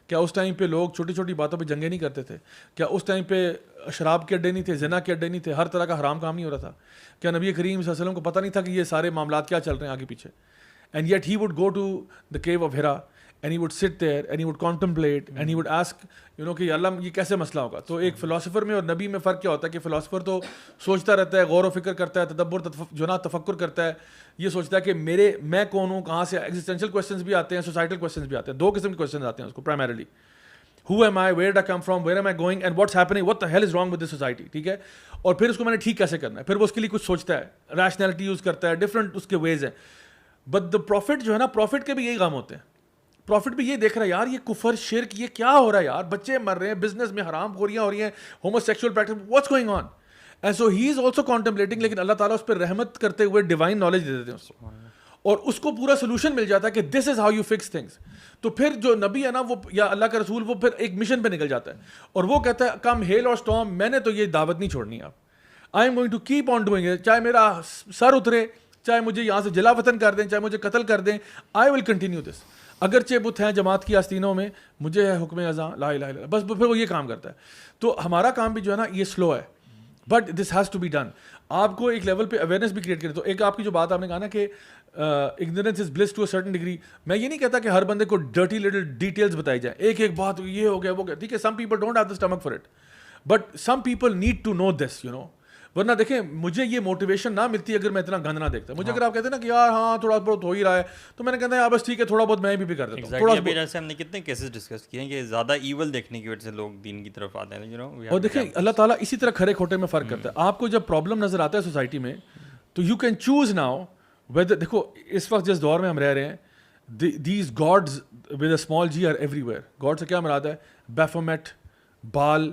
کیا اس ٹائم پہ لوگ چھوٹی چھوٹی باتوں پہ جنگیں نہیں کرتے تھے؟ کیا اس ٹائم پہ شراب کے اڈے نہیں تھے, زنا کے اڈے نہیں تھے, ہر طرح کا حرام کام نہیں ہو رہا تھا؟ کیا نبی کریم صلی اللہ علیہ وسلم کو پتہ نہیں تھا کہ یہ سارے معاملات کیا چل رہے ہیں آگے پیچھے؟ And yet he would go to the cave of Hira and he would sit there and he would contemplate and he would ask کہ اللہ یہ کیسے مسئلہ ہوگا. تو ایک فلاسفر میں اور نبی میں فرق کیا ہوتا ہے کہ فلاسفر تو سوچتا رہتا ہے, غور و فکر کرتا ہے, تدبر جو نا تفکر کرتا ہے, یہ سوچتا ہے کہ میں کون ہوں, کہاں سے. ایگزسٹینشیل کویسچنز بھی آتے ہیں, سوسائٹل کویسچنز بھی آتے ہیں, دو قسم کے کویسچنز آتے ہیں اس کو primarily. Who am I, where did I come from, where am I going and what's happening, what the hell is wrong with this society, ٹھیک ہے. اور پھر اس کو میں نے ٹھیک کیسے کرنا ہے, پھر وہ اس کے لیے کچھ سوچتا ہے, ریشنلٹی یوز کرتا ہے, ڈفرنٹ اس کے ویز ہیں. بٹ دا پروفٹ جو ہے نا, پروفٹ کے بھی یہی کام ہوتے ہیں. پروفٹ بھی یہ دیکھ رہا ہے یار یہ کفر شرک یہ کیا ہو رہا ہے یار, بچے مر رہے ہیں, بزنس میں حرام خوریاں ہو رہی ہیں, homo sexual practice, what's going on. And so he is also contemplating, لیکن اللہ تعالیٰ اس پہ رحمت کرتے ہوئے ڈیوائن نالج دے دیتے ہیں اس کو, اور اس کو پورا سولوشن مل جاتا ہے کہ this is how you fix things. تو پھر جو نبی ہے نا وہ یا اللہ کا رسول, وہ پھر ایک مشن پہ نکل جاتا ہے اور وہ کہتا ہے کم ہیل اور اسٹارم, میں نے تو یہ دعوت نہیں چھوڑنی آپ, I am going to keep on doing it, چاہے میرا سر اترے, چاہے مجھے یہاں سے جلا وطن کر دیں, چاہے مجھے قتل کر دیں, آئی ول کنٹینیو دس. اگرچہ بت ہیں جماعت کی آستینوں میں, مجھے ہے حکم اذاں لا الہ الا اللہ, بس پھر وہ یہ کام کرتا ہے. تو ہمارا کام بھی جو ہے نا یہ سلو ہے, but this has to be done. آپ کو ایک لیول پہ اویئرنیس بھی کریٹ کرے. تو ایک آپ کی جو بات آپ نے کہا نا کہ ignorance is bliss to a certain degree, میں یہ نہیں کہتا کہ ہر بندے کو ڈرٹی لٹل ڈیٹیلز بتائی جائیں, ایک ایک بات یہ ہو گیا وہ گیا, ٹھیک ہے. Some people don't have the stomach for it, but some people need to know this, ورنہ دیکھیں مجھے یہ موٹیویشن نہ ملتی اگر میں اتنا گند نہ دیکھتا. مجھے اگر آپ کہتے ہیں نا کہ یار ہاں تھوڑا بہت ہو ہی رہا ہے, تو میں نے کہتا ہے بس ٹھیک ہے تھوڑا بہت میں بھی کر دیتا ہوں. تھوڑا بہت جیسے ہم نے کتنے کیسز ڈسکس کیے ہیں کہ زیادہ ایول دیکھنے کی وجہ سے لوگ دین کی طرف آتے ہیں. اور دیکھیں اللہ تعالیٰ اسی طرح کھرے کھوٹے میں فرق کرتا ہے. آپ کو جب پرابلم نظر آتا ہے سوسائٹی میں, تو you can choose now weather. دیکھو اس وقت جس دور میں ہم رہ رہے ہیں, these gods with a small g are everywhere. God سے کیا مراد ہے؟ بیفومیٹ, بال,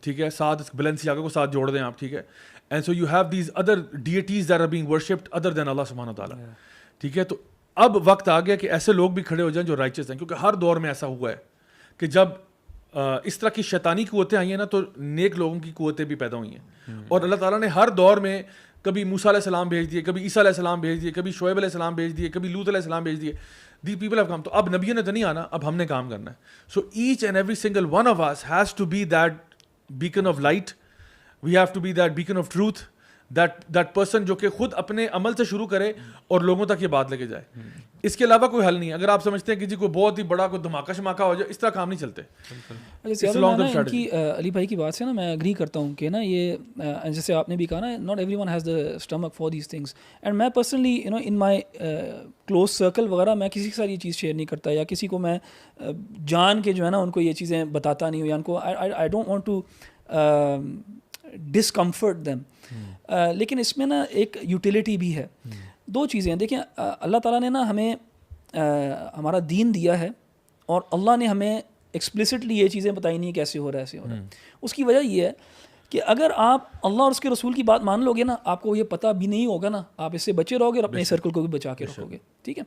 ٹھیک ہے, ساتھ بیلنسیاگا کو ساتھ جوڑ دیں آپ, ٹھیک ہے. And so you have these other deities that are being worshipped other than Allah subhanahu wa ta'ala. ٹھیک ہے. تو اب وقت آ گیا کہ ایسے لوگ بھی کھڑے ہو جائیں جو رائچس ہیں, کیونکہ ہر دور میں ایسا ہوا ہے کہ جب اس طرح کی شیطانی قوتیں آئی ہیں نا, تو نیک لوگوں کی قوتیں بھی پیدا ہوئی ہیں. اور اللہ تعالیٰ نے ہر دور میں کبھی موسیٰ علیہ السلام بھیج دیے, کبھی عیسیٰ علیہ السلام بھیج دیے, کبھی شعیب علیہ السلام بھیج دیے, کبھی لوط علیہ السلام بھیج دیے. The people have come. تو اب نبیوں نے تو نہیں آنا, اب ہم نے کام کرنا ہے. So each and every single one of us has to be that beacon of light, we have to be that beacon of truth, that person جو کہ خود اپنے عمل سے شروع کرے اور لوگوں تک یہ بات لے کے جائے. اس کے علاوہ کوئی حل نہیں ہے. اگر آپ سمجھتے ہیں کہ جی کوئی بہت ہی بڑا کوئی دھماکہ شماکہ ہو جائے, اس طرح کام نہیں چلتے. علی بھائی کی بات سے نا میں اگری کرتا ہوں کہ نا یہ جیسے آپ نے بھی کہا نا, not every one has the stomach for these things. And میں پرسنلی ان مائی کلوز سرکل وغیرہ میں کسی کے ساتھ یہ چیز شیئر نہیں کرتا, یا کسی کو میں جان کے جو ہے نا ان کو یہ چیزیں بتاتا نہیں ہوں, یا ان کو I don't want to discomfort them. لیکن اس میں نا ایک یوٹیلیٹی بھی ہے. دو چیزیں ہیں. دیکھیں اللہ تعالیٰ نے نا ہمیں ہمارا دین دیا ہے, اور اللہ نے ہمیں ایکسپلسٹلی یہ چیزیں بتائی نہیں کیسے ہو رہا ہے, ایسے ہو رہا ہے. اس کی وجہ یہ ہے کہ اگر آپ اللہ اور اس کے رسول کی بات مان لو گے نا, آپ کو یہ پتہ بھی نہیں ہوگا نا, آپ اس سے بچے رہو گے اور اپنے سرکل کو بھی بچا کے رکھو گے, ٹھیک ہے.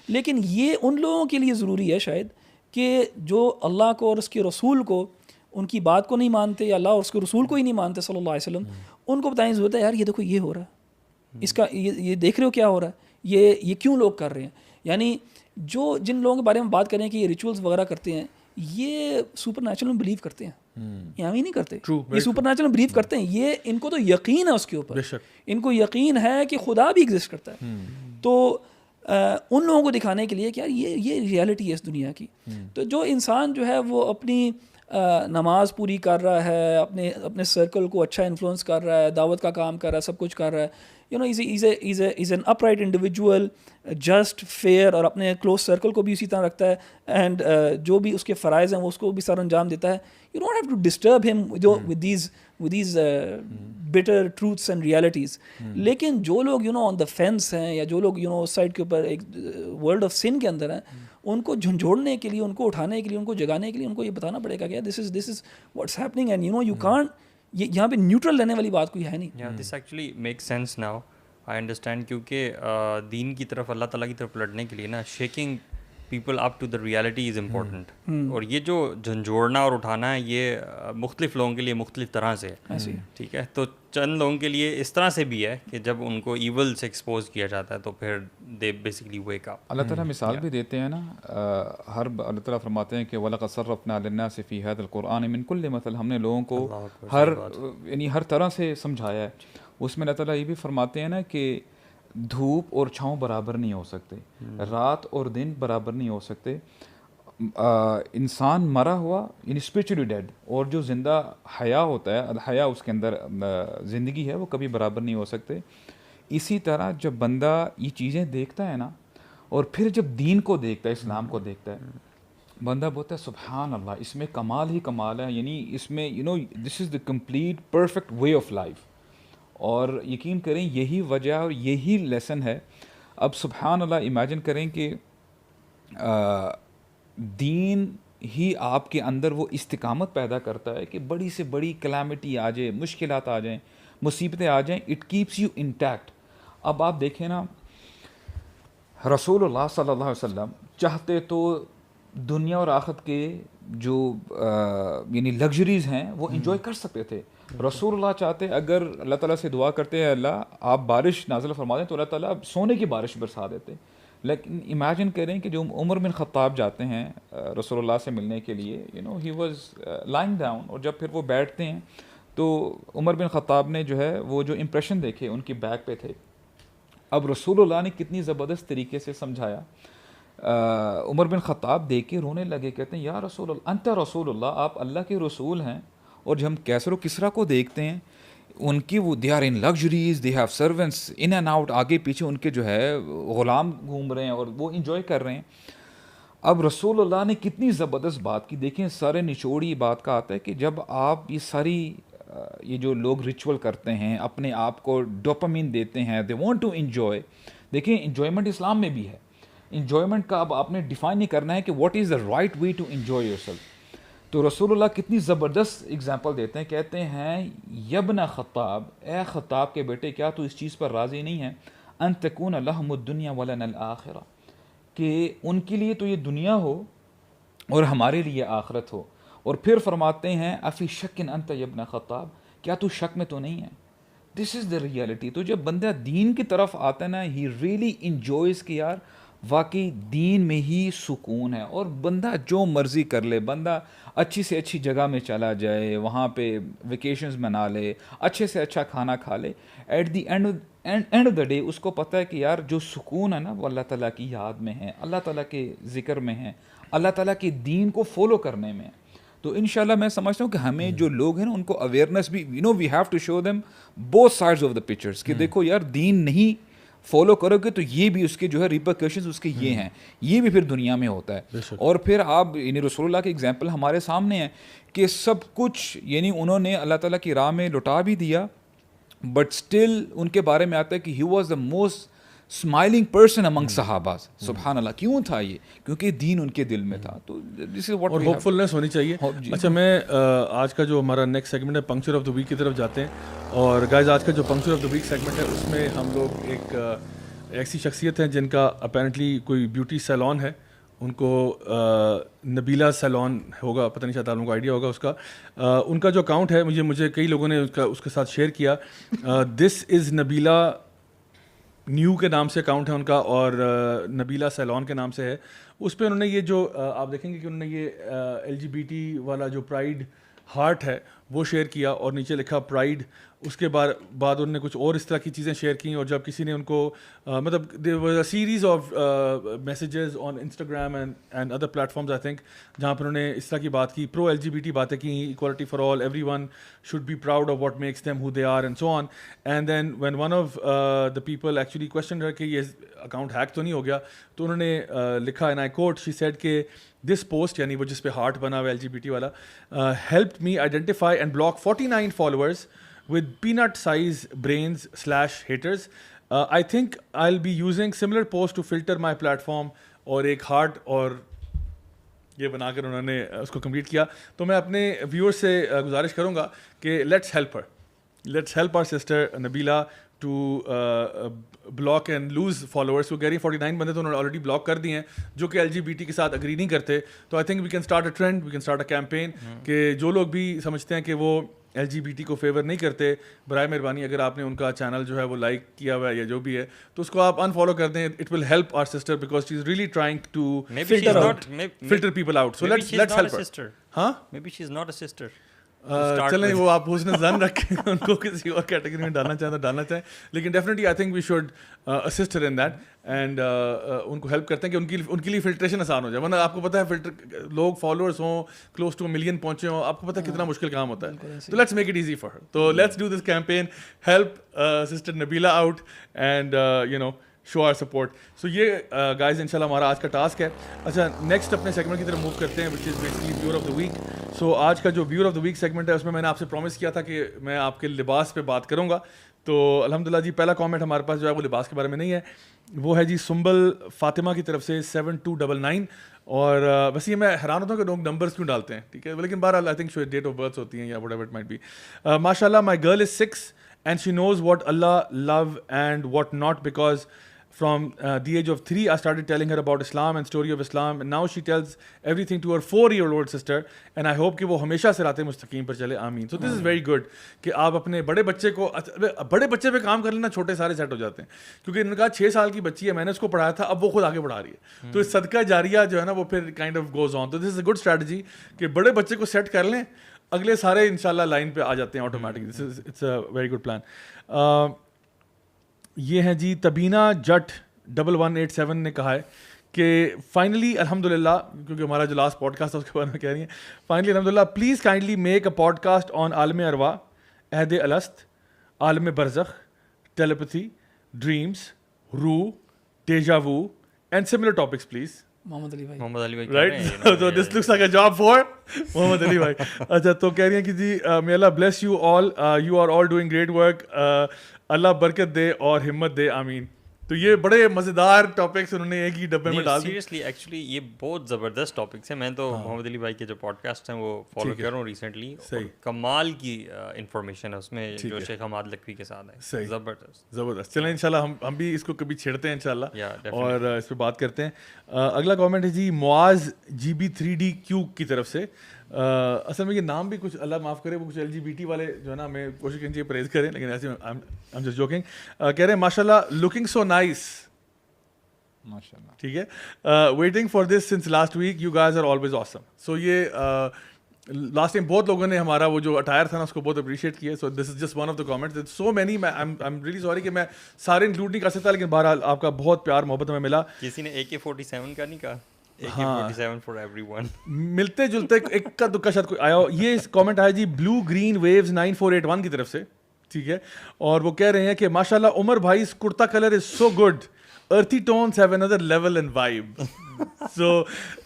لیکن یہ ان لوگوں کے لیے ضروری ہے شاید کہ جو اللہ کو اور اس کے رسول کو, ان کی بات کو نہیں مانتے, یا اللہ اور اس کے رسول کو ہی نہیں مانتے صلی اللہ علیہ وسلم, ان کو بتانے کی ضرورت ہے یار یہ دیکھو یہ ہو رہا ہے, اس کا یہ دیکھ رہے ہو کیا ہو رہا ہے, یہ کیوں لوگ کر رہے ہیں. یعنی جو جن لوگوں کے بارے میں بات کریں کہ یہ ریچولز وغیرہ کرتے ہیں, یہ سپر نیچرل میں بلیو کرتے ہیں, یہ ہم ہی نہیں کرتے, یہ سپر نیچرل میں بلیو کرتے ہیں, یہ ان کو تو یقین ہے اس کے اوپر, ان کو یقین ہے کہ خدا بھی ایگزسٹ کرتا ہے. تو ان لوگوں کو دکھانے کے لیے کہ یار یہ ریالٹی ہے اس دنیا کی. تو جو انسان جو ہے وہ اپنی نماز پوری کر رہا ہے, اپنے سرکل کو اچھا انفلوئنس کر رہا ہے, دعوت کا کام کر رہا ہے, سب کچھ کر رہا ہے, you know is an upright individual, just fair, اور اپنے کلوز سرکل کو بھی اسی طرح رکھتا ہے, اینڈ جو بھی اس کے فرائض ہیں وہ اس کو بھی سر انجام دیتا ہے. You don't have to disturb them with these bitter truths and realities. لیکن جو لوگ آن دا فینس ہیں, یا جو لوگ اس سائڈ کے اوپر ایک ورلڈ آف سن کے اندر ہیں, ان کو جھنجھوڑنے کے لیے, ان کو اٹھانے کے لیے, ان کو جگانے کے لیے ان کو یہ بتانا پڑے گا کہ this is what's happening, and you can't, یہاں پہ نیوٹرل رہنے والی بات کوئی ہے نہیں. This actually make sense now, I understand, کیونکہ دین کی طرف, اللہ تعالیٰ کی طرف لڑنے کے لیے نا, shaking people up to the reality is important. اور یہ جو جھنجھوڑنا اور اٹھانا ہے, یہ مختلف لوگوں کے لیے مختلف طرح سے ہے, ٹھیک ہے. تو چند لوگوں کے لیے اس طرح سے بھی ہے کہ جب ان کو ایول سے ایکسپوز کیا جاتا ہے تو پھر دے بیسیکلی ویک اپ. اللہ تعالیٰ مثال بھی دیتے ہیں نا, اللہ تعالیٰ فرماتے ہیں کہ وَلَقَدْ صَرَّفْنَا لِلنَّاسِ فِي هَذَا الْقُرْآنِ مِنْ كُلِّ مَثَلٍ, ہم نے لوگوں کو ہر طرح سے سمجھایا ہے. اس میں اللہ تعالیٰ یہ بھی فرماتے ہیں نا کہ دھوپ اور چھاؤں برابر نہیں ہو سکتے, رات اور دن برابر نہیں ہو سکتے, انسان مرا ہوا یعنی اسپرچولی ڈیڈ, اور جو زندہ حیا ہوتا ہے, الحیا اس کے اندر زندگی ہے, وہ کبھی برابر نہیں ہو سکتے. اسی طرح جب بندہ یہ چیزیں دیکھتا ہے نا, اور پھر جب دین کو دیکھتا ہے, اسلام کو دیکھتا ہے, بندہ بولتا ہے سبحان اللہ, اس میں کمال ہی کمال ہے, یعنی اس میں this is the complete perfect way of life. اور یقین کریں یہی وجہ اور یہی لیسن ہے. اب سبحان اللہ امیجن کریں کہ دین ہی آپ کے اندر وہ استقامت پیدا کرتا ہے کہ بڑی سے بڑی کلیمٹی آ جائے, مشکلات آ جائیں, مصیبتیں آ جائیں, اٹ کیپس یو انٹیکٹ. اب آپ دیکھیں نا, رسول اللہ صلی اللہ علیہ وسلم چاہتے تو دنیا اور آخرت کے جو یعنی لگژریز ہیں وہ انجوائے کر سکتے تھے. رسول اللہ چاہتے اگر اللہ تعالیٰ سے دعا کرتے ہیں اللہ آپ بارش نازل فرما دیں, تو اللہ تعالیٰ سونے کی بارش برسا دیتے. لیکن امیجن کریں کہ جو عمر بن خطاب جاتے ہیں رسول اللہ سے ملنے کے لیے, ہی واز لائنگ ڈاؤن, اور جب پھر وہ بیٹھتے ہیں تو عمر بن خطاب نے جو ہے وہ جو امپریشن دیکھے ان کی بیک پہ تھے. اب رسول اللہ نے کتنی زبردست طریقے سے سمجھایا. عمر بن خطاب دیکھ کے رونے لگے, کہتے ہیں یا رسول اللہ انت رسول اللہ, آپ اللہ کے رسول ہیں. اور جب ہم کیسر و کسرا کو دیکھتے ہیں, ان کی وہ they are in luxuries, they have servants in and out, آگے پیچھے ان کے جو ہے غلام گھوم رہے ہیں اور وہ انجوائے کر رہے ہیں. اب رسول اللہ نے کتنی زبردست بات کی, دیکھیں سارے نچوڑی بات کا آتا ہے کہ جب آپ یہ ساری یہ جو لوگ ریچول کرتے ہیں, اپنے آپ کو ڈوپامین دیتے ہیں, دے وانٹ ٹو انجوائے. دیکھیں انجوائمنٹ اسلام میں بھی ہے. انجوائمنٹ کا اب آپ نے ڈیفائن نہیں کرنا ہے کہ what is the right way to enjoy yourself. تو رسول اللہ کتنی زبردست اگزامپل دیتے ہیں, کہتے ہیں یبن خطاب, اے خطاب کے بیٹے کیا تو اس چیز پر راضی نہیں ہے, ان تکون لہم الدنیا ولنا الآخرہ, کہ ان کے لیے تو یہ دنیا ہو اور ہمارے لیے آخرت ہو. اور پھر فرماتے ہیں افی شک انت یبن خطاب, کیا تو شک میں تو نہیں ہے. This is the reality. تو جب بندہ دین کی طرف آتا ہے نا, ہی ریئلی انجوائز کہ یار واقعی دین میں ہی سکون ہے, اور بندہ جو مرضی کر لے, بندہ اچھی سے اچھی جگہ میں چلا جائے, وہاں پہ ویکیشنز منا لے, اچھے سے اچھا کھانا کھا لے, at the end of the day اس کو پتہ ہے کہ یار جو سکون ہے نا وہ اللہ تعالیٰ کی یاد میں ہے, اللہ تعالیٰ کے ذکر میں ہے, اللہ تعالیٰ کے دین کو فالو کرنے میں ہے. تو انشاءاللہ میں سمجھتا ہوں کہ ہمیں جو لوگ ہیں نا ان کو اویئرنیس بھی, we have to show them both sides of the pictures, کہ دیکھو یار دین نہیں فالو کرو گے تو یہ بھی اس کے جو ہے ریپرکشنز اس کے یہ ہیں, یہ بھی پھر دنیا میں ہوتا ہے. اور پھر آپ یعنی رسول اللہ کے ایگزامپل ہمارے سامنے ہیں کہ سب کچھ یعنی انہوں نے اللہ تعالیٰ کی راہ میں لٹا بھی دیا, بٹ اسٹل ان کے بارے میں آتا ہے کہ he was the most smiling person among صحابہ. سبحان اللہ. کیوں تھا یہ؟ کیونکہ دین ان کے دل میں تھا. تو دس از واٹ اور ہوپ فلنس ہونی چاہیے. اچھا میں آج کا جو ہمارا نیکسٹ سیگمنٹ ہے پنکچر آف دا ویک کی طرف جاتے ہیں. اور گائز آج کا جو puncture of the week segment ہے اس میں ہم لوگ ایک ایسی شخصیت ہیں جن کا اپیرنٹلی کوئی بیوٹی سیلون ہے. ان کو نبیلا سیلون ہوگا, پتہ نہیں شاید آپ لوگوں کو آئیڈیا ہوگا اس کا. ان کا جو اکاؤنٹ ہے مجھے کئی لوگوں نے اس کے ساتھ شیئر کیا. دس از نبیلا نیو کے نام سے اکاؤنٹ ہے ان کا, اور نبیلا سیلون کے نام سے ہے. اس پہ انہوں نے یہ جو آپ دیکھیں گے کہ انہوں نے یہ LGBT والا جو پرائڈ ہارٹ ہے وہ شیئر کیا اور نیچے لکھا پرائڈ. اس کے بعد انہوں نے کچھ اور اس طرح کی چیزیں شیئر کیں. اور جب کسی نے ان کو مطلب there was a series of messages on Instagram and other platforms I think, جہاں پر انہوں نے اس طرح کی بات کی, پرو LGBT باتیں کی, equality for all, everyone should be proud of what makes them who they are and so on. And then when one of the people actually question ہے کہ یہ اکاؤنٹ ہیک تو نہیں ہو گیا, تو انہوں نے لکھا and I quote, she said کہ دس پوسٹ یعنی وہ جس پہ ہارٹ بنا ہوا LGBT والا, helped me identify and block 49 followers with peanut size brains /haters. I think I'll be using similar posts to filter my platform. اور ایک ہارٹ اور یہ بنا کر انہوں نے اس کو کمپلیٹ کیا. تو میں اپنے ویورز سے گزارش کروں گا کہ let's help our sister Nabeela to block and lose followers. وہ کہہ رہی ہیں 49 بندے تو انہوں نے آلریڈی بلاک کر دیے ہیں جو کہ LGBT کے ساتھ اگری نہیں کرتے. تو I think we can start a trend, we can start a campaign کہ جو لوگ بھی سمجھتے ہیں کہ وہ LGBT کو فیور نہیں کرتے, برائے مہربانی اگر آپ نے ان کا چینل جو ہے وہ لائک کیا ہوا ہے یا جو بھی ہے تو اس کو آپ انفالو کر دیں. It will help our sister because she is really trying to filter people out. So let's help her. ہاں maybe she is not a sister. چلیں وہ آپ حسن ظن رکھیں, ان کو کسی اور کیٹیگری میں ڈالنا چاہیں تو ڈالنا چاہیں, لیکن definitely I think we should assist her in that and ان کو ہیلپ کرتے ہیں کہ ان کے لیے فلٹریشن آسان ہو جائے. ورنہ آپ کو پتہ ہے فلٹر لوگ فالوورس ہوں, کلوز ٹو 1 ملین پہنچے ہوں, آپ کو پتہ ہے کتنا مشکل کام ہوتا ہے. تو let's make it easy for her. تو let's do this campaign, help sister Nabeela out and you know show our support. So یہ گائز ان شاء اللہ ہمارا آج کا ٹاسک ہے. اچھا نیکسٹ اپنے سیگمنٹ کی طرف موو کرتے ہیں which is basically viewer of the week. سو آج کا جو viewer of the week segment ہے اس میں نے آپ سے پرومس کیا تھا کہ میں آپ کے لباس پہ بات کروں گا. تو الحمدللہ جی پہلا کامنٹ ہمارے پاس جو ہے وہ لباس کے بارے میں نہیں ہے, وہ ہے جی سنبل فاطمہ کی طرف سے 7299. اور ویسے یہ میں حیران ہوتا ہوں کہ لوگ نمبرز کیوں ڈالتے ہیں, ٹھیک ہے, لیکن بہرحال آئی تھنک شاید ڈیٹ آف برتھ ہوتی ہیں یا whatever it might be. ماشاء اللہ my girl is 6 and she knows what Allah love and what not, because from the age of 3 I started telling her about Islam and story of Islam, and now she tells everything to her 4-year-old sister, and I hope کہ وہ ہمیشہ صراط مستقیم پر چلے, آمین. So this is very good کہ آپ اپنے بڑے بچے پہ کام کر لینا, چھوٹے سارے سیٹ ہو جاتے ہیں. کیونکہ انہوں نے کہا 6 سال کی بچی ہے, میں نے اس کو پڑھایا تھا, اب وہ خود آگے بڑھا رہی ہے, تو صدقہ جاریہ جو ہے نا وہ پھر کائنڈ آف گوز آن. تو this is a good strategy کہ بڑے بچے کو سیٹ کر لیں, اگلے سارے انشاءاللہ لائن پہ آ جاتے ہیں automatically. It's a very good plan. یہ ہیں جی تبینہ جٹ 1187 نے کہا ہے کہ فائنلی الحمد للہ, کیونکہ ہمارا جو لاسٹ پوڈ کاسٹ تھا اس کے بارے میں کہہ رہی ہیں, فائنلی الحمد للہ please kindly make a podcast on عالم ارواح, عہد الست, عالم برزخ, ٹیلیپتھی, ڈریمس, روح, ڈیجا وو اینڈ سملر ٹاپکس پلیز. محمد علی بھائی right, so this looks like a job for محمد علی بھائی. اچھا تو کہہ رہی ہیں کہ جی may Allah bless you all, you are all doing great work, اللہ برکت دے اور ہمت دے, آمین. تو یہ بڑے مزیدار ٹاپکس انہوں نے ایک ہی ڈبے میں ڈال دی. سیریسلی ایکچولی یہ بہت زبردست ٹاپکس ہیں. میں تو محمد علی بھائی کے جو پوڈ کاسٹ ہیں وہ فالو کر رہا ہوں ریسنٹلی, کمال کی انفارمیشن ہے اس میں جو شیخ حماد لکھوی کے ساتھ ہے, زبردست. چلیں انشاءاللہ ہم بھی اس کو کبھی چھیڑتے ہیں انشاءاللہ اور اس پہ بات کرتے ہیں. اگلا کامنٹ ہے جی معاذ GB3DQ کی طرف سے. اصل میں یہ نام بھی کچھ اللہ معاف کرے وہ کچھ LGBT والے جو ہے نا, ہمیں کوشش کرنی چاہیے پرہیز کریں, لیکن ایسے I'm just joking. کہہ رہے ہیں ماشاء اللہ looking so nice, ماشاء اللہ, ٹھیک ہے, waiting for this since last week, you guys are always awesome. So یہ لاسٹ ٹائم بہت لوگوں نے ہمارا وہ جو اٹائر تھا نا اس کو بہت اپریشیٹ کیا. So this is just one of the comments, so many. I'm really sorry کہ میں سارے انکلوڈ نہیں کر سکتا, لیکن بہرحال آپ کا بہت پیار محبت ہمیں ملا. کسی نے AK-47 کا نہیں کہا, AK-47 for everyone. ملتے جلتے ایک کا دکا شاید کوئی آیا ہو. یہ کامنٹ آیا جی بلو گرین ویوز 9481 کی طرف سے, ٹھیک ہے, اور وہ کہہ رہے ہیں کہ ماشاء اللہ عمر بھائی کرتا colour is so good, earthy tones have another level and vibe. So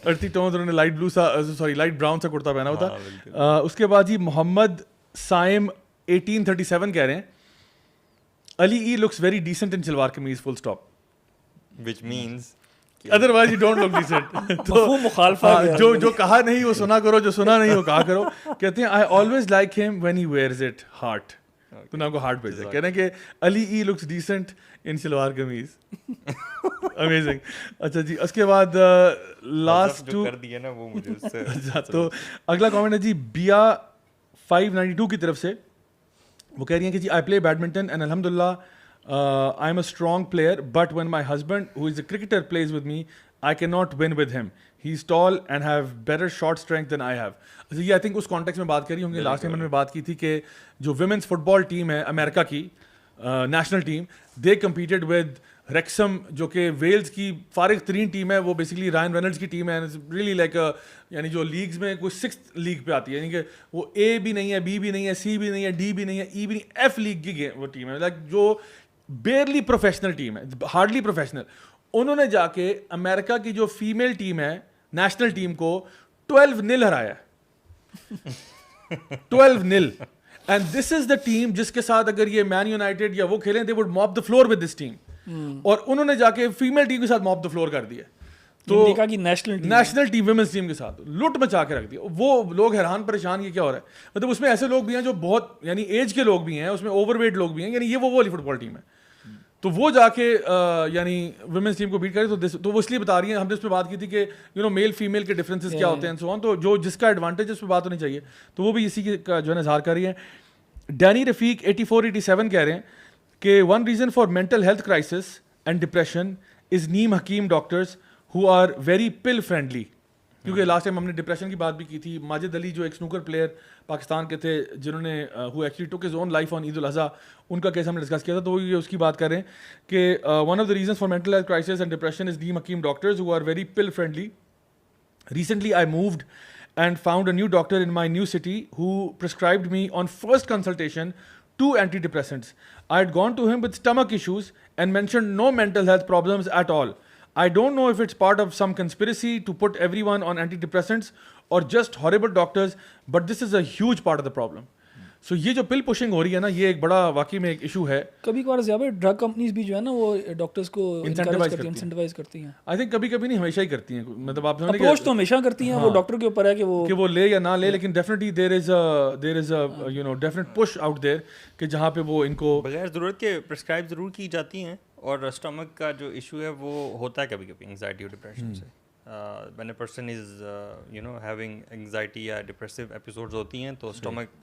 earthy tones انہوں نے لائٹ بلو سا لائٹ براؤن سا کرتا پہنا ہوتا. اس کے بعد جی محمد سائم 1837 کہہ رہے ہیں علی ای looks very decent in shalwar kameez full stop. which means otherwise you don't look decent. مفہوم مخالفہ جو کہا نہیں وہ سنا کرو, جو سنا نہیں وہ کہا کرو. کہتے ہیں I always like him when he wears it heart. تو آپ کو ہارٹ بھیجا. کہہ رہے ہیں کہ علی ای looks decent in shalwar qameez. Amazing. اچھا جی, اس کے بعد لاسٹ ٹو کر دیا نا وہ مجھے اس سے. اچھا تو اگلا کامنٹ ہے جی بیا 592 کی طرف سے. وہ کہہ رہی ہیں کہ جی آئی پلے بیڈمنٹن اینڈ الحمد للہ I am a strong player, but when my husband, who is a cricketer, plays with me, I cannot win with him. He's tall and have better shot strength than I have. یہ I think us context میں بات کری ہوں گے. Last time میں نے بات کی تھی کہ جو ویمنس فٹ بال ٹیم ہے امریکہ کی national team, they competed with Wrexham جو کہ ویلز کی فارغ ترین ٹیم ہے. وہ بیسکلی رائن رینلڈز کی ٹیم ہے. ریئلی لائک یعنی جو لیگز میں کوئی 6th لیگ پہ آتی ہے, یعنی کہ وہ اے بھی نہیں ہے, بی بھی نہیں ہے, سی بھی نہیں ہے, ڈی بھی نہیں ہے, ای بھی نہیں, ایف لیگ کی وہ ٹیم ہے. لائک جو بیئرلی پروفیشنل ٹیم ہے, ہارڈلی پروفیشنل. انہوں نے جا کے امریکہ کی جو فیمیل ٹیم ہے نیشنل ٹیم کو 12-0 ہرایا. 12-0. And this is the team جس کے ساتھ اگر یہ مین یونائٹیڈ یا وہ کھیلیں, they would mop the floor with this team. اور انہوں نے جا کے فیمیل ٹیم کے ساتھ موپ دا فلور کر دیا. تو نیشنل ٹیم ویمنس ٹیم کے ساتھ لٹ مچا کے رکھ دیا. وہ لوگ حیران پریشان یہ کیا ہو رہا ہے. مطلب اس میں ایسے لوگ بھی ہیں جو بہت یعنی ایج کے لوگ بھی ہیں, اس میں اوور ویٹ لوگ بھی ہیں, یعنی یہ وہ والی فٹ بال ٹیم ہے. تو وہ جا کے یعنی ویمنس ٹیم کو بیٹ کرے. تو وہ اس لیے بتا رہی ہیں, ہم نے اس پہ بات کی تھی کہ میل فیمیل کے ڈفرینسز کیا ہوتے ہیں سو آن. تو جو جس کا ایڈوانٹیج اس پہ بات ہونی چاہیے, تو وہ بھی اسی کا جو ہے اظہار کر رہی ہیں. ڈینی رفیق 8487 کہہ رہے ہیں کہ one reason for mental health crisis and depression is نیم حکیم doctors who are very pill friendly. کیونکہ لاسٹ ٹائم ہم نے ڈپریشن کی بات بھی کی تھی. ماجد علی جو ایک سنوکر پلیئر پاکستان کے تھے جنہوں نے who actually took his own life on عید الاضحیٰ, ان کا کیس ہم نے ڈسکس کیا تھا. تو وہ یہ اس کی بات کر رہے ہیں کہ one of the reasons for mental health crisis and depression is نیم حکیم doctors who are very pill friendly. Recently I moved and found a new doctor in my new city who prescribed me on first consultation 2 antidepressants. I had gone to him with stomach issues and mentioned no mental health problems at all. I don't know if it's part of some conspiracy to put everyone on antidepressants or just horrible doctors, but this is a huge part of the problem. سو یہ جو پل pushing ہو رہی ہے نا, یہ ایک بڑا واقعی میں ایک ایشو ہے. کبھی کبھار زیادہ ڈرگ کمپنیز بھی جو ہے نا وہ ڈاکٹرز کو انسینٹیوائز کرتی ہیں. آئی تھنک کبھی کبھی نہیں, ہمیشہ ہی کرتی ہیں. مطلب آپ اپروچ تو ہمیشہ کرتی ہیں, وہ ڈاکٹر کے اوپر ہے کہ وہ لے یا نہ لے, لیکن definitely there is a you know definite push out there کہ جہاں پہ وہ ان کو بغیر ضرورت کے پرسکرائب ضرور کی جاتی ہیں. اور اسٹمک کا جو ایشو ہے وہ ہوتا ہے کبھی کبھی انگزائٹی اور ڈپریشن سے. when a person is having anxiety یا depressive episodes ہوتی ہیں تو اسٹمک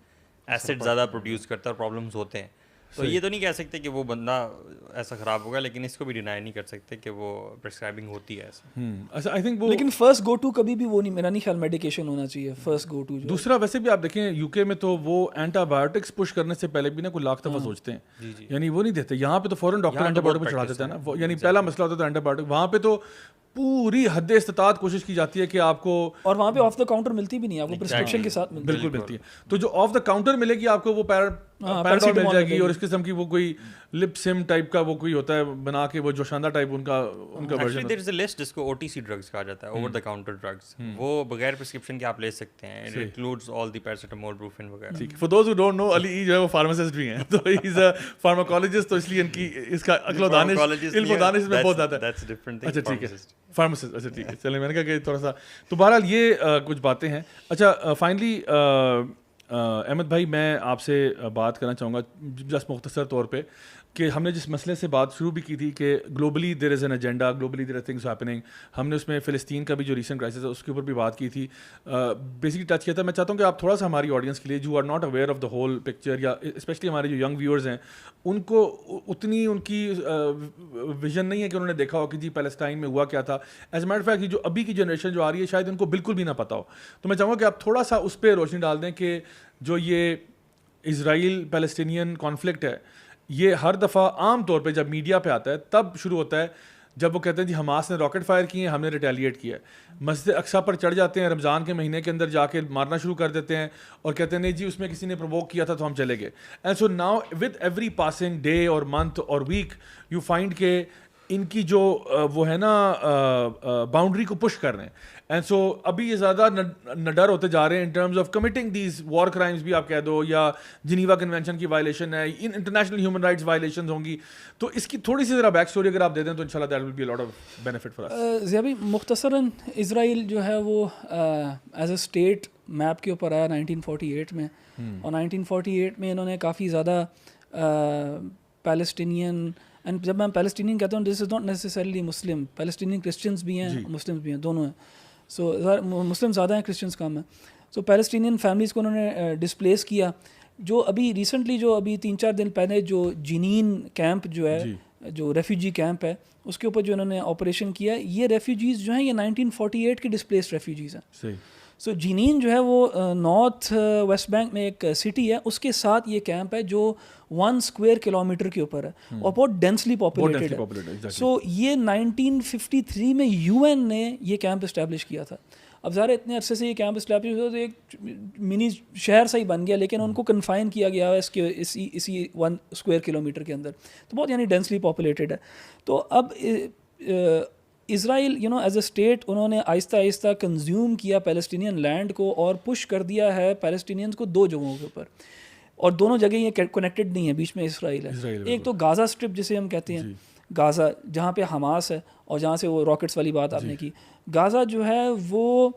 ایسڈ زیادہ پروڈیوس کرتا ہے, پرابلمس ہوتے ہیں. تو یہ تو نہیں کہہ سکتے کہ وہ بندہ ایسا خراب ہوگا, لیکن اس کو بھی ڈینائی نہیں کر سکتے کہ وہ پرسکرائبنگ ہوتی ہے ایسا. آئی تھنک وہ لیکن فرسٹ گو ٹو کبھی بھی وہ نہیں, میرا نہیں خیال میڈیکیشن ہونا چاہیے فرسٹ گو ٹو. دوسرا ویسے بھی آپ دیکھیں یو کے میں تو وہ اینٹی بایوٹکس پش کرنے سے پہلے بھی نا کوئی لاکھ دفعہ سوچتے ہیں, یعنی وہ نہیں دیتے. یہاں پہ تو فوراً ڈاکٹر اینٹی بایوٹک پہ چڑھا دیتے ہیں نا, یعنی پہلا مسئلہ ہوتا ہے اینٹی بایوٹک. وہاں پہ تو پوری حد استطاعت کوشش کی جاتی ہے کہ آپ کو, اور وہاں پہ آف دا کاؤنٹر ملتی بھی نہیں, آپ کو پرسکرپشن کے ساتھ بالکل ملتی ہے. تو جو آف دا کاؤنٹر ملے گی آپ کو وہ پیراڈول مل جائے گی, اور اس قسم کی وہ کوئی لپ سم ٹائپ کا وہ کوئی ہوتا ہے بنا کے, وہ جو شاندار ٹائپ ان کا version. There is a list جس کو OTC ڈرگس کہا جاتا ہے, اوور دا کاؤنٹر ڈرگس. وہ بغیر پرسکرپشن کے آپ لے سکتے ہیں. It includes all the paracetamol, Brufen وغیرہ. ٹھیک ہے. For those who don't know, Ali جو ہے وہ فارماسسٹ بھی ہیں, تو ہی از اے فارماکولوجسٹ, تو اس لیے ان کی اس کا عقل و دانش علم و دانش میں بہت زیادہ ہے. اچھا ٹھیک ہے, فارماسسٹ. اچھا ٹھیک ہے, چلیں میں نے کہا کہ تھوڑا سا. تو بہرحال یہ کچھ باتیں ہیں. اچھا فائنلی احمد بھائی, میں آپ سے بات کرنا چاہوں گا جسٹ مختصر طور پہ کہ ہم نے جس مسئلے سے بات شروع بھی کی تھی کہ globally there is an agenda, globally there are things happening. ہم نے اس میں فلسطین کا بھی جو ریسنٹ کرائسس ہے اس کے اوپر بھی بات کی تھی, بیسکلی ٹچ کیا تھا. میں چاہتا ہوں کہ آپ تھوڑا سا ہماری آڈینس کے لیے جو are not aware of the whole picture, یا اسپیشلی ہمارے جو ینگ ویورز ہیں, ان کو اتنی ان کی ویژن نہیں ہے کہ انہوں نے دیکھا ہو کہ جی پیلسٹائن میں ہوا کیا تھا. As a matter of fact جو ابھی کی جنریشن جو آ رہی ہے شاید ان کو بالکل بھی نہ پتہ ہو. تو میں چاہوں گا کہ آپ تھوڑا سا اس پہ روشنی ڈال دیں کہ جو یہ اسرائیل پیلسٹینین کانفلکٹ ہے, یہ ہر دفعہ عام طور پہ جب میڈیا پہ آتا ہے تب شروع ہوتا ہے جب وہ کہتے ہیں جی حماس نے راکٹ فائر کیے ہیں, ہم نے ریٹیلیٹ کیا ہے. مسجد اقصیٰ پر چڑھ جاتے ہیں رمضان کے مہینے کے اندر, جا کے مارنا شروع کر دیتے ہیں اور کہتے ہیں نہیں جی اس میں کسی نے پرووک کیا تھا تو ہم چلے گئے. And so now with every passing day اور منتھ اور ویک یو فائنڈ کہ ان کی جو وہ ہے نا باؤنڈری کو پش کر رہے ہیں. اینڈ سو ابھی یہ زیادہ نڈر ہوتے جا رہے ہیں in terms of committing these war crimes بھی آپ کہہ دو, یا جنیوا کنونشن کی وائلیشن ہے, انٹرنیشنل ہیومن رائٹس وائلیشنز ہوں گی. تو اس کی تھوڑی سی ذرا بیک اسٹوری اگر آپ دے دیں تو انشاءاللہ that will be a lot of benefit for us. Zia بھائی اسرائیل اسرائیل جو ہے وہ ایز اے اسٹیٹ میپ کے اوپر آیا 1948 میں, اور 1948 میں انہوں نے کافی زیادہ پیلسٹینین, اینڈ جب میں پیلسٹینین کہتا ہوں this is not necessarily Muslim, Palestinian Christians بھی ہیں مسلمس بھی ہیں, دونوں ہیں. سو مسلم زیادہ ہیں, کرسچنس کم ہیں. سو پیلسٹینین فیملیز کو انہوں نے ڈسپلیس کیا. جو ابھی ریسنٹلی جو ابھی 3-4 دن پہلے جو جنین کیمپ جو ہے جو ریفیوجی کیمپ ہے اس کے اوپر جو انہوں نے آپریشن کیا, یہ ریفیوجیز جو ہیں یہ 1948 کے ڈسپلیسڈ ریفیوجیز ہیں. سو جنین جو ہے وہ نارتھ ویسٹ بینک میں ایک سٹی ہے, اس کے ساتھ یہ کیمپ ہے جو 1 اسکوائر کلومیٹر کے اوپر ہے اور بہت ڈینسلی پاپولیٹڈ ہے. سو یہ 1953 میں UN نے یہ کیمپ اسٹیبلش کیا تھا. اب ظاہر اتنے عرصے سے یہ کیمپ اسٹیبلش ہوا تو ایک منی شہر سا ہی بن گیا, لیکن ان کو کنفائن کیا گیا ہے اس کے اسی 1 اسکوائر کلومیٹر کے اندر, تو بہت یعنی ڈینسلی پاپولیٹڈ ہے. تو اب اسرائیل ایز اے اسٹیٹ انہوں نے آہستہ آہستہ کنزیوم کیا پیلسٹینین لینڈ کو اور پش کر دیا ہے پیلسٹینینز کو 2 جگہوں کے اوپر, اور دونوں جگہ یہ کنیکٹڈ نہیں ہیں, بیچ میں اسرائیل ہے. ایک تو غازہ اسٹرپ جسے ہم کہتے ہیں, غازہ جہاں پہ حماس ہے اور جہاں سے وہ راکٹس والی بات آپ نے کی. غازہ جو ہے وہ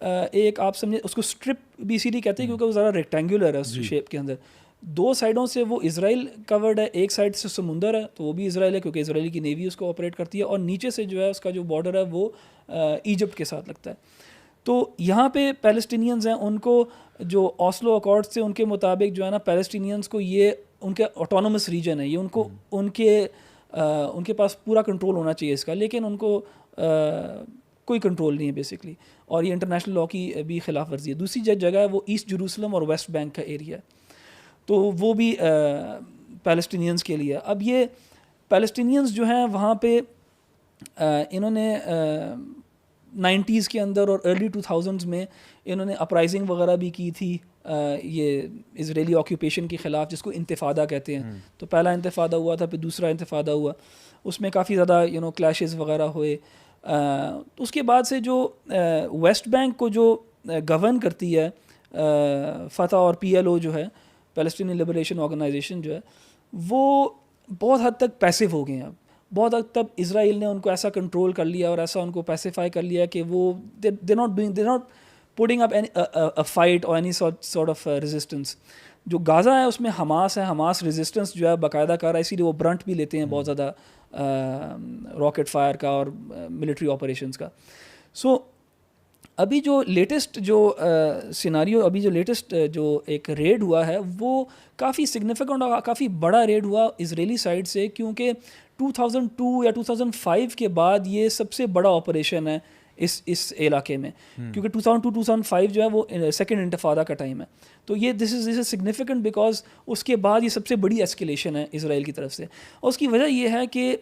ایک آپ سمجھے اس کو اسٹرپ بھی اسی لیے کہتے ہیں کیونکہ وہ ذرا ریکٹینگولر ہے اس شیپ کے اندر. 2 سائڈوں سے وہ اسرائیل کورڈ ہے, ایک سائڈ سے سمندر ہے تو وہ بھی اسرائیل ہے کیونکہ اسرائیلی کی نیوی اس کو آپریٹ کرتی ہے, اور نیچے سے جو ہے اس کا جو بارڈر ہے وہ ایجپٹ کے ساتھ لگتا ہے. تو یہاں پہ پیلسٹینینز ہیں, ان کو جو اوسلو اکارڈز تھے ان کے مطابق جو ہے نا پیلسٹینینز کو یہ ان کے آٹونومس ریجن ہے, یہ ان کو ان کے پاس پورا کنٹرول ہونا چاہیے اس کا, لیکن ان کو کوئی کنٹرول نہیں ہے بیسکلی, اور یہ انٹرنیشنل لاء کی بھی خلاف ورزی ہے. دوسری جگہ ہے وہ ایسٹ جروسلم اور ویسٹ بینک کا ایریا ہے, تو وہ بھی پیلسٹینینز کے لیے. اب یہ پیلسٹینینز جو ہیں وہاں پہ انہوں نے 90s کے اندر اور ارلی 2000s میں انہوں نے اپرائزنگ وغیرہ بھی کی تھی یہ اسرائیلی آکیوپیشن کے خلاف, جس کو انتفاضہ کہتے ہیں. تو پہلا انتفاضہ ہوا تھا, پھر دوسرا انتفاضہ ہوا, اس میں کافی زیادہ کلیشز وغیرہ ہوئے. اس کے بعد سے جو ویسٹ بینک کو جو گورن کرتی ہے فتح اور PLO جو ہے پیلسٹینین لبریشن آرگنائزیشن جو ہے, وہ بہت حد تک پیسو ہو گئے ہیں. اب بہت حد تک اسرائیل نے ان کو ایسا کنٹرول کر لیا اور ایسا ان کو پیسیفائی کر لیا کہ وہ they not putting up a fight اور اینی سارٹ آف ریزسٹنس. جو غازہ ہے اس میں حماس ہے, حماس ریزسٹنس جو ہے باقاعدہ کر رہا ہے, اسی لیے وہ برنٹ بھی لیتے ہیں بہت زیادہ راکٹ فائر کا اور ملٹری آپریشنس کا. سو ابھی جو لیٹسٹ جو سیناریو, ابھی جو لیٹسٹ جو ایک ریڈ ہوا ہے وہ کافی سگنیفیکنٹ اور کافی بڑا ریڈ ہوا اسرائیلی سائڈ سے, کیونکہ 2002 یا 2005 کے بعد یہ سب سے بڑا آپریشن ہے اس علاقے میں, کیونکہ 2002-2005 جو ہے وہ سیکنڈ انتفاضہ کا ٹائم ہے. تو یہ دس از سگنیفیکنٹ بیکاز اس کے بعد یہ سب سے بڑی ایسکیلیشن ہے اسرائیل کی طرف سے. اور اس کی وجہ یہ ہے کہ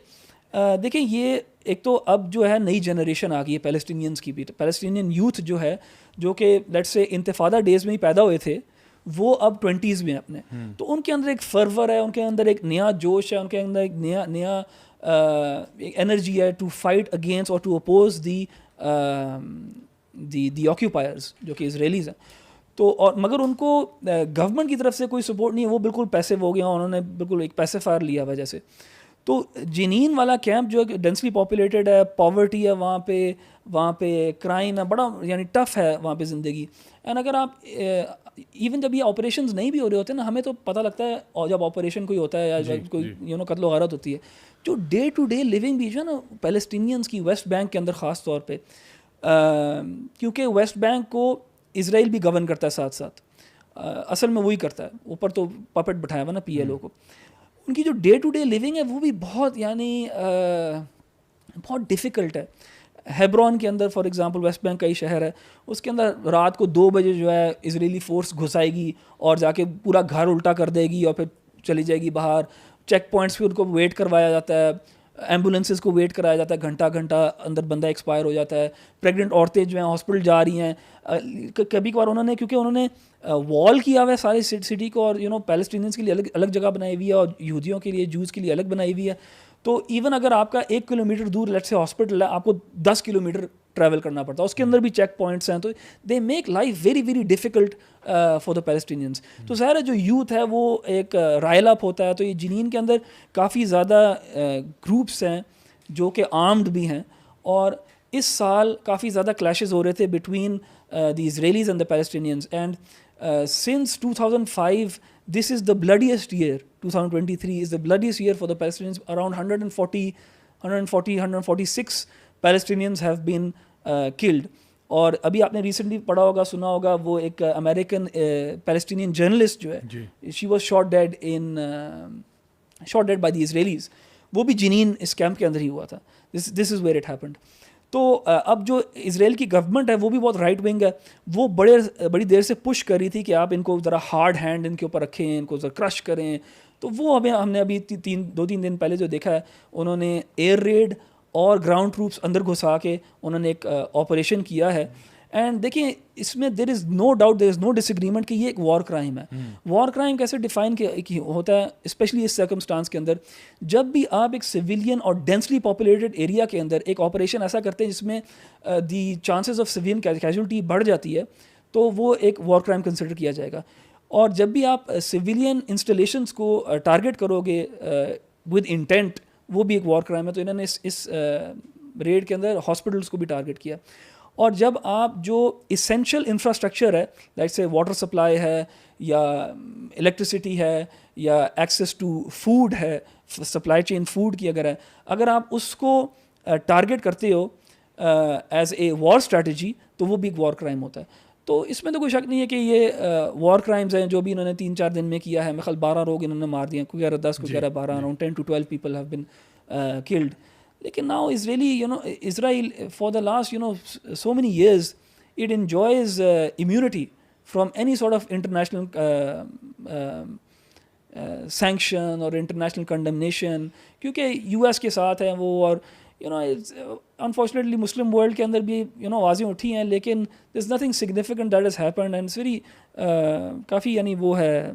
دیکھیں یہ ایک تو اب جو ہے نئی جنریشن آ گئی ہے پیلسٹینینز کی بھی. پیلسٹینین یوتھ جو ہے جو کہ لیٹس سے انتفاضہ ڈیز میں ہی پیدا ہوئے تھے, وہ اب 20s میں اپنے, تو ان کے اندر ایک فرور ہے, ان کے اندر ایک نیا جوش ہے, ان کے اندر ایک نیا انرجی ہے ٹو فائٹ اگینسٹ اور ٹو اپوز دی آکیوپائرز جو کہ اسرائیلیز ہیں. تو اور مگر ان کو گورنمنٹ کی طرف سے کوئی سپورٹ نہیں ہے, وہ بالکل پیسے ہو گئے ہیں, انہوں نے بالکل ایک پیسے فائر لیا وجہ سے. تو جنین والا کیمپ جو ہے ڈینسلی پاپولیٹڈ ہے, پاورٹی ہے وہاں پہ کرائم ہے, بڑا یعنی ٹف ہے وہاں پہ زندگی. اینڈ اگر آپ ایون جب یہ آپریشنز نہیں بھی ہو رہے ہوتے نا, ہمیں تو پتہ لگتا ہے, اور جب آپریشن کوئی ہوتا ہے یا جب کوئی قتل و غارت ہوتی ہے, جو ڈے ٹو ڈے لیونگ بھی جو ہے نا پیلسٹینینز کی ویسٹ بینک کے اندر خاص طور پہ, کیونکہ ویسٹ بینک کو اسرائیل بھی گورن کرتا ہے ساتھ ساتھ, اصل میں وہی کرتا ہے, اوپر تو پپٹ بٹھایا ہوا نا PLO کو. ان کی جو ڈے ٹو ڈے لیونگ ہے وہ بھی بہت یعنی بہت ڈیفیکلٹ ہے. ہیبرون کے اندر فار ایگزامپل ویسٹ بینک کا ہی شہر ہے, اس کے اندر رات کو 2 بجے جو ہے اسرائیلی فورس گھسائے گی اور جا کے پورا گھر الٹا کر دے گی اور پھر چلی جائے گی باہر. چیک پوائنٹس پہ ان کو ویٹ کروایا جاتا ہے, ایمبولینسز کو ویٹ کرایا جاتا ہے, گھنٹہ اندر بندہ ایکسپائر ہو جاتا ہے. پریگننٹ عورتیں جو ہیں ہاسپٹل جا رہی ہیں. کبھی کبھار انہوں نے کیونکہ انہوں نے وال کیا ہوا ہے سارے سٹی کو, اور پیلسٹینینز کے لیے الگ جگہ بنائی ہوئی ہے اور یہودیوں کے لیے جوز کے لیے الگ بنائی ہوئی ہے, تو ایون اگر آپ کا 1 کلومیٹر دور لیٹ سے ہاسپٹل ہے, آپ کو 10 کلومیٹر ٹریول کرنا پڑتا ہے, اس کے اندر بھی چیک پوائنٹس ہیں, تو they make life very very difficult for the Palestinians. تو ظاہر ہے جو یوتھ ہے وہ ایک رائل اپ ہوتا ہے, تو یہ جنین کے اندر کافی زیادہ گروپس ہیں جو کہ آرمڈ بھی ہیں, اور اس سال کافی زیادہ کلیشز ہو رہے تھے between the اسرائیلیز and the Palestinians, and since 2005 this is the bloodiest year. 2023 is the bloodiest year for the Palestinians. Around 146 Palestinians have been killed. اور ابھی آپ نے ریسنٹلی پڑھا ہوگا, سنا ہوگا, وہ ایک امریکن پیلسٹینین جرنلسٹ جو ہے, she was shot dead by the Israelis. وہ بھی جنین اس کیمپ کے اندر ہی ہوا تھا. دس از ویئر اٹ ہیپنڈ. تو اب جو اسرائیل کی گورنمنٹ ہے وہ بھی بہت رائٹ ونگ ہے, وہ بڑی دیر سے پش کر رہی تھی کہ آپ ان کو ذرا ہارڈ ہینڈ ان کے اوپر رکھیں, ان کو ذرا کرش کریں. تو وہ ہم نے ابھی 2-3 دن پہلے جو دیکھا ہے, انہوں نے ایئر ریڈ اور گراؤنڈ ٹروپس اندر گھسا کے انہوں نے ایک آپریشن کیا ہے. اینڈ دیکھیں اس میں دیر از نو ڈاؤٹ, دیر از نو ڈس ایگریمنٹ کہ یہ ایک وار کرائم ہے. وار کرائم کیسے ڈیفائن ہوتا ہے, اسپیشلی اس سرکمسٹانس کے اندر, جب بھی آپ ایک سویلین اور ڈینسلی پاپولیٹڈ ایریا کے اندر ایک آپریشن ایسا کرتے ہیں جس میں the chances of civilian casualty بڑھ جاتی ہے, تو وہ ایک وار کرائم کنسیڈر کیا جائے گا. اور جب بھی آپ سویلین انسٹالیشنس کو ٹارگیٹ کرو گے ود انٹینٹ, وہ بھی ایک وار کرائم ہے. تو انہوں نے اس ریڈ کے اندر ہاسپٹلس کو بھی ٹارگیٹ کیا. اور جب آپ جو اسینشیل انفراسٹرکچر ہے, لائک سے واٹر سپلائی ہے یا الیکٹریسٹی ہے یا ایکسیس ٹو فوڈ ہے, سپلائی چین فوڈ کی اگر آپ اس کو ٹارگیٹ کرتے ہو ایز اے وار اسٹریٹجی, تو وہ بھی ایک وار کرائم ہوتا ہے. تو اس میں تو کوئی شک نہیں ہے کہ یہ وار کرائمز ہیں جو بھی انہوں نے 3-4 دن میں کیا ہے. میرے خیال 12 لوگ انہوں نے مار دیے, کوئی 10, کوئی 12, around 10 to 12 people have been killed. لیکن now Israel for the last so many years it enjoys immunity from any sort of international sanction or international condemnation, کیونکہ US کے ساتھ ہیں وہ, اور unfortunately Muslim world کے اندر بھی آوازیں اٹھی ہیں, لیکن there's nothing significant that has happened, and it's very کافی وہ ہے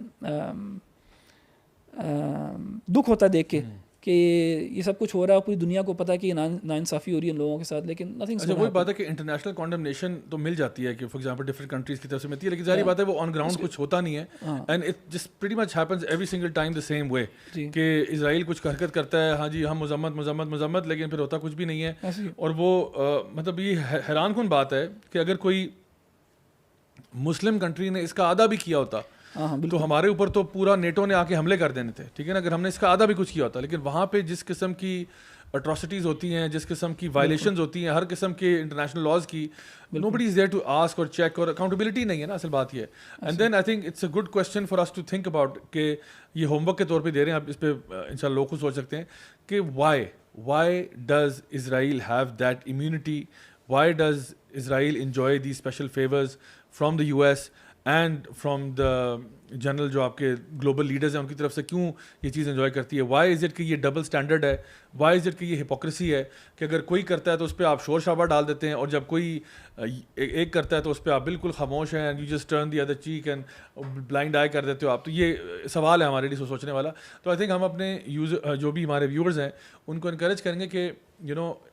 دکھ ہوتا ہے دیکھ کے کہ یہ سب کچھ ہو رہا ہے, پوری دنیا کو پتہ ہے کہ ناانصافی ہو رہی ہے ان لوگوں کے ساتھ, لیکن نتھنگ. اچھا وہی بات ہے کہ انٹرنیشنل کانڈمنیشن تو مل جاتی ہے کہ فار ایگزامپل ڈفرنٹ کنٹریز کی طرف سے ملتی ہے, لیکن ظاہری بات ہے وہ آن گراؤنڈ کچھ ہوتا نہیں ہے. And it just pretty much happens every single time the same way کہ اسرائیل کچھ حرکت کرتا ہے, ہاں جی ہم مذمت, لیکن پھر ہوتا کچھ بھی نہیں ہے. اور وہ مطلب یہ حیران کن بات ہے کہ اگر کوئی مسلم کنٹری نے اس کا آدھا بھی کیا ہوتا تو ہمارے اوپر تو پورا نیٹو نے آ کے حملے کر دینے تھے, ٹھیک ہے نا, اگر ہم نے اس کا آدھا بھی کچھ کیا ہوتا. لیکن وہاں پہ جس قسم کی اٹراسٹیز ہوتی ہیں, جس قسم کی وائلیشنز ہوتی ہیں ہر قسم کے انٹرنیشنل لاز کی, nobody is there to ask or check, اور اکاؤنٹیبلٹی نہیں ہے نا اصل بات یہ ہے. And then I think it's a good question for us to think about, کہ یہ ہوم ورک کے طور پہ دے رہے ہیں, آپ اس پہ انشاءاللہ لوگ خود سوچ سکتے ہیں کہ why does Israel have that immunity, why does Israel enjoy the special favours from the US and from the general جو آپ کے گلوبل لیڈرز ہیں ان کی طرف سے, کیوں یہ چیز انجوائے کرتی ہے. وائی از اٹ کہ یہ ڈبل اسٹینڈرڈ ہے, وائی از اٹ کہ یہ ہپوکریسی ہے کہ اگر کوئی کرتا ہے تو اس پہ آپ شور شرابہ ڈال دیتے ہیں, اور جب کوئی ایک کرتا ہے تو اس پہ آپ بالکل خاموش ہیں, and you just turn the other cheek and blind eye کر دیتے ہو آپ. تو یہ سوال ہے ہمارے لیے سوچنے والا. تو آئی تھنک ہم اپنے جو بھی ہمارے ویورز ہیں ان کو انکریج کریں گے کہ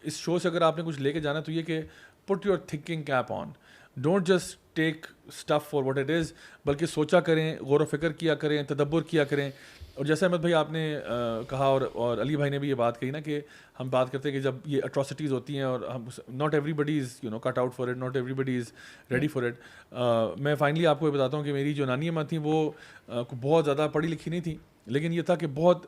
اس شو سے اگر آپ نے کچھ لے کے جانا تو یہ کہ put your thinking keep on, don't just take stuff for what it is, بلکہ سوچا کریں, غور و فکر کیا کریں, تدبر کیا کریں. اور جیسے احمد بھائی آپ نے کہا اور علی بھائی نے بھی یہ بات کہی نا کہ ہم بات کرتے ہیں کہ جب یہ اٹراسٹیز ہوتی ہیں اور ہم not everybody is cut out for it, not everybody is ready for it. میں فائنلی آپ کو یہ بتاتا ہوں کہ میری جو نانی اماں تھیں وہ بہت زیادہ پڑھی لکھی نہیں تھیں, لیکن یہ تھا کہ بہت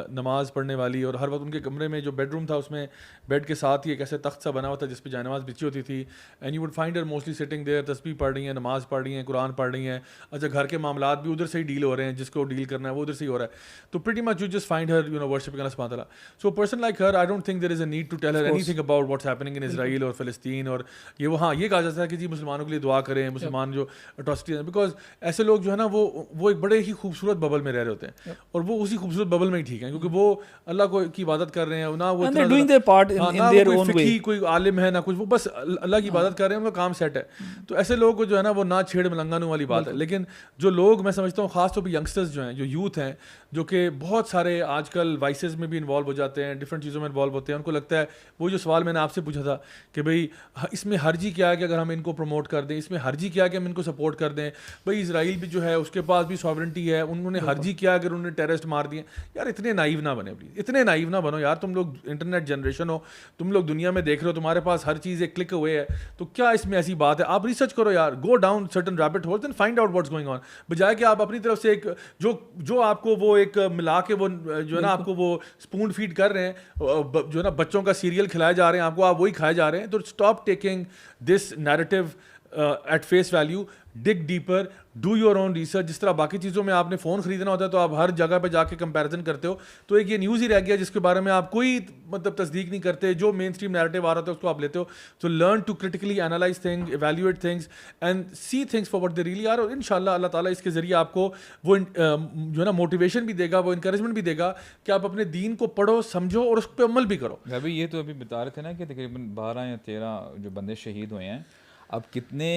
نماز پڑھنے والی, اور ہر وقت ان کے کمرے میں جو بیڈ روم تھا اس میں بیڈ کے ساتھ ہی ایک ایسے تخت سا بنا ہوا تھا جس پہ جائے نماز بچھی ہوتی تھی, and you would find her mostly sitting there, تسبیح پڑھ رہی ہیں, نماز پڑھ رہی ہیں, قرآن پڑھ رہی ہیں. اچھا گھر کے معاملات بھی ادھر سے ہی ڈیل ہو رہے ہیں, جس کو ڈیل کرنا ہے وہ ادھر سے ہی ہو رہا ہے. تو pretty much you just find her worshipping اللہ سبحانہ تعالیٰ. So person like her I don't think there is a need to tell her anything about what's happening in Israel اور فلسطین. اور یہ وہ ہاں یہ کہا جاتا ہے کہ جی مسلمانوں کے لیے دعا کریں, مسلمان جو اٹراسٹیز ہیں, بیکاز ایسے لوگ جو ہے نا وہ ایک بڑے ہی خوبصورت ببل میں رہ رہے ہوتے ہیں. اور وہ اسی خوبصورت ببل میں ہی ٹھیک ہیں, کیونکہ وہ اللہ کو کی عبادت کر رہے ہیں, نہ وہ کوئی کوئی عالم ہے نہ کچھ, وہ بس اللہ کی عبادت کر رہے ہیں, ان کا کام سیٹ ہے. تو ایسے لوگوں کو جو ہے نا وہ نہ چھیڑ ملنگانوں والی بات ہے. لیکن جو لوگ میں سمجھتا ہوں خاص طور پہ ینگسٹرز جو ہیں, جو یوتھ ہیں, جو کہ بہت سارے آج کل وائسز میں بھی انوالو ہو جاتے ہیں, ڈفرینٹ چیزوں میں انوالو ہوتے ہیں, ان کو لگتا ہے وہ جو سوال میں نے آپ سے پوچھا تھا کہ بھائی اس میں حرجی کیا ہے کہ اگر ہم ان کو پروموٹ کر دیں, اس میں حرجی کیا ہے کہ ہم ان کو سپورٹ کر دیں, بھائی اسرائیل بھی جو ہے اس کے پاس بھی ساورنٹی ہے, انہوں نے حرجی کیا اگر انہوں نے ٹیررسٹ مار دیے. یار اتنے نائیو نہ بنے پلیز, اتنے نائیو نہ بنو یار. تم لوگ انٹرنیٹ جنریشن ہو, تم لوگ دنیا میں دیکھ رہے ہو, تمہارے پاس ہر چیز ایک کلک ہوئے ہے, تو کیا اس میں ایسی بات ہے؟ آپ ریسرچ کرو یار, go down certain rabbit holes and find out what's going on, بجائے کہ آپ اپنی طرف سے ایک جو آپ کو وہ ایک ملا کے وہ جو ہے نا آپ کو وہ اسپون فیڈ کر رہے ہیں, جو ہے نا بچوں کا سیریل کھلائے جا رہے ہیں آپ کو, آپ وہی کھائے جا رہے ہیں. تو stop taking this narrative at face value, dig deeper, do your own research. جس طرح باقی چیزوں میں آپ نے فون خریدنا ہوتا ہے تو آپ ہر جگہ پہ جا کے کمپیریزن کرتے ہو, تو ایک یہ نیوز ہی رہ گیا جس کے بارے میں آپ کوئی مطلب تصدیق نہیں کرتے, جو مین اسٹریم نیریٹو آ رہا تھا اس کو آپ لیتے ہو. تو learn to critically analyse thing, evaluate things and see things for what they really are. اور ان شاء اللہ اللہ تعالیٰ اس کے ذریعے آپ کو وہ جو ہے نا موٹیویشن بھی دے گا, وہ انکریجمنٹ بھی دے گا کہ آپ اپنے دین کو پڑھو, سمجھو اور اس پہ عمل بھی کرو. ابھی یہ تو ابھی بتا رہے تھے نا کہ تقریباً 12 یا 13 جو بندے شہید ہوئے ہیں, اب کتنے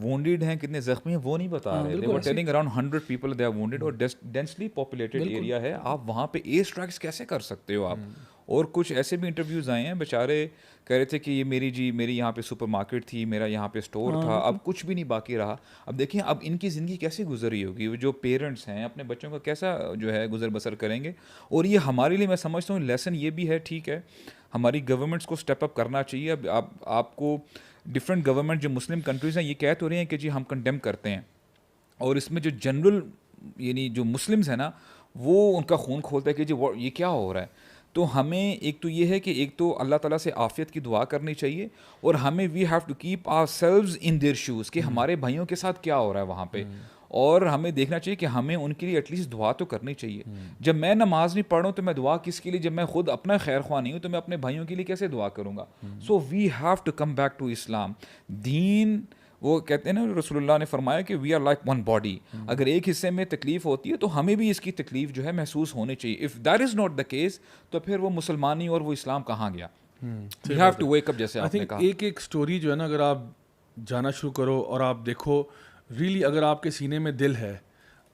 وونڈیڈ ہیں کتنے زخمی ہیں وہ نہیں بتا رہے. they were telling around 100 people they are wounded, اور densely populated area ہے, آپ وہاں پہ ایئر اسٹرائکس کیسے کر سکتے ہو آپ. اور کچھ ایسے بھی انٹرویوز آئے ہیں, بیچارے کہہ رہے تھے کہ یہ میری یہاں پہ سپر مارکیٹ تھی, میرا یہاں پہ اسٹور تھا, اب کچھ بھی نہیں باقی رہا. اب دیکھیں اب ان کی زندگی کیسے گزری ہوگی, وہ جو پیرنٹس ہیں اپنے بچوں کا کیسا جو ہے گزر بسر کریں گے. اور یہ ہمارے لیے میں سمجھتا ہوں لیسن یہ بھی ہے, ٹھیک ہے ہماری گورنمنٹس کو اسٹیپ اپ کرنا چاہیے. اب آپ کو ڈفرینٹ گورنمنٹ جو مسلم کنٹریز ہیں یہ کہہ تو رہے ہیں کہ جی ہم کنڈیم کرتے ہیں, اور اس میں جو جنرل یعنی جو مسلمز ہیں نا وہ ان کا خون کھولتا ہے کہ جی یہ کیا ہو رہا ہے. تو ہمیں ایک تو یہ ہے کہ ایک تو اللہ تعالیٰ سے عافیت کی دعا کرنی چاہیے, اور ہمیں we have to keep ourselves in their shoes کہ ہمارے بھائیوں کے ساتھ کیا ہو رہا ہے وہاں پہ, اور ہمیں دیکھنا چاہیے کہ ہمیں ان کے لیے ایٹ لیسٹ دعا تو کرنی چاہیے. جب میں نماز نہیں پڑھ رہا ہوں تو میں دعا کس کے لیے, جب میں خود اپنا خیر خواہ نہیں ہوں تو میں اپنے بھائیوں کے لیے کیسے دعا کروں گا. So we have to come back to Islam. دین وہ کہتے ہیں نا, رسول اللہ نے فرمایا کہ we are like one body, اگر ایک حصے میں تکلیف ہوتی ہے تو ہمیں بھی اس کی تکلیف جو ہے محسوس ہونی چاہیے. If that is not the case تو پھر وہ مسلمانی اور وہ اسلام کہاں گیا. You have to wake up, جیسے آپ نے کہا. ایک اسٹوری جو ہے نا اگر آپ جانا شروع کرو اور آپ دیکھو ریئلی اگر آپ کے سینے میں دل ہے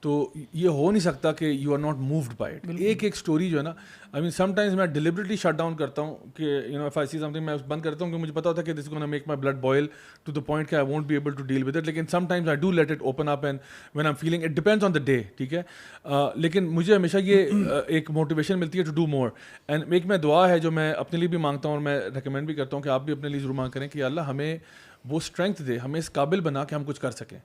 تو یہ ہو نہیں سکتا کہ you are not moved by it. ایک اسٹوری جو ہے نا, آئی مین سم ٹائمز میں ڈیلیبریٹلی شٹ ڈاؤن کرتا ہوں کہ you know if I see something میں بند کرتا ہوں کہ مجھے پتا ہوتا ہے کہ this is gonna make my blood boil to the point کہ I won't be able to deal with it. لیکن sometimes I do let it open up and when I am feeling, it depends on the day, ٹھیک ہے. لیکن مجھے ہمیشہ یہ ایک motivation ملتی ہے ٹو ڈو مور. اینڈ ایک میں دعا ہے جو میں اپنے لیے بھی مانگتا ہوں اور میں ریکمینڈ بھی کرتا ہوں کہ آپ بھی اپنے لیے ضرور مانگ کریں کہ اللہ ہمیں وہ اسٹرینتھ دے, ہمیں اس قابل بنا کہ ہم کچھ کر سکیں.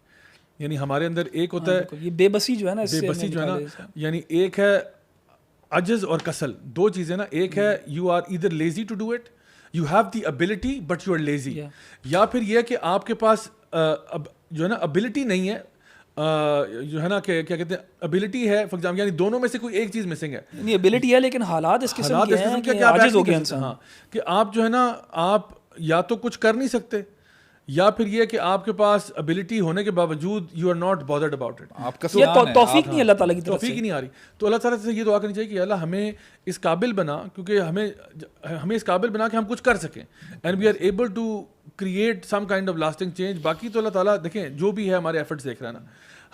یعنی ہمارے اندر ایک ہوتا ہے یہ بے بسی جو ہے نا, بے بسی جو ہے نا, یعنی ایک ہے عجز اور کسل, دو چیزیں نا. ایک ہے you are either lazy to do it, you have the ability but you are lazy, یا پھر یہ کہ آپ کے پاس جو ہے نا ابیلٹی نہیں ہے, جو ہے نا کہ کیا کہتے ہیں ابیلٹی ہے فار ایگزامپل, یعنی دونوں میں سے کوئی ایک چیز مسنگ ہے. یعنی ابیلٹی ہے لیکن حالات اس قسم کے ہیں کہ عاجز ہو گیا انسان. ہاں کہ آپ جو ہے نا آپ یا تو کچھ کر نہیں سکتے, یا پھر یہ کہ آپ کے پاس ابیلٹی ہونے کے باوجود you are not bothered about it. آپ کا توفیق نہیں اللہ تعالیٰ کی طرف سے, توفیق ہی نہیں آ رہی. تو اللہ تعالیٰ سے یہ دعا کرنی چاہیے کہ اللہ ہمیں اس قابل بنا, کیونکہ ہمیں اس قابل بنا کہ ہم کچھ کر سکیں, and we are able to create some kind of lasting change. باقی تو اللہ تعالیٰ دیکھیں جو بھی ہے ہمارے ایفرٹس دیکھ رہا ہے نا,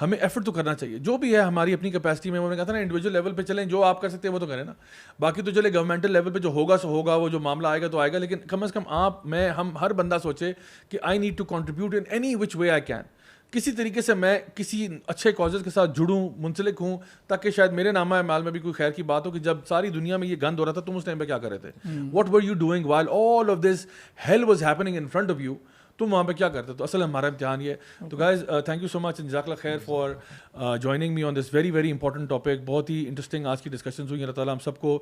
ہمیں ایفرٹ تو کرنا چاہیے جو بھی ہے ہماری اپنی کیپیسٹی میں. میں نے کہا تھا نا انڈیویجول لیول پہ چلیں, جو آپ کر سکتے ہیں وہ تو کریں نا, باقی تو چلے گورنمنٹل لیول پہ جو ہوگا سو ہوگا, وہ جو معاملہ آئے گا تو آئے گا. لیکن کم از کم آپ میں ہم ہر بندہ سوچے کہ I need to contribute in any which way I can. کسی طریقے سے میں کسی اچھے کازز کے ساتھ جڑوں, منسلک ہوں, تاکہ شاید میرے نامہ اعمال میں بھی کوئی خیر کی بات ہو کہ جب ساری دنیا میں یہ گند ہو رہا تھا تم اس ٹائم پہ کیا کر رہے تھے, what were you doing while all of this hell was happening in front of you, تم وہاں پہ کیا کرتے. تو اصل ہمارا امتحان یہ. تو گائز تھینک یو سو مچ, جزاک اللہ خیر for joining me on this very very important topic. بہت ہی انٹرسٹنگ آج کی ڈسکشنز ہوئی. اللہ تعالیٰ ہم سب کو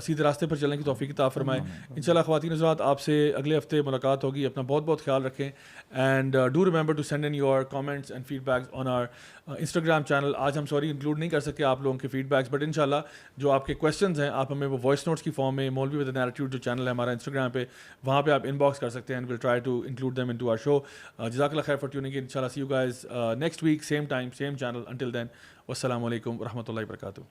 سیدھے راستے پر چلنے کی توفیق عطا فرمائے. انشاءاللہ خواتین حضرات آپ سے اگلے ہفتے ملاقات ہوگی. اپنا بہت بہت خیال رکھیں, and do remember to send in your comments and feedbacks on our Instagram channel. آج ہم سوری انکلوڈ نہیں کر سکے آپ لوگوں کے فیڈ بیکس, بٹ انشاءاللہ جو آپ کے کویشچنز ہیں آپ ہمیں وہ وائس نوٹس کی فارم میں, مولوی ود اے نیریٹیوڈ جو چینل ہے ہمارا انسٹاگرام پہ, وہاں پہ آپ ان باکس کر سکتے ہیں, and we'll try to include them into our show. جزاک اللہ خیر فار ٹیوننگ ان. انشاءاللہ see you guys next week, same time same channel. Until then والسلام علیکم ورحمۃ اللہ وبرکاتہ.